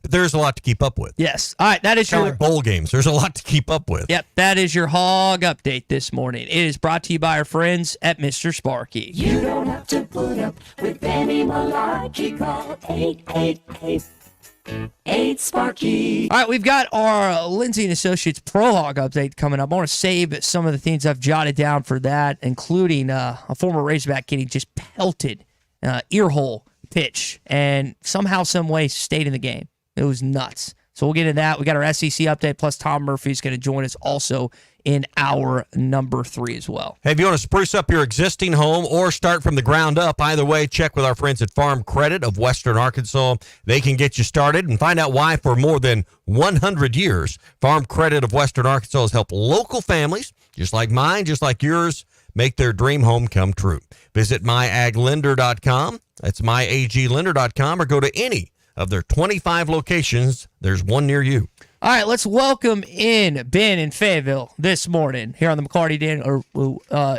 but there's a lot to keep up with. Yes. All right, that is your... like bowl games. There's a lot to keep up with. Yep, that is your hog update this morning. It is brought to you by our friends at Mr. Sparky. You don't have to put up with any malarkey. Call 888-8-SPARKY. All right, we've got our Lindsay & Associates Pro Hog update coming up. I want to save some of the things I've jotted down for that, including a former Razorback getting just pelted, earhole pitch, and somehow, some way stayed in the game. It was nuts. So we'll get into that. We got our SEC update, plus Tom Murphy's going to join us also in hour number 3 as well. Hey, if you want to spruce up your existing home or start from the ground up, either way, check with our friends at Farm Credit of Western Arkansas. They can get you started and find out why for more than 100 years, Farm Credit of Western Arkansas has helped local families, just like mine, just like yours, make their dream home come true. Visit myaglender.com. That's myaglender.com, or go to any of their 25 locations. There's one near you. All right, let's welcome in Ben in Fayetteville this morning here on the McLarty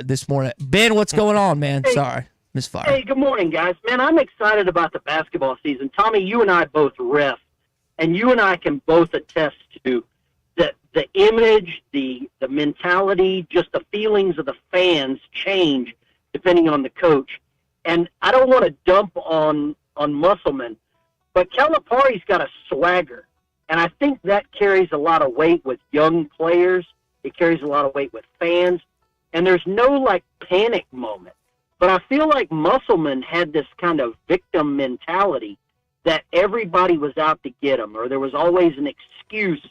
this morning. Ben, what's going on, man? Hey, Sorry, misfire. Hey, good morning, guys. Man, I'm excited about the basketball season. Tommy, you and I both ref, and you and I can both attest to the image, the mentality, just the feelings of the fans change depending on the coach. And I don't want to dump on Musselman, but Calipari's got a swagger. And I think that carries a lot of weight with young players. It carries a lot of weight with fans. And there's no, panic moment. But I feel like Musselman had this kind of victim mentality that everybody was out to get him, or there was always an excuse.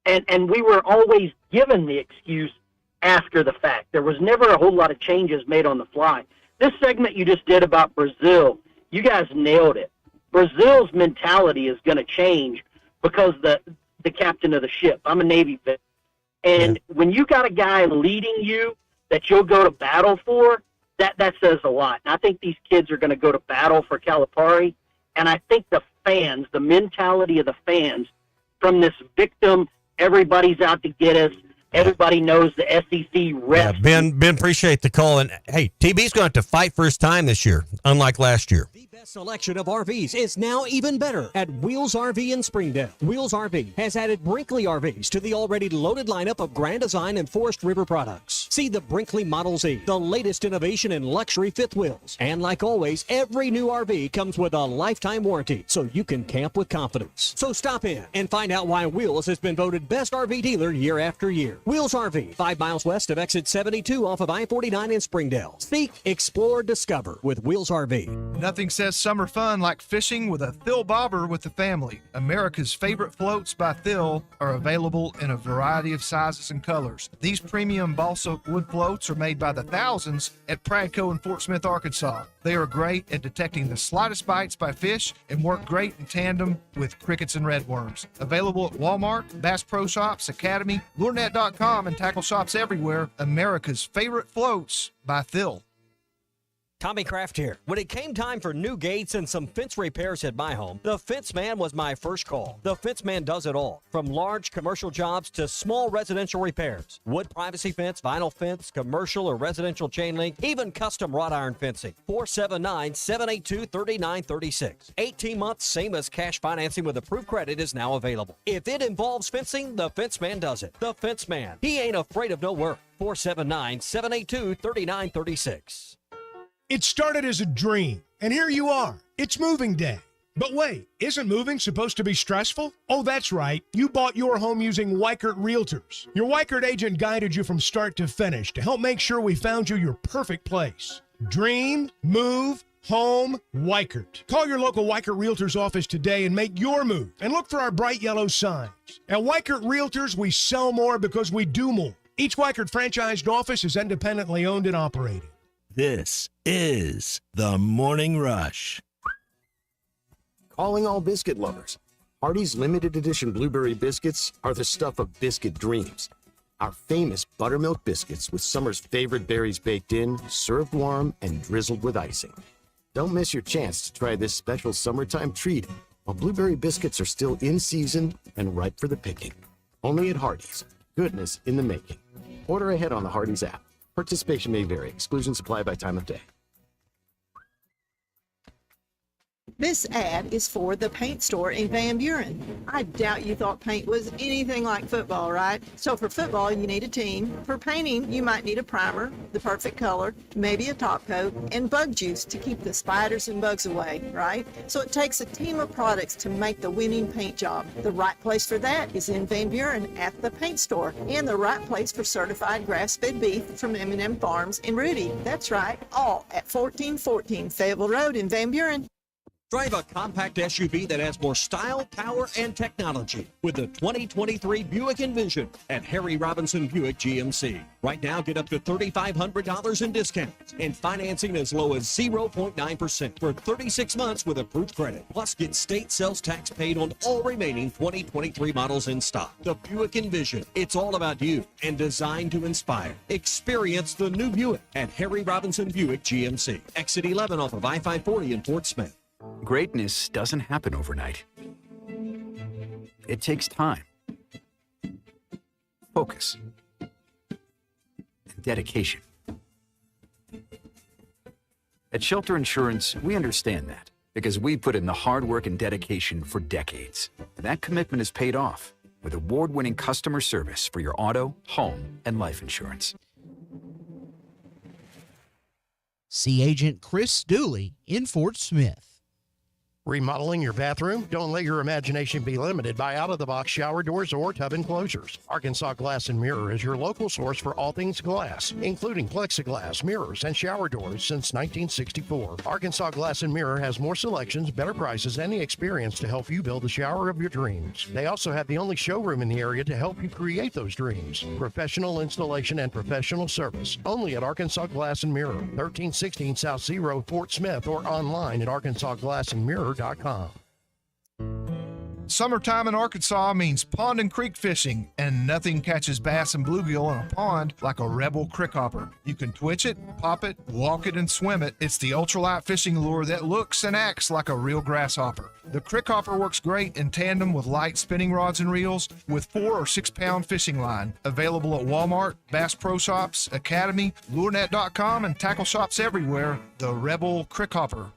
And we were always given the excuse after the fact. There was never a whole lot of changes made on the fly. This segment you just did about Brazil, you guys nailed it. Brazil's mentality is going to change because the captain of the ship. I'm a Navy vet. And when you got a guy leading you that you'll go to battle for, that says a lot. And I think these kids are going to go to battle for Calipari. And I think the fans, the mentality of the fans from this victim, everybody's out to get us, everybody knows the SEC rest. Yeah, Ben, appreciate the call. And, hey, TB's going to have to fight for his time this year, unlike last year. Best selection of RVs is now even better at Wheels RV in Springdale. Wheels RV has added Brinkley RVs to the already loaded lineup of Grand Design and Forest River products. See the Brinkley Model Z, the latest innovation in luxury fifth wheels. And like always, every new RV comes with a lifetime warranty, so you can camp with confidence. So stop in and find out why Wheels has been voted best RV dealer year after year. Wheels RV, 5 miles west of exit 72 off of I-49 in Springdale. Seek, explore, discover with Wheels RV. Nothing says summer fun like fishing with a Thill bobber with the family. America's favorite floats by Thill are available in a variety of sizes and colors. These premium balsa wood floats are made by the thousands at Pradco in Fort Smith, Arkansas. They are great at detecting the slightest bites by fish and work great in tandem with crickets and redworms. Available at Walmart, Bass Pro Shops, Academy, LureNet.com, and tackle shops everywhere. America's favorite floats by Thill. Tommy Kraft here. When it came time for new gates and some fence repairs at my home, the Fence Man was my first call. The Fence Man does it all, from large commercial jobs to small residential repairs. Wood privacy fence, vinyl fence, commercial or residential chain link, even custom wrought iron fencing. 479-782-3936. 18 months, same as cash financing with approved credit is now available. If it involves fencing, the Fence Man does it. The Fence Man. He ain't afraid of no work. 479-782-3936. It started as a dream, and here you are. It's moving day. But wait, isn't moving supposed to be stressful? Oh, that's right. You bought your home using Weichert Realtors. Your Weichert agent guided you from start to finish to help make sure we found you your perfect place. Dream, move, home, Weichert. Call your local Weichert Realtors office today and make your move. And look for our bright yellow signs. At Weichert Realtors, we sell more because we do more. Each Weichert franchised office is independently owned and operated. This is the Morning Rush. Calling all biscuit lovers. Hardee's limited edition blueberry biscuits are the stuff of biscuit dreams. Our famous buttermilk biscuits with summer's favorite berries baked in, served warm, and drizzled with icing. Don't miss your chance to try this special summertime treat while blueberry biscuits are still in season and ripe for the picking. Only at Hardee's. Goodness in the making. Order ahead on the Hardee's app. Participation may vary. Exclusions apply by time of day. This ad is for the paint store in Van Buren. I doubt you thought paint was anything like football, right? So for football, you need a team. For painting, you might need a primer, the perfect color, maybe a top coat, and bug juice to keep the spiders and bugs away, right? So it takes a team of products to make the winning paint job. The right place for that is in Van Buren at the paint store, and the right place for certified grass-fed beef from M&M Farms in Rudy. That's right, all at 1414 Fayetteville Road in Van Buren. Drive a compact SUV that has more style, power, and technology with the 2023 Buick Envision at Harry Robinson Buick GMC. Right now, get up to $3,500 in discounts and financing as low as 0.9% for 36 months with approved credit. Plus, get state sales tax paid on all remaining 2023 models in stock. The Buick Envision. It's all about you and designed to inspire. Experience the new Buick at Harry Robinson Buick GMC. Exit 11 off of I-540 in Fort Smith. Greatness doesn't happen overnight. It takes time, focus, and dedication. At Shelter Insurance, we understand that because we put in the hard work and dedication for decades. That commitment is paid off with award-winning customer service for your auto, home, and life insurance. See Agent Chris Dooley in Fort Smith. Remodeling your bathroom? Don't let your imagination be limited by out-of-the-box shower doors or tub enclosures. Arkansas Glass and Mirror is your local source for all things glass, including plexiglass, mirrors, and shower doors since 1964. Arkansas Glass and Mirror has more selections, better prices, and the experience to help you build the shower of your dreams. They also have the only showroom in the area to help you create those dreams. Professional installation and professional service. Only at Arkansas Glass and Mirror, 1316 South Zero, Fort Smith, or online at arkansasglassandmirror.com. Summertime in Arkansas means pond and creek fishing, and nothing catches bass and bluegill in a pond like a Rebel crickhopper. You can twitch it, pop it, walk it, and swim it. It's the ultralight fishing lure that looks and acts like a real grasshopper. The crickhopper works great in tandem with light spinning rods and reels with 4 or 6 pound fishing line. Available at Walmart, Bass Pro Shops, Academy, LureNet.com, and tackle shops everywhere. The Rebel crickhopper.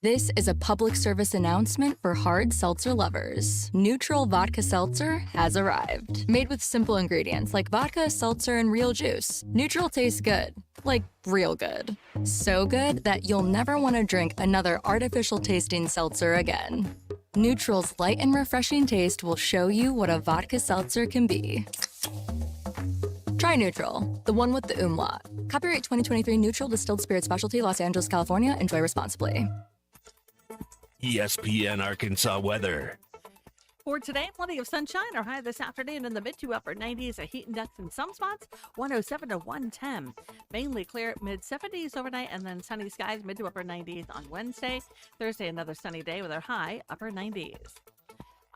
This is a public service announcement for hard seltzer lovers. Neutral Vodka Seltzer has arrived. Made with simple ingredients like vodka, seltzer, and real juice, Neutral tastes good. Like real good. So good that you'll never want to drink another artificial tasting seltzer again. Neutral's light and refreshing taste will show you what a vodka seltzer can be. Try Neutral, the one with the umlaut. Copyright 2023 Neutral Distilled Spirit Specialty, Los Angeles, California. Enjoy responsibly. ESPN Arkansas weather. For today, plenty of sunshine. Our high this afternoon in the mid to upper 90s. A heat index in some spots, 107 to 110. Mainly clear, mid 70s overnight, and then sunny skies, mid to upper 90s on Wednesday. Thursday, another sunny day with our high upper 90s.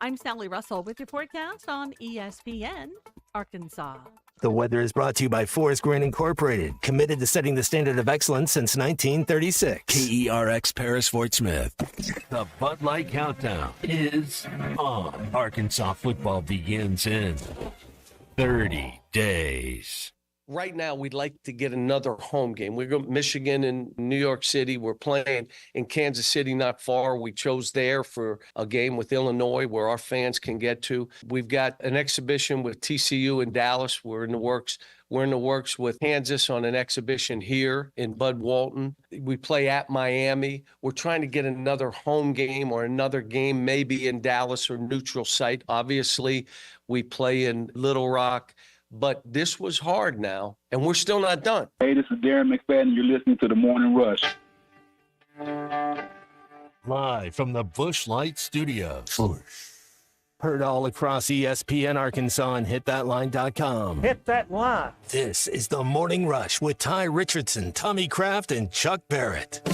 I'm Sally Russell with your forecast on ESPN Arkansas. The weather is brought to you by Forest Grain Incorporated, committed to setting the standard of excellence since 1936. KERX Paris Fort Smith. The Bud Light Countdown is on. Arkansas football begins in 30 days. Right now, we'd like to get another home game. We're going to Michigan and New York City. We're playing in Kansas City, not far. We chose there for a game with Illinois where our fans can get to. We've got an exhibition with TCU in Dallas. We're in the works with Kansas on an exhibition here in Bud Walton. We play at Miami. We're trying to get another home game or another game maybe in Dallas or neutral site. Obviously, we play in Little Rock. But this was hard now, and we're still not done. Hey, this is Darren McFadden. You're listening to The Morning Rush. Live from the Busch Light Studios. Heard all across ESPN Arkansas and hitthatline.com. Hit that line. This is The Morning Rush with Ty Richardson, Tommy Kraft, and Chuck Barrett.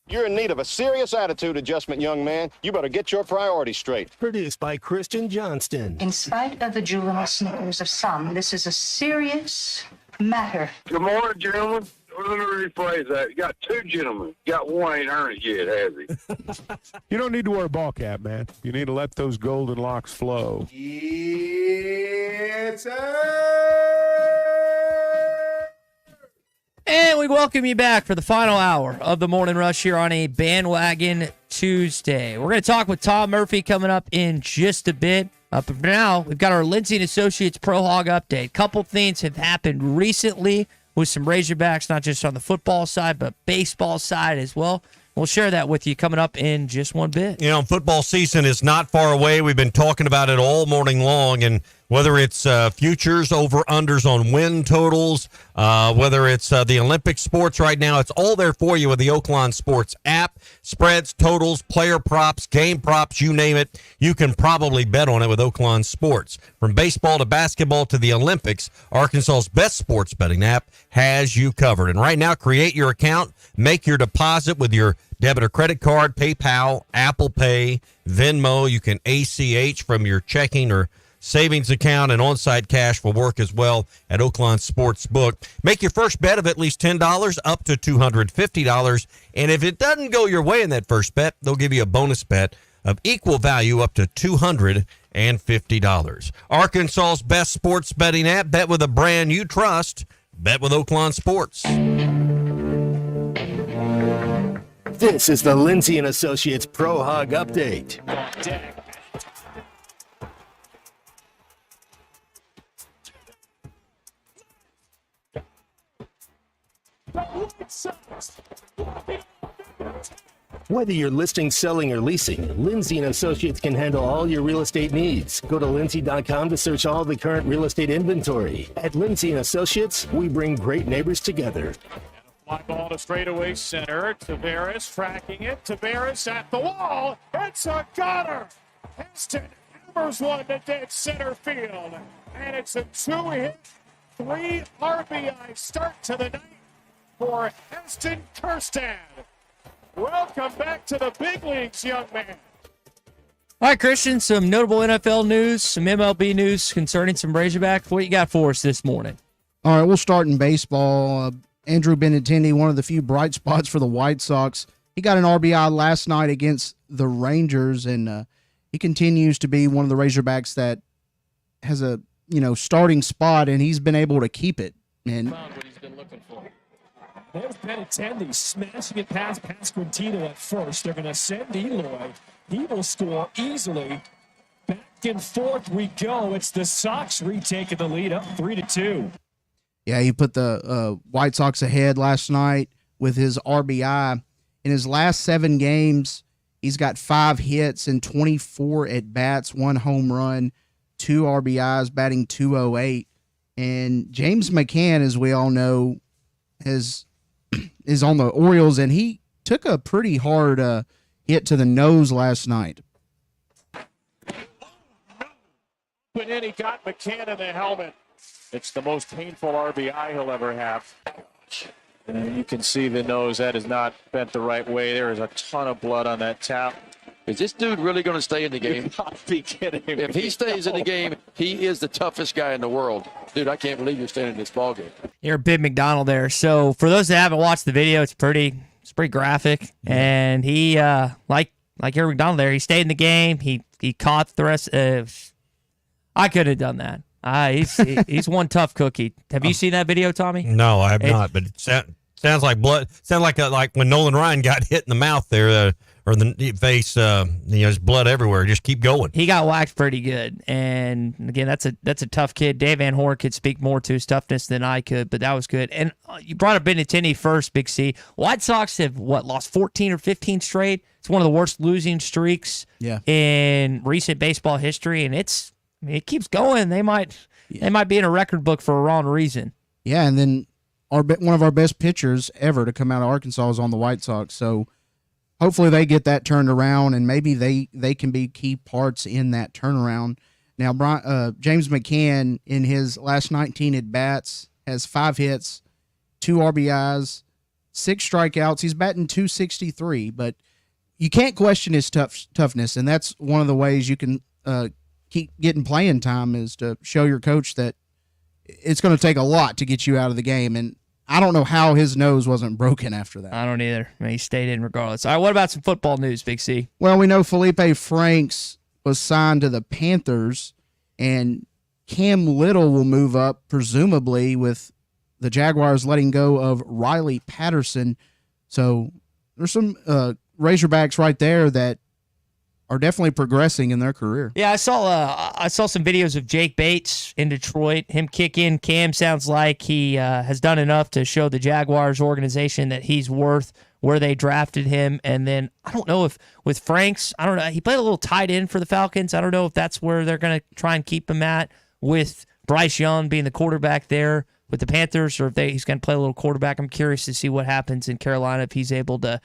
You're in need of a serious attitude adjustment, young man. You better get your priorities straight. Produced by Christian Johnston. In spite of the juvenile snickers of some, this is a serious matter. Good morning, gentlemen. Let me rephrase that. You got two gentlemen. You got one ain't earned it yet, has he? You don't need to wear a ball cap, man. You need to let those golden locks flow. It's And we welcome you back for the final hour of the Morning Rush here on a Bandwagon Tuesday. We're going to talk with Tom Murphy coming up in just a bit. But for now, we've got our Lindsay & Associates Pro Hog update. Couple things have happened recently with some Razorbacks, not just on the football side, but baseball side as well. We'll share that with you coming up in just one bit. You know, football season is not far away. We've been talking about it all morning long, and Whether it's futures, over-unders on win totals, whether it's the Olympic sports right now, it's all there for you with the Oakland Sports app. Spreads, totals, player props, game props, you name it, you can probably bet on it with Oakland Sports. From baseball to basketball to the Olympics, Arkansas's best sports betting app has you covered. And right now, create your account, make your deposit with your debit or credit card, PayPal, Apple Pay, Venmo. You can ACH from your checking or savings account, and on-site cash will work as well at Oakland Sportsbook. Make your first bet of at least $10 up to $250. And if it doesn't go your way in that first bet, they'll give you a bonus bet of equal value up to $250. Arkansas's best sports betting app. Bet with a brand you trust. Bet with Oakland Sports. This is the Lindsay & Associates Pro Hog Update. Whether you're listing, selling, or leasing, Lindsay & Associates can handle all your real estate needs. Go to lindsay.com to search all the current real estate inventory. At Lindsay & Associates, we bring great neighbors together. Fly ball to straightaway center. Tavares tracking it. Tavares at the wall. It's a gunner. Heston hammers one to dead center field. And it's a 2-hit, 3 RBI start to the night for Heston Kjerstad. Welcome back to the big leagues, young man. All right, Christian, some notable NFL news, some MLB news concerning some Razorbacks. What you got for us this morning? All right, we'll start in baseball. Andrew Benintendi, one of the few bright spots for the White Sox. He got an RBI last night against the Rangers, and he continues to be one of the Razorbacks that has a starting spot, and he's been able to keep it. And found what he's been looking for. There's Benintendi smashing it past Pasquantino at first. They're going to send Eloy. He will score easily. Back and forth we go. It's the Sox retaking the lead up 3-2. Yeah, he put the White Sox ahead last night with his RBI. In his last 7 games, he's got 5 hits and 24 at-bats, 1 home run, 2 RBIs, batting .208. And James McCann, as we all know, is on the Orioles, and he took a pretty hard hit to the nose last night. But then he got McCann in the helmet. It's the most painful RBI he'll ever have. And you can see the nose. That is not bent the right way. There is a ton of blood on that towel. Is this dude really going to stay in the game? You gotta be kidding me. If he stays in the game, he is the toughest guy in the world. Dude, I can't believe you're staying in this ballgame. You're Big McDonald there. So for those that haven't watched the video, it's pretty graphic. And he, like Eric McDonald there, he stayed in the game. He caught the rest of. I could have done that. He's one tough cookie. Have you seen that video, Tommy? No, I have not. But it sounds like blood. Sounds like when Nolan Ryan got hit in the mouth there, or the face. There's blood everywhere. Just keep going. He got whacked pretty good. And again, that's a tough kid. Dave Van Horn could speak more to his toughness than I could, but that was good. And you brought up Benintendi first, Big C. White Sox have lost 14 or 15 straight. It's one of the worst losing streaks in recent baseball history, and it keeps going. They might be in a record book for a wrong reason. Yeah, and then one of our best pitchers ever to come out of Arkansas is on the White Sox. So hopefully they get that turned around, and maybe they can be key parts in that turnaround. Now, James McCann, in his last 19 at-bats, has 5 hits, 2 RBIs, 6 strikeouts. He's batting .263, but you can't question his toughness, and that's one of the ways you can keep getting playing time is to show your coach that it's going to take a lot to get you out of the game. And I don't know how his nose wasn't broken after that. I don't either. I mean, he stayed in regardless. All right, what about some football news, Big C? Well, we know Felipe Franks was signed to the Panthers, and Cam Little will move up, presumably, with the Jaguars letting go of Riley Patterson. So there's some Razorbacks right there that are definitely progressing in their career. Yeah, I saw some videos of Jake Bates in Detroit. Him kick in. Cam sounds like he has done enough to show the Jaguars organization that he's worth where they drafted him. And then I don't know if with Franks, I don't know. He played a little tight end for the Falcons. I don't know if that's where they're going to try and keep him at with Bryce Young being the quarterback there with the Panthers, or if he's going to play a little quarterback. I'm curious to see what happens in Carolina if he's able to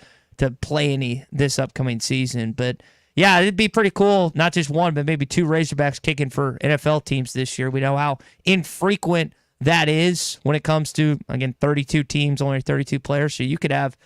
play any this upcoming season. But yeah, it'd be pretty cool, not just one, but maybe two Razorbacks kicking for NFL teams this year. We know how infrequent that is when it comes to, again, 32 teams, only 32 players. So you could have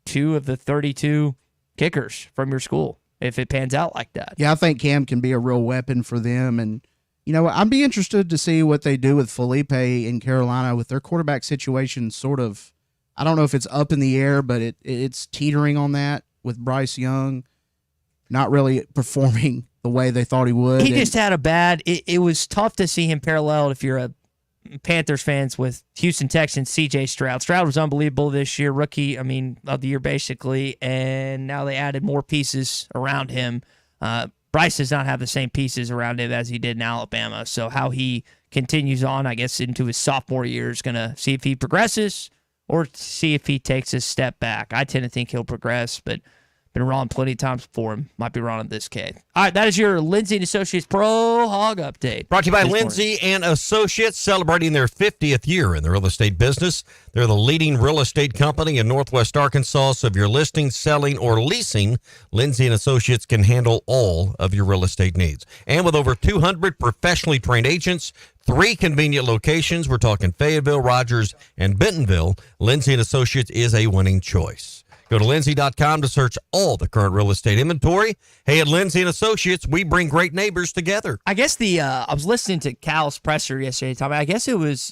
two of the 32 kickers from your school if it pans out like that. Yeah, I think Cam can be a real weapon for them. And, I'd be interested to see what they do with Felipe in Carolina with their quarterback situation sort of, I don't know if it's up in the air, but it's teetering on that with Bryce Young not really performing the way they thought he would. He just had it was tough to see him paralleled if you're a Panthers fans with Houston Texans CJ Stroud. Stroud was unbelievable this year, rookie, of the year basically, and now they added more pieces around him. Bryce does not have the same pieces around him as he did in Alabama, so how he continues on, I guess, into his sophomore year is going to see if he progresses or see if he takes a step back. I tend to think he'll progress, but been wrong plenty of times before him. Might be wrong in this case. All right, that is your Lindsay & Associates Pro Hog Update. Brought to you by Lindsay & Associates, celebrating their 50th year in the real estate business. They're the leading real estate company in Northwest Arkansas, so if you're listing, selling, or leasing, Lindsay & Associates can handle all of your real estate needs. And with over 200 professionally trained agents, 3 convenient locations, we're talking Fayetteville, Rogers, and Bentonville, Lindsay & Associates is a winning choice. Go to Lindsay.com to search all the current real estate inventory. Hey, at Lindsay & Associates, we bring great neighbors together. I guess I was listening to Cal's presser yesterday, Tommy. I guess it was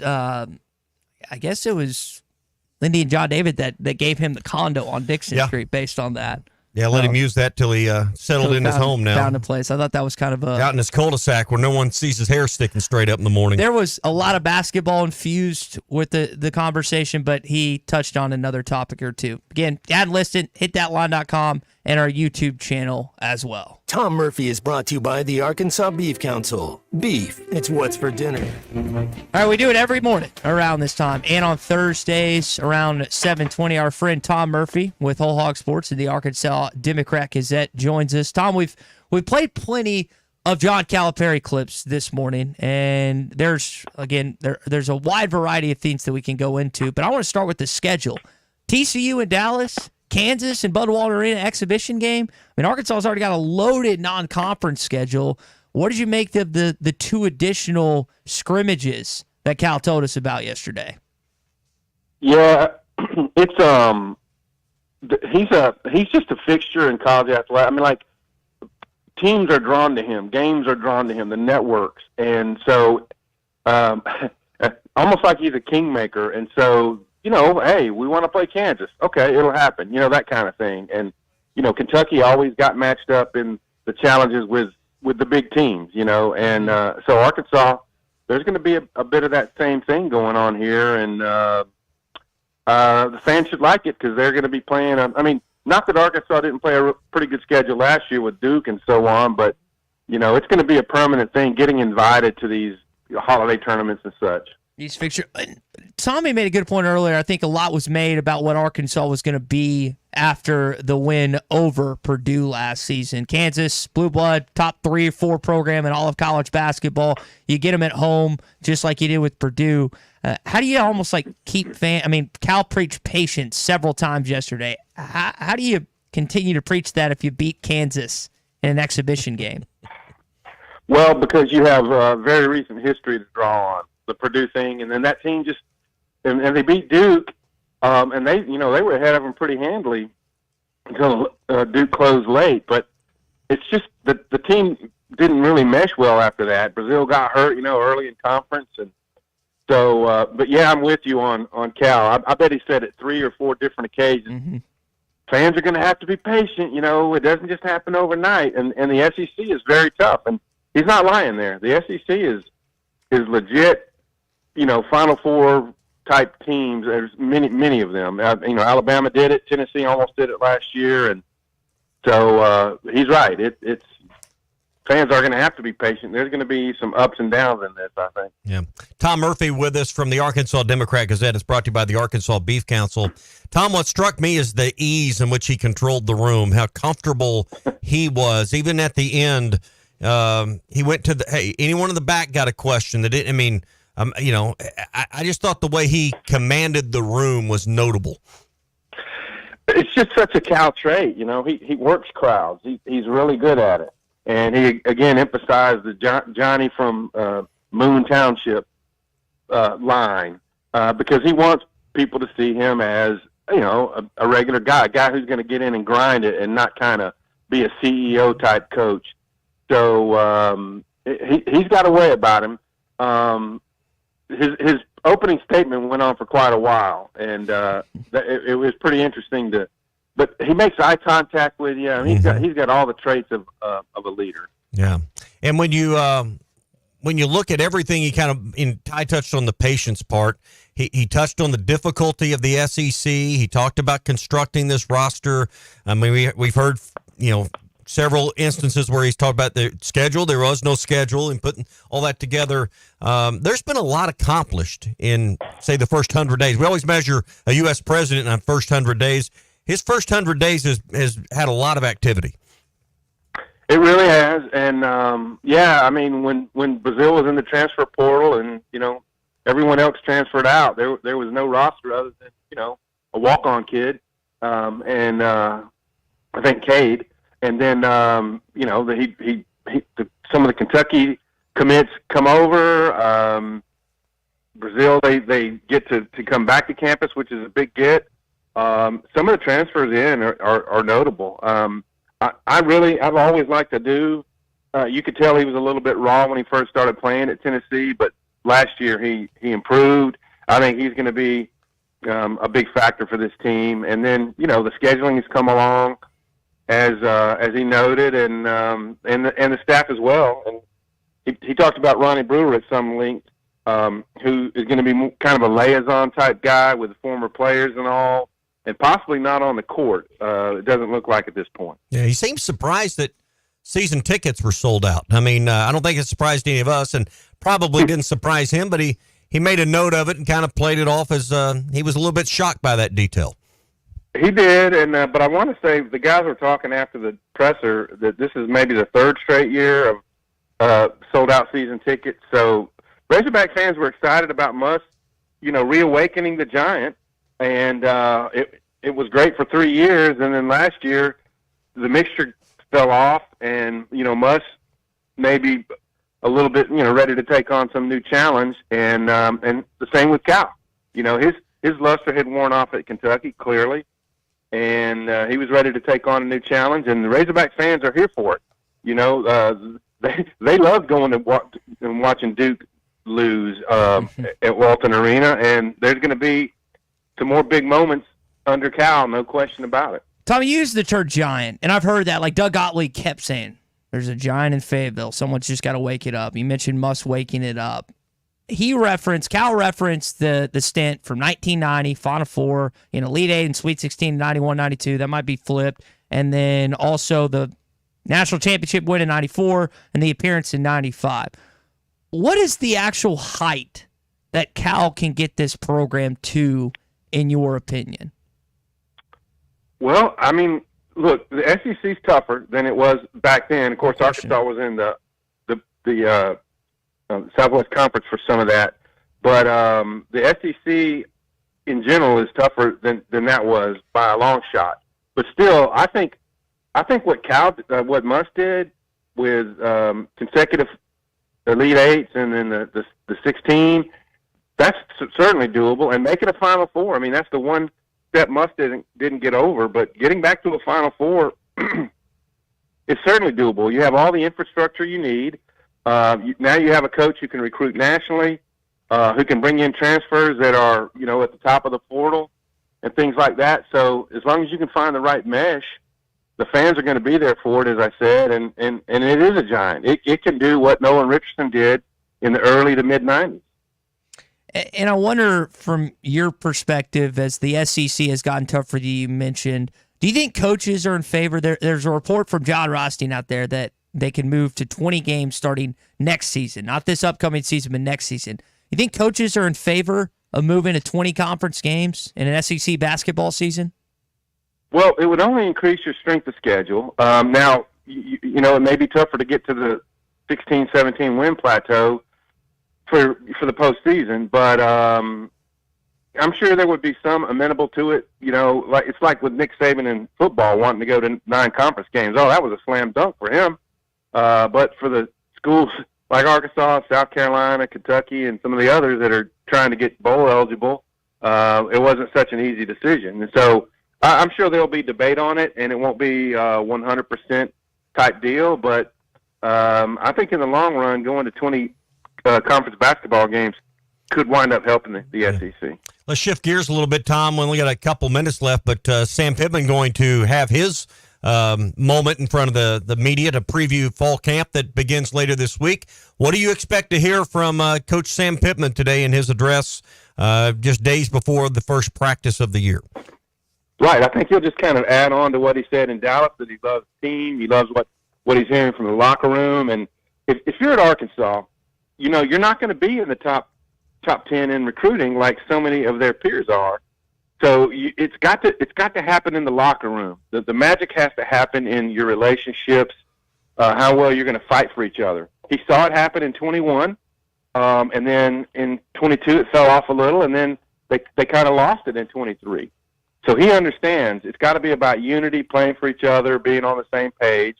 Lindy and John David that gave him the condo on Dixon Street based on that. Yeah, let him use that till he settled in his home now. Found a place. I thought that was kind of out in his cul-de-sac where no one sees his hair sticking straight up in the morning. There was a lot of basketball infused with the conversation, but he touched on another topic or two. Again, add listed, hitthatline.com, and our YouTube channel as well. Tom Murphy is brought to you by the Arkansas Beef Council. Beef, it's what's for dinner. All right, we do it every morning around this time. And on Thursdays around 7:20, our friend Tom Murphy with Whole Hog Sports and the Arkansas Democrat Gazette joins us. Tom, we've played plenty of John Calipari clips this morning, and there's a wide variety of things that we can go into, but I want to start with the schedule. TCU in Dallas, Kansas and Budweiser Arena exhibition game. Arkansas's already got a loaded non-conference schedule. What did you make of the 2 additional scrimmages that Cal told us about yesterday? Yeah, it's he's just a fixture in college athletics. Teams are drawn to him, games are drawn to him, the networks, and so almost like he's a kingmaker, and so. Hey, we want to play Kansas. Okay, it'll happen. That kind of thing. And, Kentucky always got matched up in the challenges with the big teams, And so Arkansas, there's going to be a bit of that same thing going on here. And the fans should like it because they're going to be playing. Not that Arkansas didn't play a pretty good schedule last year with Duke and so on, but, it's going to be a permanent thing, getting invited to these holiday tournaments and such. These fixtures. Tommy made a good point earlier. I think a lot was made about what Arkansas was going to be after the win over Purdue last season. Kansas, blue blood, top 3 or 4 program in all of college basketball. You get them at home just like you did with Purdue. How do you almost keep Cal preached patience several times yesterday. How do you continue to preach that if you beat Kansas in an exhibition game? Well, because you have very recent history to draw on. The Purdue thing, and then that team just and they beat Duke, and they were ahead of them pretty handily until Duke closed late. But it's just the team didn't really mesh well after that. Brazil got hurt, early in conference, and so. But yeah, I'm with you on Cal. I bet he said it 3 or 4 different occasions. Mm-hmm. Fans are going to have to be patient. It doesn't just happen overnight, and the SEC is very tough, and he's not lying there. The SEC is legit. Final 4 type teams. There's many of them. Alabama did it. Tennessee almost did it last year, and so he's right. It's fans are going to have to be patient. There's going to be some ups and downs in this, I think. Yeah. Tom Murphy with us from the Arkansas Democrat Gazette. It's brought to you by the Arkansas Beef Council. Tom, what struck me is the ease in which he controlled the room, how comfortable he was, even at the end. He went to anyone in the back got a question that didn't. I mean, I just thought the way he commanded the room was notable. It's just such a Cal trait, he works crowds. He's really good at it. And he, again, emphasized the Johnny from Moon Township line because he wants people to see him as, a regular guy, a guy who's going to get in and grind it and not kind of be a CEO type coach. So he's got a way about him. His opening statement went on for quite a while, and it was pretty interesting but he makes eye contact with you. I mean, he's got all the traits of a leader. Yeah, and when you look at everything, he Ty touched on the patience part. He touched on the difficulty of the SEC. He talked about constructing this roster. I mean, we've heard several instances where he's talked about the schedule. There was no schedule, and putting all that together. There's been a lot accomplished in, say, the first 100 days. We always measure a U.S. president on first 100 days. His first 100 days has had a lot of activity. It really has, and I mean, when Brazil was in the transfer portal, and everyone else transferred out, there was no roster other than a walk-on kid, and I think Cade, and then some of the Kentucky commits come over. Brazil, they get to come back to campus, which is a big get. Some of the transfers in are notable. I've always liked to do. You could tell he was a little bit raw when he first started playing at Tennessee, but last year he improved. I think he's going to be a big factor for this team. And then the scheduling has come along as he noted, and the staff as well. And he talked about Ronnie Brewer at some length, who is going to be kind of a liaison type guy with former players and all. And possibly not on the court. It doesn't look like at this point. Yeah, he seems surprised that season tickets were sold out. I mean, I don't think it surprised any of us, and probably didn't surprise him, but he made a note of it and kind of played it off as he was a little bit shocked by that detail. He did, and but I want to say the guys were talking after the presser that this is maybe the third straight year of sold-out season tickets. So Razorback fans were excited about Muss, reawakening the Giant. And it was great for 3 years, and then last year the mixture fell off, and Muss maybe a little bit ready to take on some new challenge, and the same with Cal. His luster had worn off at Kentucky clearly, and he was ready to take on a new challenge, and the Razorback fans are here for it. They love going and watching Duke lose at Walton Arena, and there's going to be some more big moments under Cal, no question about it. Tommy, you used the term giant, and I've heard that. Like Doug Gottlieb kept saying, there's a giant in Fayetteville. Someone's just got to wake it up. You mentioned Muss waking it up. Cal referenced the stint from 1990, Final Four, Elite Eight and Sweet 16, 91, 92. That might be flipped. And then also the national championship win in 94 and the appearance in 95. What is the actual height that Cal can get this program to, in your opinion? Well, I mean, look, the SEC's tougher than it was back then. Of course, Arkansas was in the Southwest Conference for some of that, but the SEC in general is tougher than that was by a long shot. But still, I think what Muss did with consecutive Elite Eights and then the 16. That's certainly doable, and make it a Final Four. I mean, that's the one step Muss didn't get over, but getting back to a Final Four is certainly doable. You have all the infrastructure you need. Now you have a coach who can recruit nationally, who can bring in transfers that are, at the top of the portal and things like that. So as long as you can find the right mesh, the fans are going to be there for it, as I said, and it is a giant. It can do what Nolan Richardson did in the early to mid-'90s. And I wonder, from your perspective, as the SEC has gotten tougher, you mentioned, do you think coaches are in favor? There's a report from John Rothstein out there that they can move to 20 games starting next season, not this upcoming season, but next season. You think coaches are in favor of moving to 20 conference games in an SEC basketball season? Well, it would only increase your strength of schedule. Now, it may be tougher to get to 16, 17 win plateau for the postseason. But I'm sure there would be some amenable to it. You know, like it's like with Nick Saban in football wanting to go to 9 conference games. Oh, that was a slam dunk for him. But for the schools like Arkansas, South Carolina, Kentucky, and some of the others that are trying to get bowl eligible, it wasn't such an easy decision. And so I'm sure there'll be debate on it, and it won't be 100% type deal. But I think in the long run, going to 20 conference basketball games could wind up helping the SEC. Let's shift gears a little bit, Tom. We only got a couple minutes left, but Sam Pittman going to have his moment in front of the media to preview fall camp that begins later this week. What do you expect to hear from Coach Sam Pittman today in his address just days before the first practice of the year? Right. I think he'll just kind of add on to what he said in Dallas, that he loves the team. He loves what he's hearing from the locker room. And if you're at Arkansas, you know, you're not going to be in the top 10 in recruiting like so many of their peers are. So it's got to happen in the locker room. The magic has to happen in your relationships, how well you're going to fight for each other. He saw it happen in 21, and then in 22 it fell off a little, and then they kind of lost it in 23. So he understands it's got to be about unity, playing for each other, being on the same page.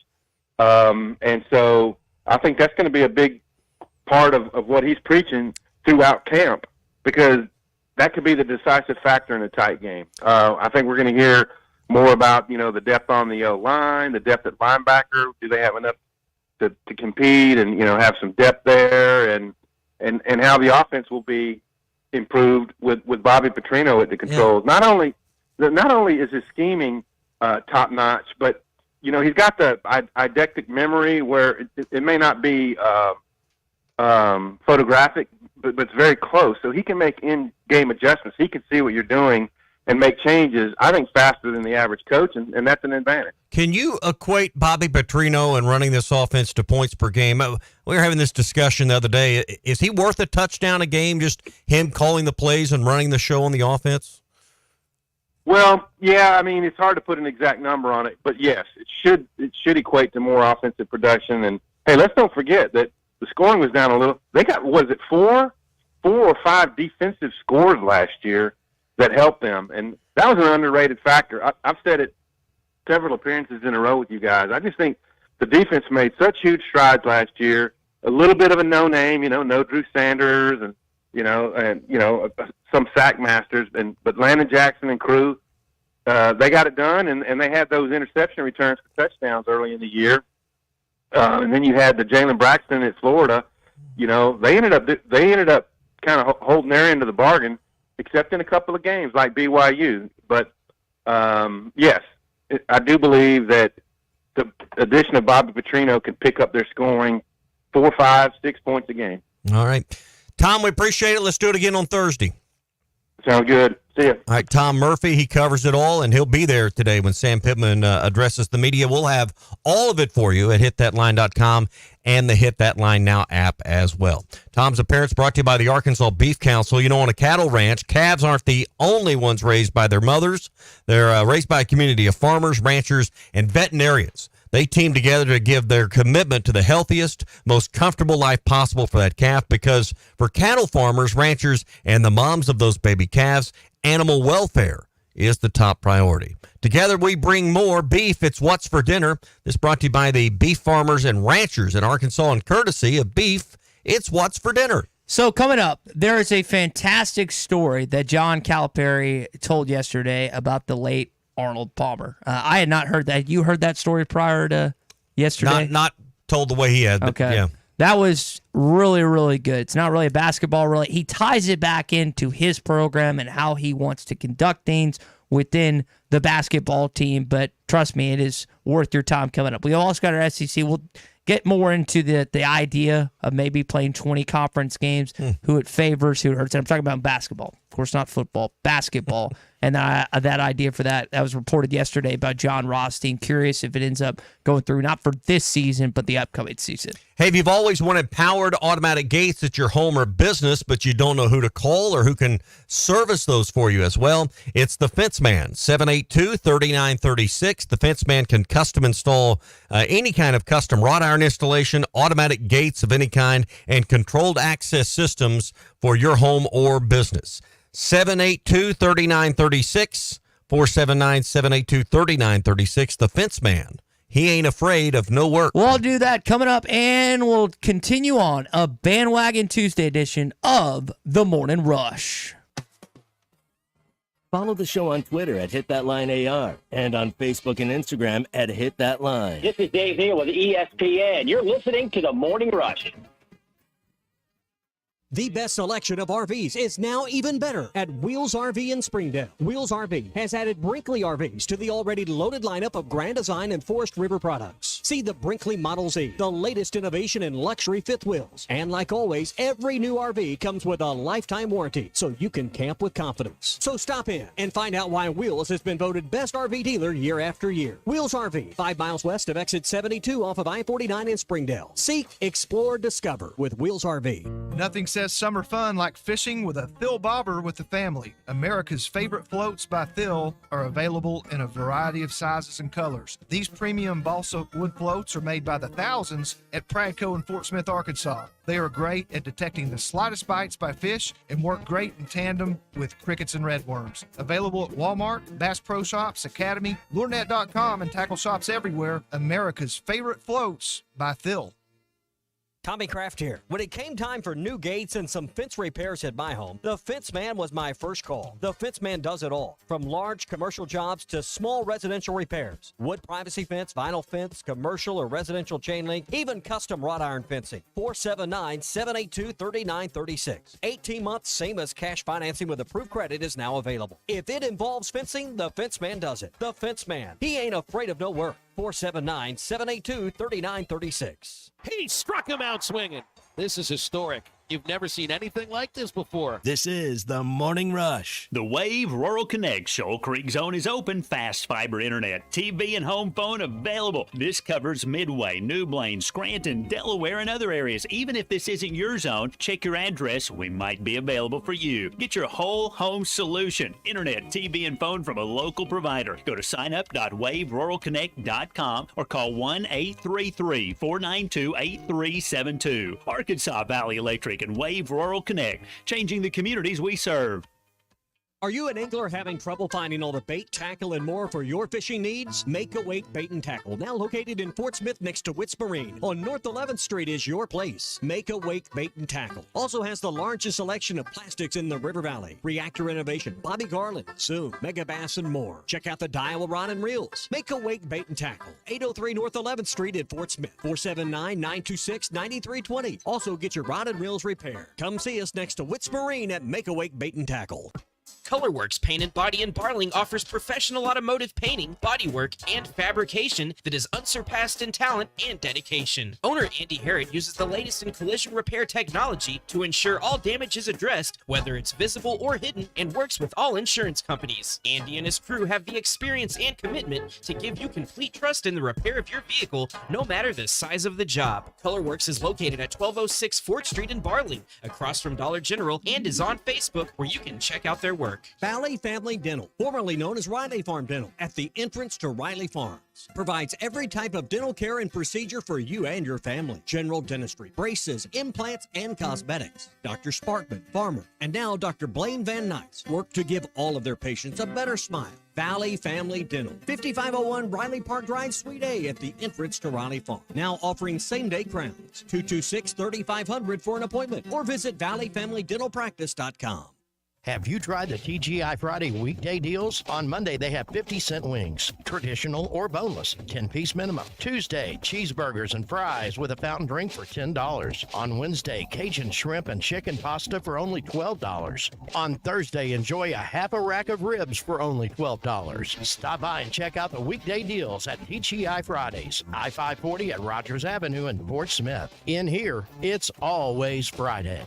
And so I think that's going to be a big part of what he's preaching throughout camp, because that could be the decisive factor in a tight game. I think we're going to hear more about, you know, the depth on the O-line, the depth at linebacker. Do they have enough to compete and, you know, have some depth there, and how the offense will be improved with Bobby Petrino at the controls. Yeah. Not only is his scheming top notch, but, you know, he's got the eidetic memory where it may not be photographic, but it's very close. So he can make in-game adjustments. He can see what you're doing and make changes, I think, faster than the average coach, and that's an advantage. Can you equate Bobby Petrino and running this offense to points per game? We were having this discussion the other day. Is he worth a touchdown a game, just him calling the plays and running the show on the offense? Well, yeah, I mean, it's hard to put an exact number on it, but yes, it should equate to more offensive production. And, hey, let's don't forget that the scoring was down a little. They got, was it four or five defensive scores last year that helped them, and that was an underrated factor. I've said it several appearances in a row with you guys. I just think the defense made such huge strides last year. A little bit of a no-name, you know, no Drew Sanders and some sack masters, but Landon Jackson and crew, they got it done, and they had those interception returns for touchdowns early in the year. And then you had the Jalen Braxton at Florida. You know, they ended up kind of holding their end of the bargain, except in a couple of games like BYU. But yes, I do believe that the addition of Bobby Petrino can pick up their scoring 4, 5, 6 points a game. All right, Tom, we appreciate it. Let's do it again on Thursday. Sounds good. See ya. All right, Tom Murphy, he covers it all, and he'll be there today when Sam Pittman addresses the media. We'll have all of it for you at hitthatline.com and the Hit That Line Now app as well. Tom's appearance brought to you by the Arkansas Beef Council. You know, on a cattle ranch, calves aren't the only ones raised by their mothers. They're raised by a community of farmers, ranchers, and veterinarians. They team together to give their commitment to the healthiest, most comfortable life possible for that calf, because for cattle farmers, ranchers, and the moms of those baby calves, animal welfare is the top priority. Together we bring more beef. It's What's for Dinner. This brought to you by the beef farmers and ranchers in Arkansas, and courtesy of Beef, it's What's for Dinner. So coming up, there is a fantastic story that John Calipari told yesterday about the late Arnold Palmer. I had not heard that. You heard that story prior to yesterday? Not told the way he had. Okay. Yeah. That was really, really good. It's not really a basketball really. He ties it back into his program and how he wants to conduct things within the basketball team. But trust me, it is worth your time coming up. We also got our SEC. We'll get more into the idea of maybe playing 20 conference games, who it favors, who it hurts. And I'm talking about basketball. Of course, not football, basketball. And that idea for that was reported yesterday by John Rothstein. Curious if it ends up going through, not for this season, but the upcoming season. Hey, if you've always wanted powered automatic gates at your home or business, but you don't know who to call or who can service those for you as well, it's the Fence Man, 782-3936. The Fence Man can custom install any kind of custom wrought iron installation, automatic gates of any kind, and controlled access systems for your home or business. 782-3936, 479-782-3936. The Fence Man. He ain't afraid of no work. We'll do that coming up, and we'll continue on a Bandwagon Tuesday edition of The Morning Rush. Follow the show on Twitter at HitThatLineAR and on Facebook and Instagram at HitThatLine. This is Dave Neal with ESPN. You're listening to The Morning Rush. The best selection of RVs is now even better at Wheels RV in Springdale. Wheels RV has added Brinkley RVs to the already loaded lineup of Grand Design and Forest River products. See the Brinkley Model Z, the latest innovation in luxury fifth wheels. And like always, every new RV comes with a lifetime warranty, so you can camp with confidence. So stop in and find out why Wheels has been voted best RV dealer year after year. Wheels RV, 5 miles west of exit 72 off of I-49 in Springdale. Seek, explore, discover with Wheels RV. Nothing says summer fun like fishing with a Thill bobber with the family. America's favorite floats by Thill are available in a variety of sizes and colors. These premium balsa wood floats are made by the thousands at Pradco in Fort Smith, Arkansas. They are great at detecting the slightest bites by fish and work great in tandem with crickets and redworms. Available at Walmart, Bass Pro Shops, Academy, LureNet.com, and tackle shops everywhere. America's favorite floats by Thill. Tommy Kraft here. When it came time for new gates and some fence repairs at my home, the Fence Man was my first call. The Fence Man does it all, from large commercial jobs to small residential repairs. Wood privacy fence, vinyl fence, commercial or residential chain link, even custom wrought iron fencing. 479-782-3936. 18 months, same as cash financing with approved credit is now available. If it involves fencing, the Fence Man does it. The Fence Man. He ain't afraid of no work. 479-782-3936. He struck him out swinging. This is historic. You've never seen anything like this before. This is the Morning Rush. The Wave Rural Connect Shoal Creek Zone is open. Fast fiber internet, TV, and home phone available. This covers Midway, New Blaine, Scranton, Delaware, and other areas. Even if this isn't your zone, check your address. We might be available for you. Get your whole home solution. Internet, TV, and phone from a local provider. Go to signup.waveruralconnect.com or call 1-833-492-8372. Arkansas Valley Electric and Wave Rural Connect, changing the communities we serve. Are you an angler having trouble finding all the bait, tackle, and more for your fishing needs? Make a Wake Bait and Tackle, now located in Fort Smith next to Witts Marine on North 11th Street, is your place. Make a Wake Bait and Tackle also has the largest selection of plastics in the River Valley. Reactor Innovation, Bobby Garland, Zoom, Mega Bass, and more. Check out the Daiwa Rod and Reels. Make a Wake Bait and Tackle, 803 North 11th Street at Fort Smith, 479-926-9320. Also get your rod and reels repaired. Come see us next to Witts Marine at Make a Wake Bait and Tackle. Colorworks Paint and Body in Barling offers professional automotive painting, bodywork, and fabrication that is unsurpassed in talent and dedication. Owner Andy Harrod uses the latest in collision repair technology to ensure all damage is addressed, whether it's visible or hidden, and works with all insurance companies. Andy and his crew have the experience and commitment to give you complete trust in the repair of your vehicle, no matter the size of the job. Colorworks is located at 1206 Fort Street in Barling, across from Dollar General, and is on Facebook, where you can check out their work. Valley Family Dental, formerly known as Riley Farm Dental, at the entrance to Riley Farms, provides every type of dental care and procedure for you and your family. General dentistry, braces, implants, and cosmetics. Dr. Sparkman, Farmer, and now Dr. Blaine Van Nuys work to give all of their patients a better smile. Valley Family Dental, 5501 Riley Park Drive, Suite A, at the entrance to Riley Farm. Now offering same-day crowns. 226-3500 for an appointment, or visit valleyfamilydentalpractice.com. Have you tried the TGI Friday weekday deals? On Monday, they have 50-cent wings, traditional or boneless, 10-piece minimum. Tuesday, cheeseburgers and fries with a fountain drink for $10. On Wednesday, Cajun shrimp and chicken pasta for only $12. On Thursday, enjoy a half a rack of ribs for only $12. Stop by and check out the weekday deals at TGI Fridays, I-540 at Rogers Avenue in Fort Smith. In here, it's always Friday.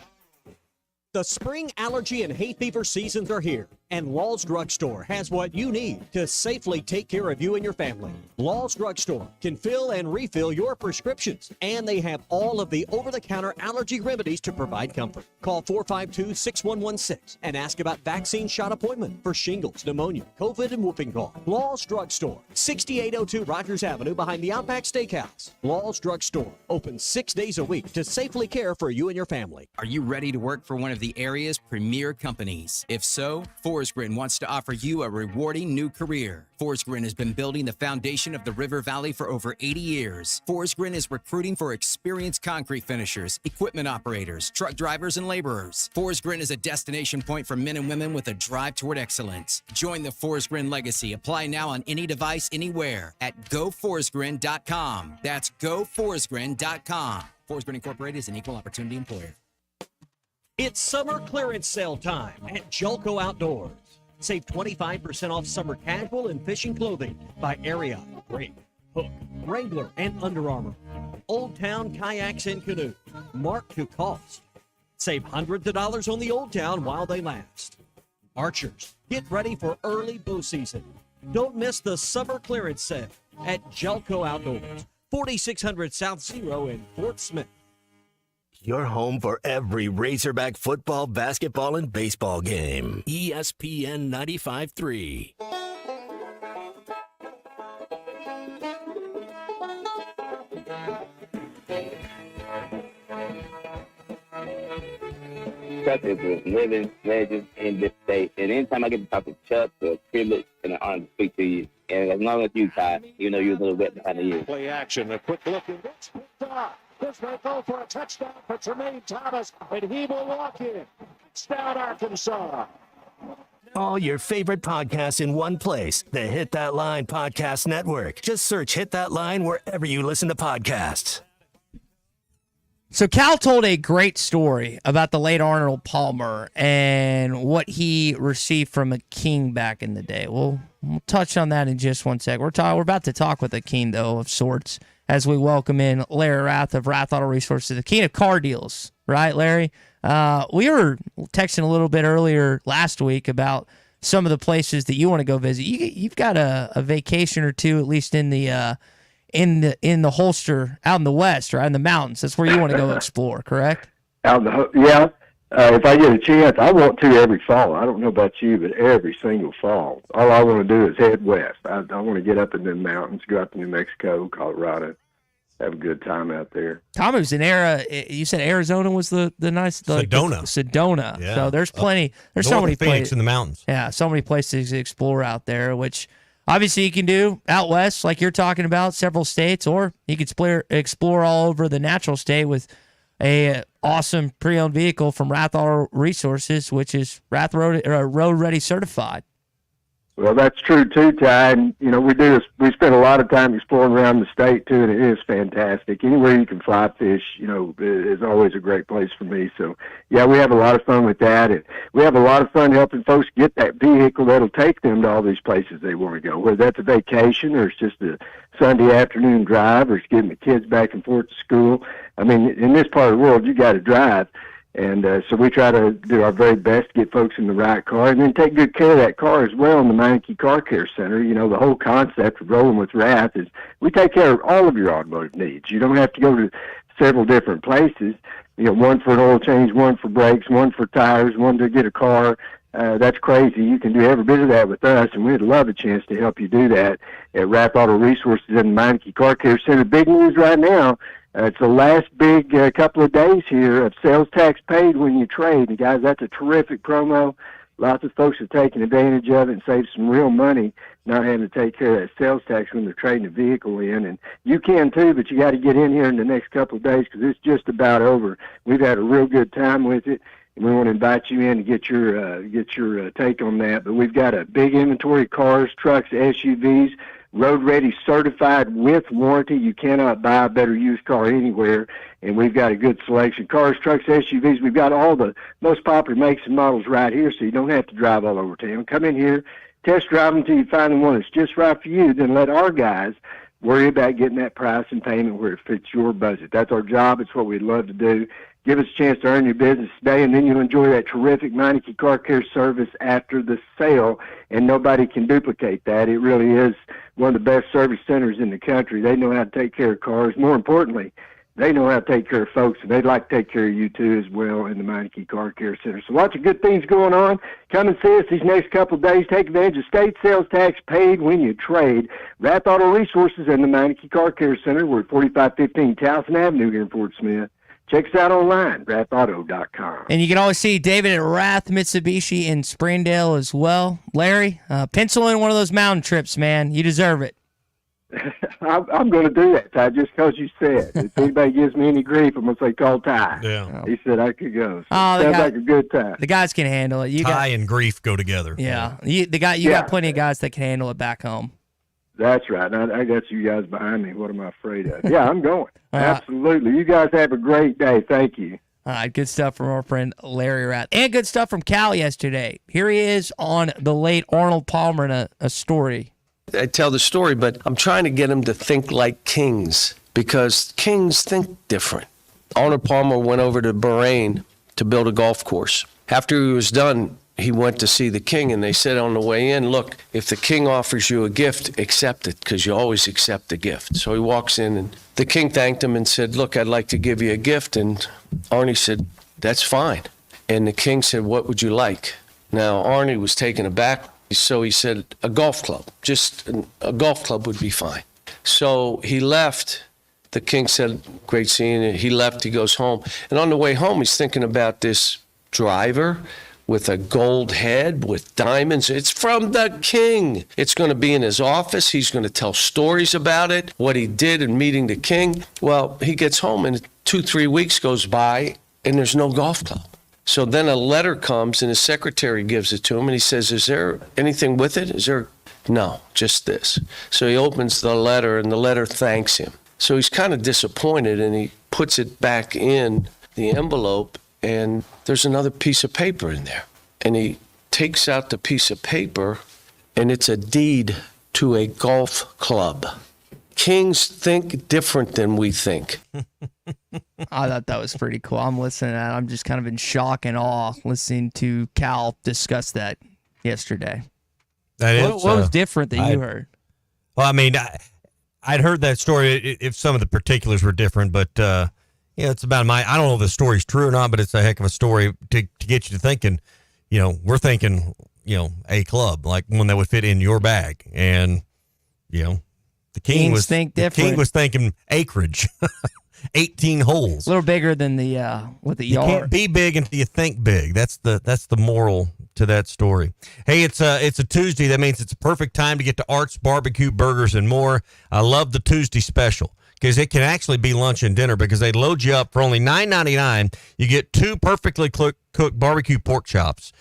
The spring allergy and hay fever seasons are here, And Law's Drug Store has what you need to safely take care of you and your family. Law's Drug Store can fill and refill your prescriptions, and they have all of the over-the-counter allergy remedies to provide comfort. Call 452-6116 and ask about vaccine shot appointment for shingles, pneumonia, COVID, and whooping cough. Law's Drug Store, 6802 Rogers Avenue behind the Outback Steakhouse. Law's Drug Store, open 6 days a week to safely care for you and your family. Are you ready to work for one of the area's premier companies? If so, Forsgren wants to offer you a rewarding new career. Forsgren has been building the foundation of the River Valley for over 80 years. Forsgren is recruiting for experienced concrete finishers, equipment operators, truck drivers, and laborers. Forsgren is a destination point for men and women with a drive toward excellence. Join the Forsgren legacy. Apply now on any device, anywhere at goforsgren.com. That's goforsgren.com. Forsgren Incorporated is an equal opportunity employer. It's summer clearance sale time at Julco Outdoors. Save 25% off summer casual and fishing clothing by Ariat, Brake, Hook, Wrangler, and Under Armour. Old Town kayaks and canoes, marked to cost. Save hundreds of dollars on the Old Town while they last. Archers, get ready for early bow season. Don't miss the summer clearance sale at Julco Outdoors, 4600 South Zero in Fort Smith. Your home for every Razorback football, basketball, and baseball game. ESPN 95.3. Chuck is a living legend in this state. And anytime I get to talk to Chuck, it's a privilege and an honor to speak to you. And as long as you, Ty, you know you're a little wet behind the ears. Play action, a quick look, and it's picked up. This may go for a touchdown for Tremaine Thomas, and he will walk in. Touchdown, Arkansas. All your favorite podcasts in one place. The Hit That Line Podcast Network. Just search Hit That Line wherever you listen to podcasts. So Cal told a great story about the late Arnold Palmer and what he received from a king back in the day. We'll touch on that in just 1 sec. We're about to talk with a king, though, of sorts, as we welcome in Larry Rath of Rath Auto Resources, the king of car deals. Right, Larry? We were texting a little bit earlier last week about some of the places that you want to go visit. You've got a vacation or two, at least in the holster out in the west, right, in the mountains. That's where you want to go explore, correct? Yeah. If I get a chance, I want to every fall. I don't know about you, but every single fall. All I want to do is head west. I want to get up in the mountains, go up to New Mexico, Colorado, have a good time out there. Tom, it was an era. You said Arizona was the nice. Sedona. Sedona. Yeah. So there's plenty. There's so many places in the mountains. Yeah, so many places to explore out there, which obviously you can do out west, like you're talking about, several states, or you could explore all over the natural state with a awesome pre-owned vehicle from Rath Auto Resources, which is Rath Road Ready certified. Well, that's true too, Ty. And we spend a lot of time exploring around the state too, and it is fantastic. Anywhere you can fly fish, is always a great place for me. So, yeah, we have a lot of fun with that, and we have a lot of fun helping folks get that vehicle that'll take them to all these places they want to go. Whether that's a vacation or it's just a Sunday afternoon drive, or it's getting the kids back and forth to school. I mean, in this part of the world, you got to drive. And so we try to do our very best to get folks in the right car and then take good care of that car as well in the Meineke Car Care Center. The whole concept of rolling with Rath is we take care of all of your automotive needs. You don't have to go to several different places, one for an oil change, one for brakes, one for tires, one to get a car. That's crazy. You can do every bit of that with us, and we'd love a chance to help you do that at Rath Auto Resources in the Meineke Car Care Center. Big news right now. It's the last big couple of days here of sales tax paid when you trade. And, guys, that's a terrific promo. Lots of folks are taking advantage of it and save some real money not having to take care of that sales tax when they're trading a vehicle in. And you can, too, but you got to get in here in the next couple of days because it's just about over. We've had a real good time with it, and we want to invite you in to get your take on that. But we've got a big inventory of cars, trucks, SUVs, road ready certified with warranty. You cannot buy a better used car anywhere, and we've got a good selection. Cars, trucks, SUVs, we've got all the most popular makes and models right here, so you don't have to drive all over town. Come in here, test drive them until you find the one that's just right for you, then let our guys worry about getting that price and payment where it fits your budget. That's our job. It's what we'd love to do. Give us a chance to earn your business today, and then you'll enjoy that terrific Meineke Car Care service after the sale, and nobody can duplicate that. It really is one of the best service centers in the country. They know how to take care of cars. More importantly, they know how to take care of folks, and they'd like to take care of you too as well in the Meineke Car Care Center. So lots of good things going on. Come and see us these next couple of days. Take advantage of state sales tax paid when you trade. Rath Auto Resources and the Meineke Car Care Center. We're at 4515 Towson Avenue here in Fort Smith. Check us out online, rathauto.com. And you can always see David at Rath Mitsubishi in Springdale as well. Larry, pencil in one of those mountain trips, man. You deserve it. I'm going to do that, Ty, just because you said. If anybody gives me any grief, I'm going to say call Ty. Yeah. He said I could go. So sounds like a good time. The guys can handle it. Ty and grief go together. Yeah. You got plenty of guys that can handle it back home. That's right. I got you guys behind me. What am I afraid of? Yeah, I'm going. Absolutely. You guys have a great day. Thank you. All right, good stuff from our friend Larry Rath. And good stuff from Cal yesterday. Here he is on the late Arnold Palmer in a story. I tell the story, but I'm trying to get him to think like kings, because kings think different. Arnold Palmer went over to Bahrain to build a golf course. After he was done, he went to see the king, and they said on the way in, look, if the king offers you a gift, accept it, because you always accept a gift. So he walks in, and the king thanked him and said, look, I'd like to give you a gift. And Arnie said, that's fine. And the king said, what would you like? Now, Arnie was taken aback, so he said, a golf club. Just a golf club would be fine. So he left. The king said, great seeing you. He left, he goes home. And on the way home, he's thinking about this driver with a gold head, with diamonds. It's from the king. It's going to be in his office. He's going to tell stories about it, what he did in meeting the king. Well, he gets home, and 2-3 weeks goes by, and there's no golf club. So then a letter comes, and his secretary gives it to him, and he says, is there anything with it? Is there? No, just this. So he opens the letter, and the letter thanks him. So he's kind of disappointed, and he puts it back in the envelope, and there's another piece of paper in there. And he takes out the piece of paper, and it's a deed to a golf club. Kings think different than we think. I thought that was pretty cool. I'm listening to that. I'm just kind of in shock and awe listening to Cal discuss that yesterday. What was different that you heard? Well, I mean, I'd heard that story if some of the particulars were different, but it's about I don't know if the story's true or not, but it's a heck of a story to get you to thinking, we're thinking, a club, like one that would fit in your bag. And, the king was thinking acreage, 18 holes. A little bigger than the yard. You can't be big until you think big. That's the moral to that story. Hey, it's a Tuesday. That means it's a perfect time to get to Art's Barbecue Burgers and More. I love the Tuesday special, because it can actually be lunch and dinner, because they load you up for only $9.99. You get 2 perfectly cooked barbecue pork chops.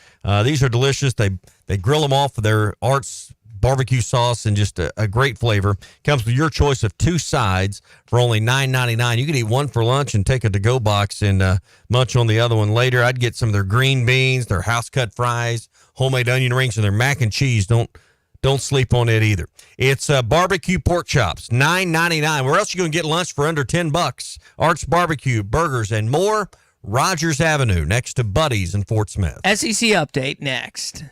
These are delicious. They grill them off of their Art's barbecue sauce, and just a great flavor. Comes with your choice of 2 sides for only $9.99. You can eat one for lunch and take a to-go box and munch on the other one later. I'd get some of their green beans, their house-cut fries, homemade onion rings, and their mac and cheese. Don't sleep on it either. It's barbecue pork chops, $9.99. Where else are you going to get lunch for under $10? Art's Barbecue, Burgers, and More. Rogers Avenue, next to Buddy's in Fort Smith. SEC update next.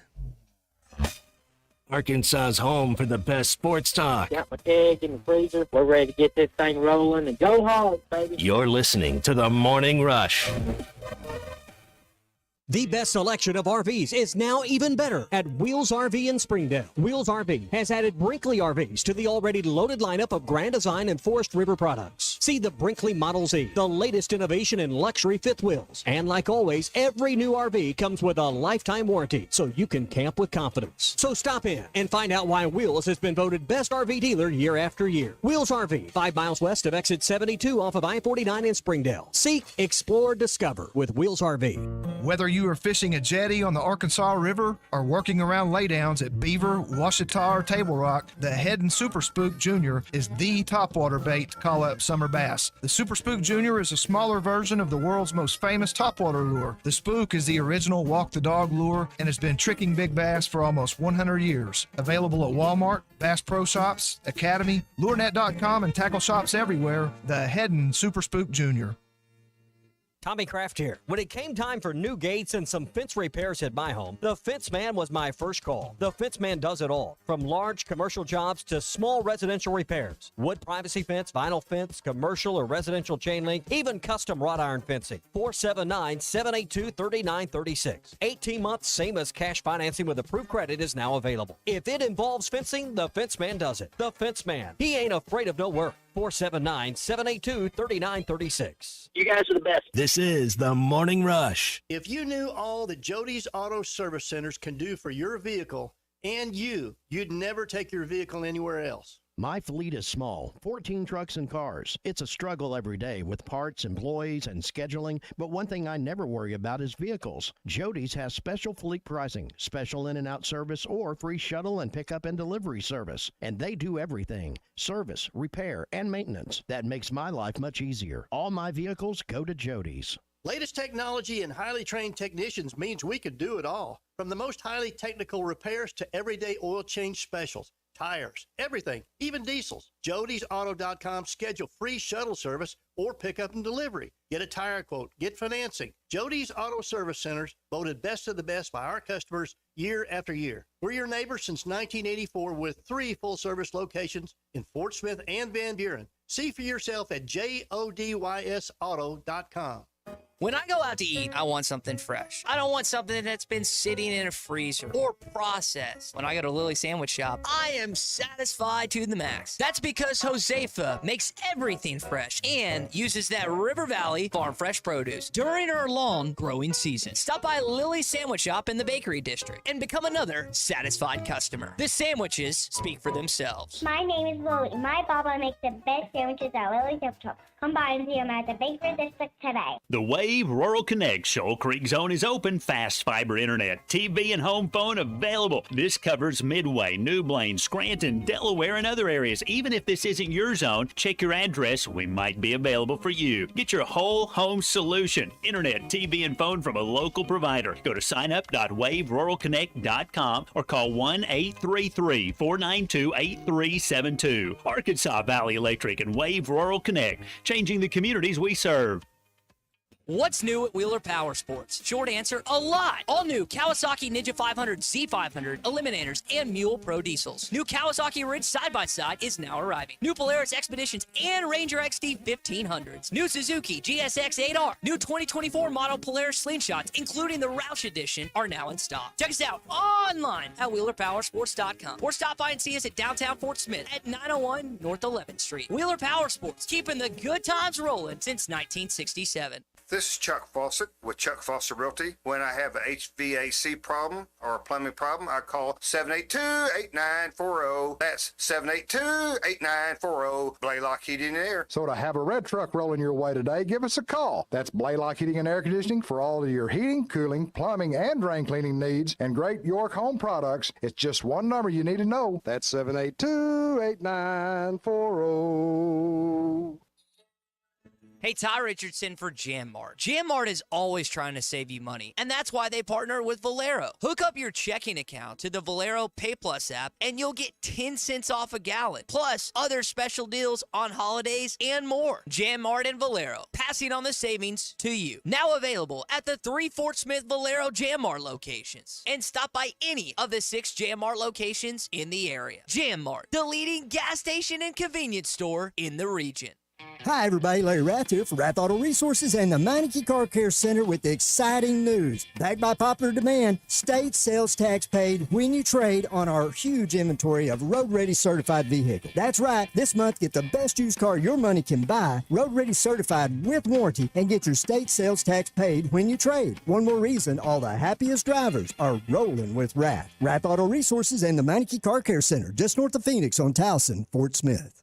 Arkansas's home for the best sports talk. Got my keg in the freezer. We're ready to get this thing rolling and go home, baby. You're listening to the Morning Rush. The best selection of RVs is now even better at Wheels RV in Springdale. Wheels RV has added Brinkley RVs to the already loaded lineup of Grand Design and Forest River products. See the Brinkley Model Z, the latest innovation in luxury fifth wheels. And like always, every new RV comes with a lifetime warranty, so you can camp with confidence. So stop in and find out why Wheels has been voted best RV dealer year after year. Wheels RV, 5 miles west of exit 72 off of I-49 in Springdale. Seek, explore, discover with Wheels RV. Whether you are fishing a jetty on the Arkansas River or working around laydowns at Beaver, Washita, or Table Rock, the Heddon Super Spook Jr. is the topwater bait to call up summer bass. The Super Spook Jr. is a smaller version of the world's most famous topwater lure. The Spook is the original walk-the-dog lure and has been tricking big bass for almost 100 years. Available at Walmart, Bass Pro Shops, Academy, LureNet.com, and tackle shops everywhere. The Heddon Super Spook Jr. Tommy Kraft here. When it came time for new gates and some fence repairs at my home, the Fence Man was my first call. The Fence Man does it all, from large commercial jobs to small residential repairs. Wood privacy fence, vinyl fence, commercial or residential chain link, even custom wrought iron fencing. 479-782-3936. 18 months, same as cash financing with approved credit is now available. If it involves fencing, the Fence Man does it. The Fence Man. He ain't afraid of no work. 479-782-3936. You guys are the best. This is the Morning Rush. If you knew all that Jody's Auto Service Centers can do for your vehicle and you'd never take your vehicle anywhere else. My fleet is small, 14 trucks and cars. It's a struggle every day with parts, employees, and scheduling, but one thing I never worry about is vehicles. Jody's has special fleet pricing, special in and out service, or free shuttle and pickup and delivery service. And they do everything, service, repair, and maintenance. That makes my life much easier. All my vehicles go to Jody's. Latest technology and highly trained technicians means we could do it all. From the most highly technical repairs to everyday oil change specials. Tires, everything, even diesels. Jody'sAuto.com. Schedule free shuttle service or pickup and delivery. Get a tire quote, get financing. Jody's Auto Service Centers, voted best of the best by our customers year after year. We're your neighbor since 1984 with 3 full-service locations in Fort Smith and Van Buren. See for yourself at JODYSAuto.com. When I go out to eat, I want something fresh. I don't want something that's been sitting in a freezer or processed. When I go to Lily Sandwich Shop, I am satisfied to the max. That's because Josefa makes everything fresh and uses that River Valley farm fresh produce during her long growing season. Stop by Lily Sandwich Shop in the Bakery District and become another satisfied customer. The sandwiches speak for themselves. My name is Lily. My Baba makes the best sandwiches at Lily Sandwich Shop. Come by and see them at the Bakery District today. The Wave Rural Connect Shoal Creek Zone is open. Fast fiber internet, TV, and home phone available. This covers Midway, New Blaine, Scranton, Delaware, and other areas. Even if this isn't your zone, check your address. We might be available for you. Get your whole home solution. Internet, TV, and phone from a local provider. Go to signup.waveruralconnect.com or call 1-833-492-8372. Arkansas Valley Electric and Wave Rural Connect, changing the communities we serve. What's new at Wheeler Power Sports? Short answer, a lot. All new Kawasaki Ninja 500, Z500, Eliminators, and Mule Pro Diesels. New Kawasaki Ridge side-by-side is now arriving. New Polaris Expeditions and Ranger XD 1500s. New Suzuki GSX 8R. New 2024 model Polaris Slingshots, including the Roush Edition, are now in stock. Check us out online at WheelerPowersports.com or stop by and see us at downtown Fort Smith at 901 North 11th Street. Wheeler Power Sports, keeping the good times rolling since 1967. This is Chuck Fawcett with Chuck Fawcett Realty. When I have a HVAC problem or a plumbing problem, I call 782-8940. That's 782-8940. Blaylock Heating and Air. So to have a red truck rolling your way today, give us a call. That's Blaylock Heating and Air Conditioning for all of your heating, cooling, plumbing, and drain cleaning needs and great York Home products. It's just one number you need to know. That's 782-8940. Hey, Ty Richardson for Jam Mart. Jam Mart is always trying to save you money, and that's why they partner with Valero. Hook up your checking account to the Valero Pay Plus app, and you'll get 10 cents off a gallon, plus other special deals on holidays and more. Jam Mart and Valero, passing on the savings to you. Now available at the 3 Fort Smith Valero Jam Mart locations. And stop by any of the 6 Jam Mart locations in the area. Jam Mart, the leading gas station and convenience store in the region. Hi everybody, Larry Rath here for Rath Auto Resources and the Meineke Car Care Center with the exciting news. Backed by popular demand, state sales tax paid when you trade on our huge inventory of road-ready certified vehicles. That's right, this month get the best used car your money can buy, road-ready certified with warranty, and get your state sales tax paid when you trade. One more reason all the happiest drivers are rolling with Rath. Rath Auto Resources and the Meineke Car Care Center, just north of Phoenix on Towson, Fort Smith.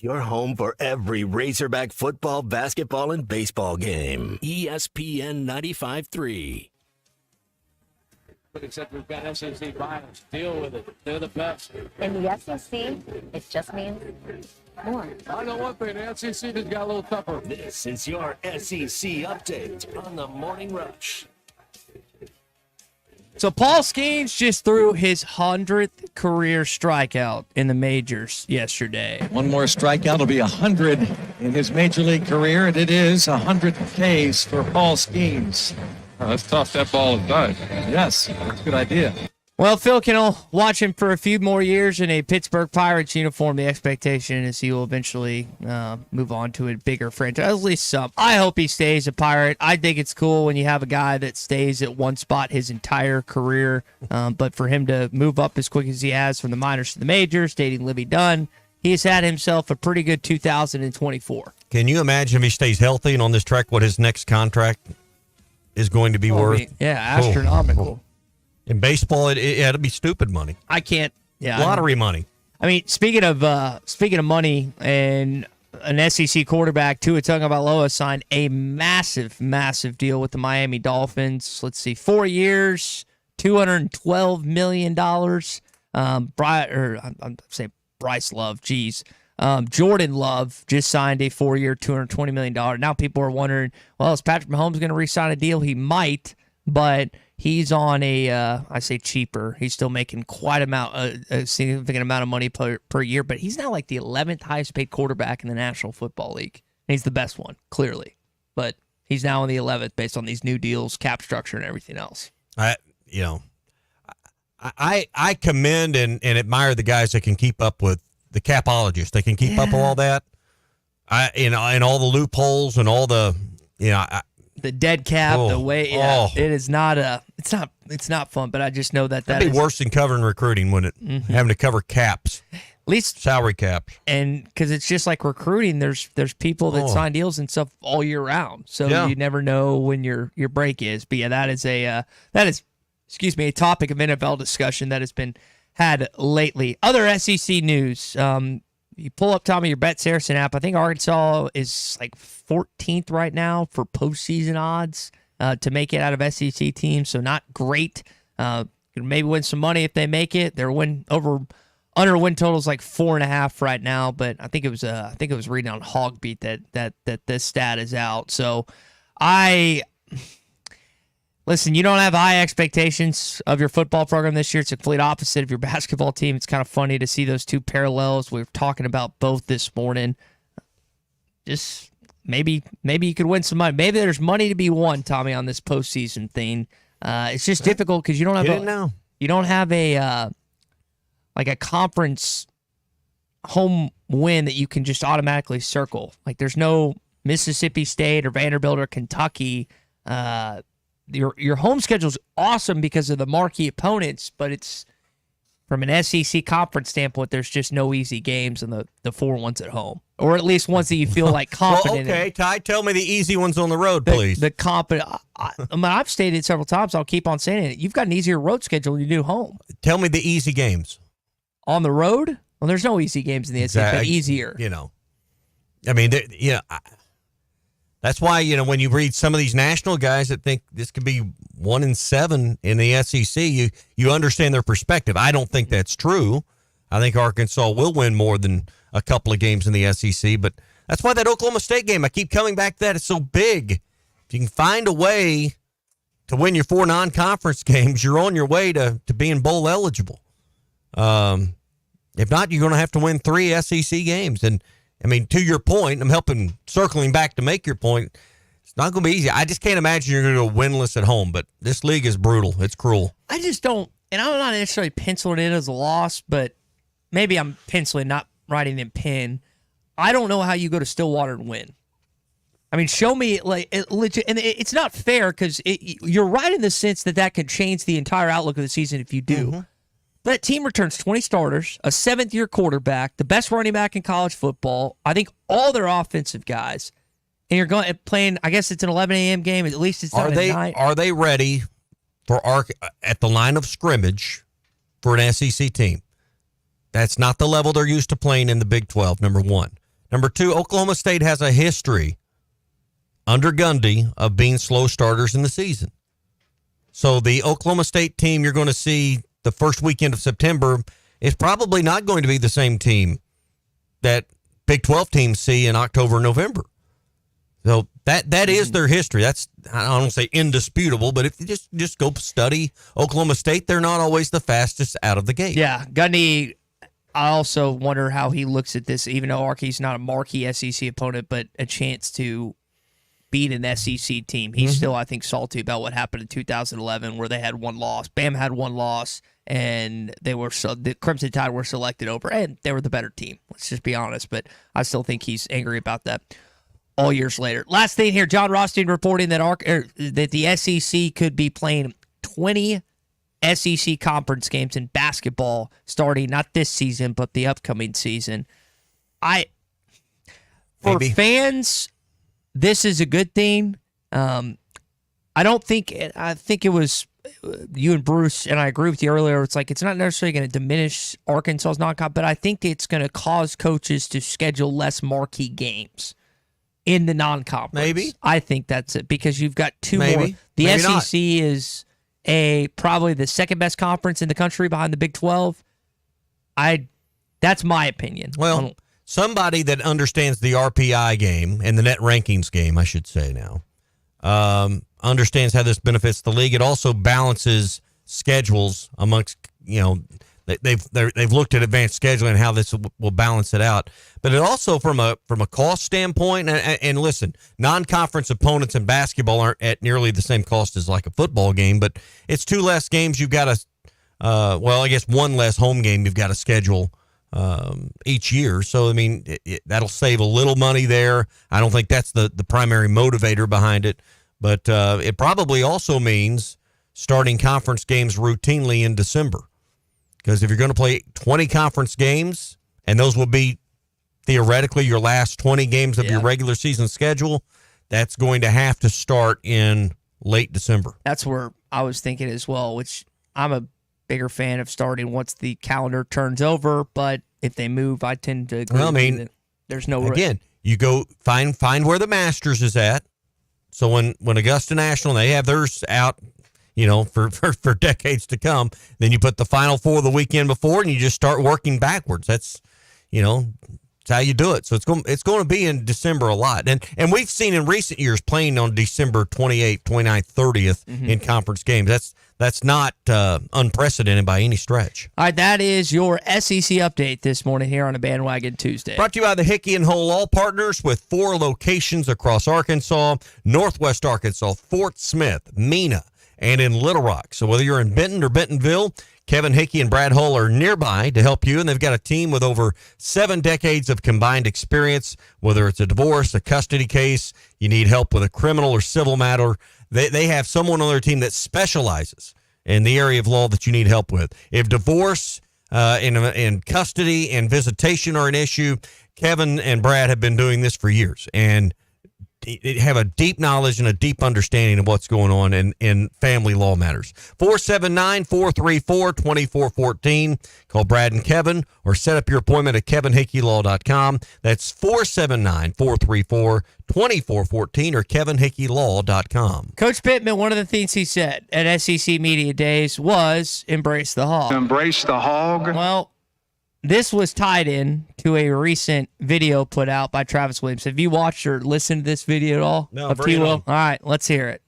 Your home for every Razorback football, basketball, and baseball game. ESPN 95.3. But except we've got SEC finals. Deal with it. They're the best. In the SEC, it just means more. I know one thing. The SEC just got a little tougher. This is your SEC update on the Morning Rush. So Paul Skeens just threw his 100th career strikeout in the majors yesterday. One more strikeout will be 100 in his major league career, and it is 100 Ks for Paul Skeens. Oh, that's tough. That ball is done. Yes, that's a good idea. Well, Phil can watch him for a few more years in a Pittsburgh Pirates uniform. The expectation is he will eventually move on to a bigger franchise, at least some. I hope he stays a Pirate. I think it's cool when you have a guy that stays at one spot his entire career. But for him to move up as quick as he has from the minors to the majors, dating Libby Dunn, he has had himself a pretty good 2024. Can you imagine if he stays healthy and on this track what his next contract is going to be worth? Yeah, astronomical. In baseball, it'll be stupid money. I can't. Yeah, lottery money. I mean, speaking of money and an SEC quarterback, Tua Tagovailoa signed a massive, massive deal with the Miami Dolphins. Let's see, 4 years, $212 million. I'm saying Bryce Love. Geez. Jordan Love just signed a 4-year, $220 million. Now people are wondering, well, is Patrick Mahomes going to re-sign a deal? He might, but he's on I say cheaper. He's still making a significant amount of money per year, but he's now like the 11th highest paid quarterback in the National Football League. And he's the best one, clearly. But he's now in the 11th based on these new deals, cap structure, and everything else. I commend and admire the guys that can keep up with the capologists. They can keep up with all that. And all the loopholes and all the, the dead cap, the way it is not it's not fun, but I just know that'd be worse than covering recruiting, wouldn't it? Mm-hmm. Having to cover caps, at least salary caps, and because it's just like recruiting. There's people that sign deals and stuff all year round, so you never know when your break is. But yeah, that is a topic of NFL discussion that has been had lately. Other SEC news. You pull up, Tommy, your Bet Saracen app. I think Arkansas is like 14th right now for postseason odds to make it out of SEC teams. So not great. Maybe win some money if they make it. Their under win total is like 4.5 right now. But I think it was reading on Hogbeat that this stat is out. So listen, you don't have high expectations of your football program this year. It's the complete opposite of your basketball team. It's kind of funny to see those two parallels. We were talking about both this morning. Just maybe you could win some money. Maybe there's money to be won, Tommy, on this postseason thing. It's just difficult because you don't have a conference home win that you can just automatically circle. Like there's no Mississippi State or Vanderbilt or Kentucky. Your home schedule's awesome because of the marquee opponents, but it's from an SEC conference standpoint, there's just no easy games in the 4 ones at home, or at least ones that you feel like confident in. Okay, Ty, tell me the easy ones on the road, please. The confident. I've stated several times. I'll keep on saying it. You've got an easier road schedule than you do home. Tell me the easy games on the road. Well, there's no easy games in the SEC, but easier. I mean, that's why, when you read some of these national guys that think this could be 1-7 in the SEC, you understand their perspective. I don't think that's true. I think Arkansas will win more than a couple of games in the SEC, but that's why that Oklahoma State game, I keep coming back to that. It's so big. If you can find a way to win your 4 non-conference games, you're on your way to being bowl eligible. If not, you're going to have to win 3 SEC games. And I mean, to your point, I'm circling back to make your point. It's not going to be easy. I just can't imagine you're going to go winless at home, but this league is brutal. It's cruel. I just don't, and I'm not necessarily penciling it as a loss, but maybe I'm penciling, not writing in pen. I don't know how you go to Stillwater and win. I mean, show me, legit, and it's not fair because you're right in the sense that could change the entire outlook of the season if you do. Mm-hmm. That team returns 20 starters, a 7th-year quarterback, the best running back in college football. I think all their offensive guys. And you're playing, I guess it's an 11 a.m. game. At least it's not at night. Are they ready at the line of scrimmage for an SEC team? That's not the level they're used to playing in the Big 12, number one. Number two, Oklahoma State has a history under Gundy of being slow starters in the season. So the Oklahoma State team you're going to see the first weekend of September is probably not going to be the same team that Big 12 teams see in October and November. So That is their history. That's, I don't say indisputable, but if you just go study Oklahoma State, they're not always the fastest out of the gate. Yeah, Gundy, I also wonder how he looks at this, even though Arky's not a marquee SEC opponent, but a chance to beat an SEC team. He's still, I think, salty about what happened in 2011 where they had one loss. Bama had one loss, and the Crimson Tide were selected over, and they were the better team. Let's just be honest, but I still think he's angry about that all years later. Last thing here, John Rothstein reporting that the SEC could be playing 20 SEC conference games in basketball starting not this season, but the upcoming season. For fans, this is a good thing. I think it was you and Bruce, and I agree with you earlier. It's like it's not necessarily going to diminish Arkansas's non-con, but I think it's going to cause coaches to schedule less marquee games in the non-conference. Maybe. I think that's it because you've got two more. The Maybe SEC is probably the second best conference in the country behind the Big 12. That's my opinion. Well, somebody that understands the RPI game and the net rankings game, I should say now, understands how this benefits the league. It also balances schedules amongst, they've looked at advanced scheduling and how this will balance it out. But it also from a cost standpoint, and listen, non-conference opponents in basketball aren't at nearly the same cost as like a football game, but it's two less games you've got to, I guess one less home game you've got to schedule each year. So, I mean, that'll save a little money there. I don't think that's the primary motivator behind it, but it probably also means starting conference games routinely in December. Because if you're going to play 20 conference games, and those will be theoretically your last 20 games of your regular season schedule, that's going to have to start in late December. That's where I was thinking as well, which I'm a bigger fan of starting once the calendar turns over, but if they move, I tend to agree. Well, I mean, there's no again, you go find where the Masters is at. So when Augusta National, they have theirs out, for decades to come, then you put the Final Four the weekend before, and you just start working backwards. That's, it's how you do it. So it's going to be in December a lot. And we've seen in recent years playing on December 28th, 29th, 30th in conference games. That's not unprecedented by any stretch. All right, that is your SEC update this morning here on a Bandwagon Tuesday. Brought to you by the Hickey and Hole Law Partners with 4 locations across Arkansas, Northwest Arkansas, Fort Smith, Mena, and in Little Rock. So whether you're in Benton or Bentonville, Kevin Hickey and Brad Hull are nearby to help you, and they've got a team with over 7 decades of combined experience. Whether it's a divorce, a custody case, you need help with a criminal or civil matter, they have someone on their team that specializes in the area of law that you need help with. If divorce, in custody and visitation are an issue, Kevin and Brad have been doing this for years, and have a deep knowledge and a deep understanding of what's going on in family law matters. 479-434-2414. Call Brad and Kevin or set up your appointment at kevinhickeylaw.com. That's 479-434-2414 or kevinhickeylaw.com. Coach Pittman, one of the things he said at SEC Media Days was embrace the hog. Embrace the hog? Well, this was tied in to a recent video put out by Travis Williams. Have you watched or listened to this video at all? No, bring it on. All right, let's hear it.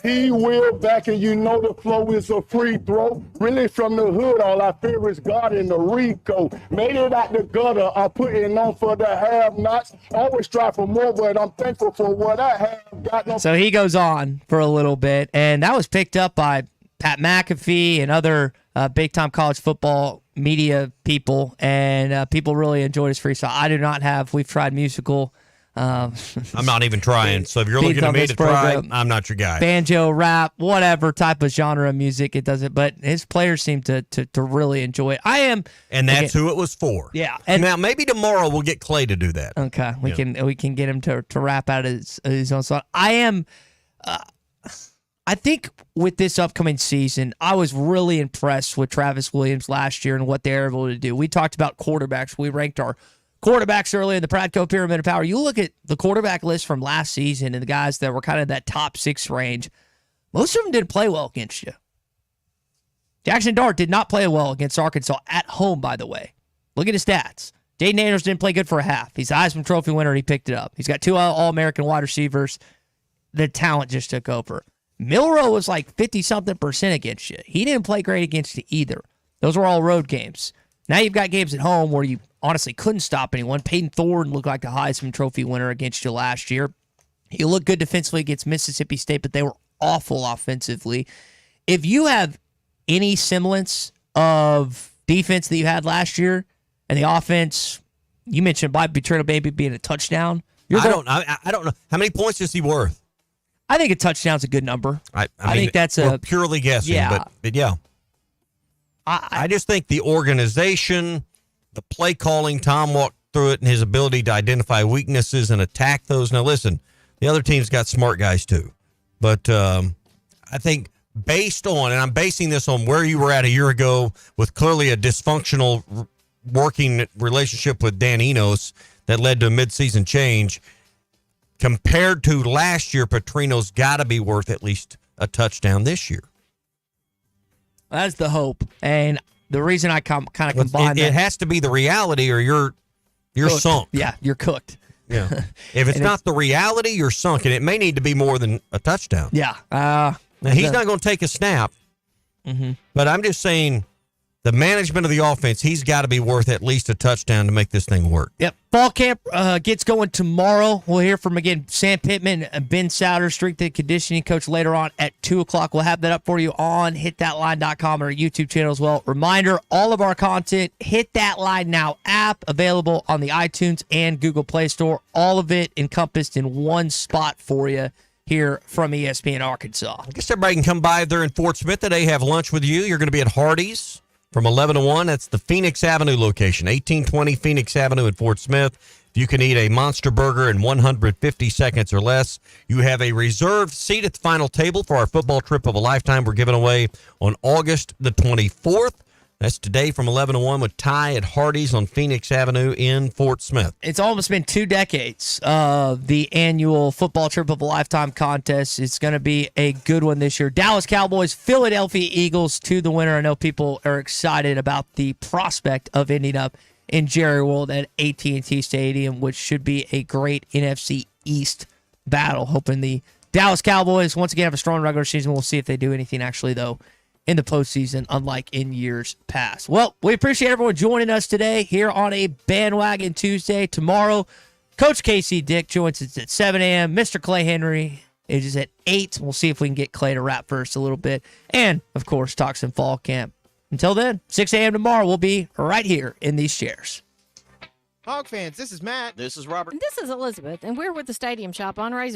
He will back, and the flow is a free throw. Really from the hood, all I fear is God in the Rico. Made it out the gutter, I'm putting on for the have-nots. Always strive for more, but I'm thankful for what I have. So he goes on for a little bit, and that was picked up by Pat McAfee and other big-time college football media people, and people really enjoyed his freestyle. I do not have. We've tried musical. I'm not even trying. So if you're looking at me to try, I'm not your guy. Banjo, rap, whatever type of genre of music, it doesn't. But his players seem to really enjoy it. I am, and that's who it was for. Yeah. And now maybe tomorrow we'll get Clay to do that. Okay, we can get him to rap out his own song. I am. I think with this upcoming season, I was really impressed with Travis Williams last year and what they were able to do. We talked about quarterbacks. We ranked our quarterbacks early in the Pradco Pyramid of Power. You look at the quarterback list from last season and the guys that were kind of that top 6 range, most of them didn't play well against you. Jackson Dart did not play well against Arkansas at home, by the way. Look at his stats. Jaden Daniels didn't play good for a half. He's the Heisman Trophy winner, and he picked it up. He's got 2 All-American wide receivers. The talent just took over. Milroe was like 50-something% against you. He didn't play great against you either. Those were all road games. Now you've got games at home where you honestly couldn't stop anyone. Peyton Thorne looked like the Heisman Trophy winner against you last year. He looked good defensively against Mississippi State, but they were awful offensively. If you have any semblance of defense that you had last year, and the offense, you mentioned Bobby Turtle maybe being a touchdown. I don't know. How many points is he worth? I think a touchdown's a good number. I think that's we're purely guessing, yeah. but yeah. I just think the organization, the play calling, Tom walked through it, and his ability to identify weaknesses and attack those. Now, listen, the other team's got smart guys too. But I think based on, and I'm basing this on where you were at a year ago with clearly a dysfunctional working relationship with Dan Enos that led to a midseason change, compared to last year, Petrino's got to be worth at least a touchdown this year. That's the hope. And the reason I kind of combine it has to be the reality or you're cooked. sunk. Yeah, you're cooked. Yeah. If it's not the reality, you're sunk, and it may need to be more than a touchdown. Yeah. Now, he's not going to take a snap, but I'm just saying the management of the offense, he's got to be worth at least a touchdown to make this thing work. Yep. Fall camp gets going tomorrow. We'll hear from, again, Sam Pittman and Ben Souter, strength and conditioning coach, later on at 2 o'clock. We'll have that up for you on hitthatline.com or our YouTube channel as well. Reminder, all of our content, Hit That Line Now app, available on the iTunes and Google Play Store. All of it encompassed in one spot for you here from ESPN Arkansas. I guess everybody can come by there in Fort Smith today, have lunch with you. You're going to be at Hardee's from 11 to 1. That's the Phoenix Avenue location, 1820 Phoenix Avenue in Fort Smith. If you can eat a monster burger in 150 seconds or less, you have a reserved seat at the final table for our football trip of a lifetime we're giving away on August the 24th. That's today from 11 to 1 with Ty at Hardee's on Phoenix Avenue in Fort Smith. It's almost been 2 decades of the annual football trip of a lifetime contest. It's going to be a good one this year. Dallas Cowboys, Philadelphia Eagles to the winner. I know people are excited about the prospect of ending up in Jerry World at AT&T Stadium, which should be a great NFC East battle. Hoping the Dallas Cowboys once again have a strong regular season. We'll see if they do anything actually, though, in the postseason, unlike in years past. Well, we appreciate everyone joining us today here on a Bandwagon Tuesday. Tomorrow, Coach Casey Dick joins us at 7 a.m. Mr. Clay Henry is at 8. We'll see if we can get Clay to rap first a little bit. And, of course, talk some fall camp. Until then, 6 a.m. tomorrow, we'll be right here in these chairs. Hog fans, this is Matt. This is Robert. This is Elizabeth, and we're with the Stadium Shop on Razor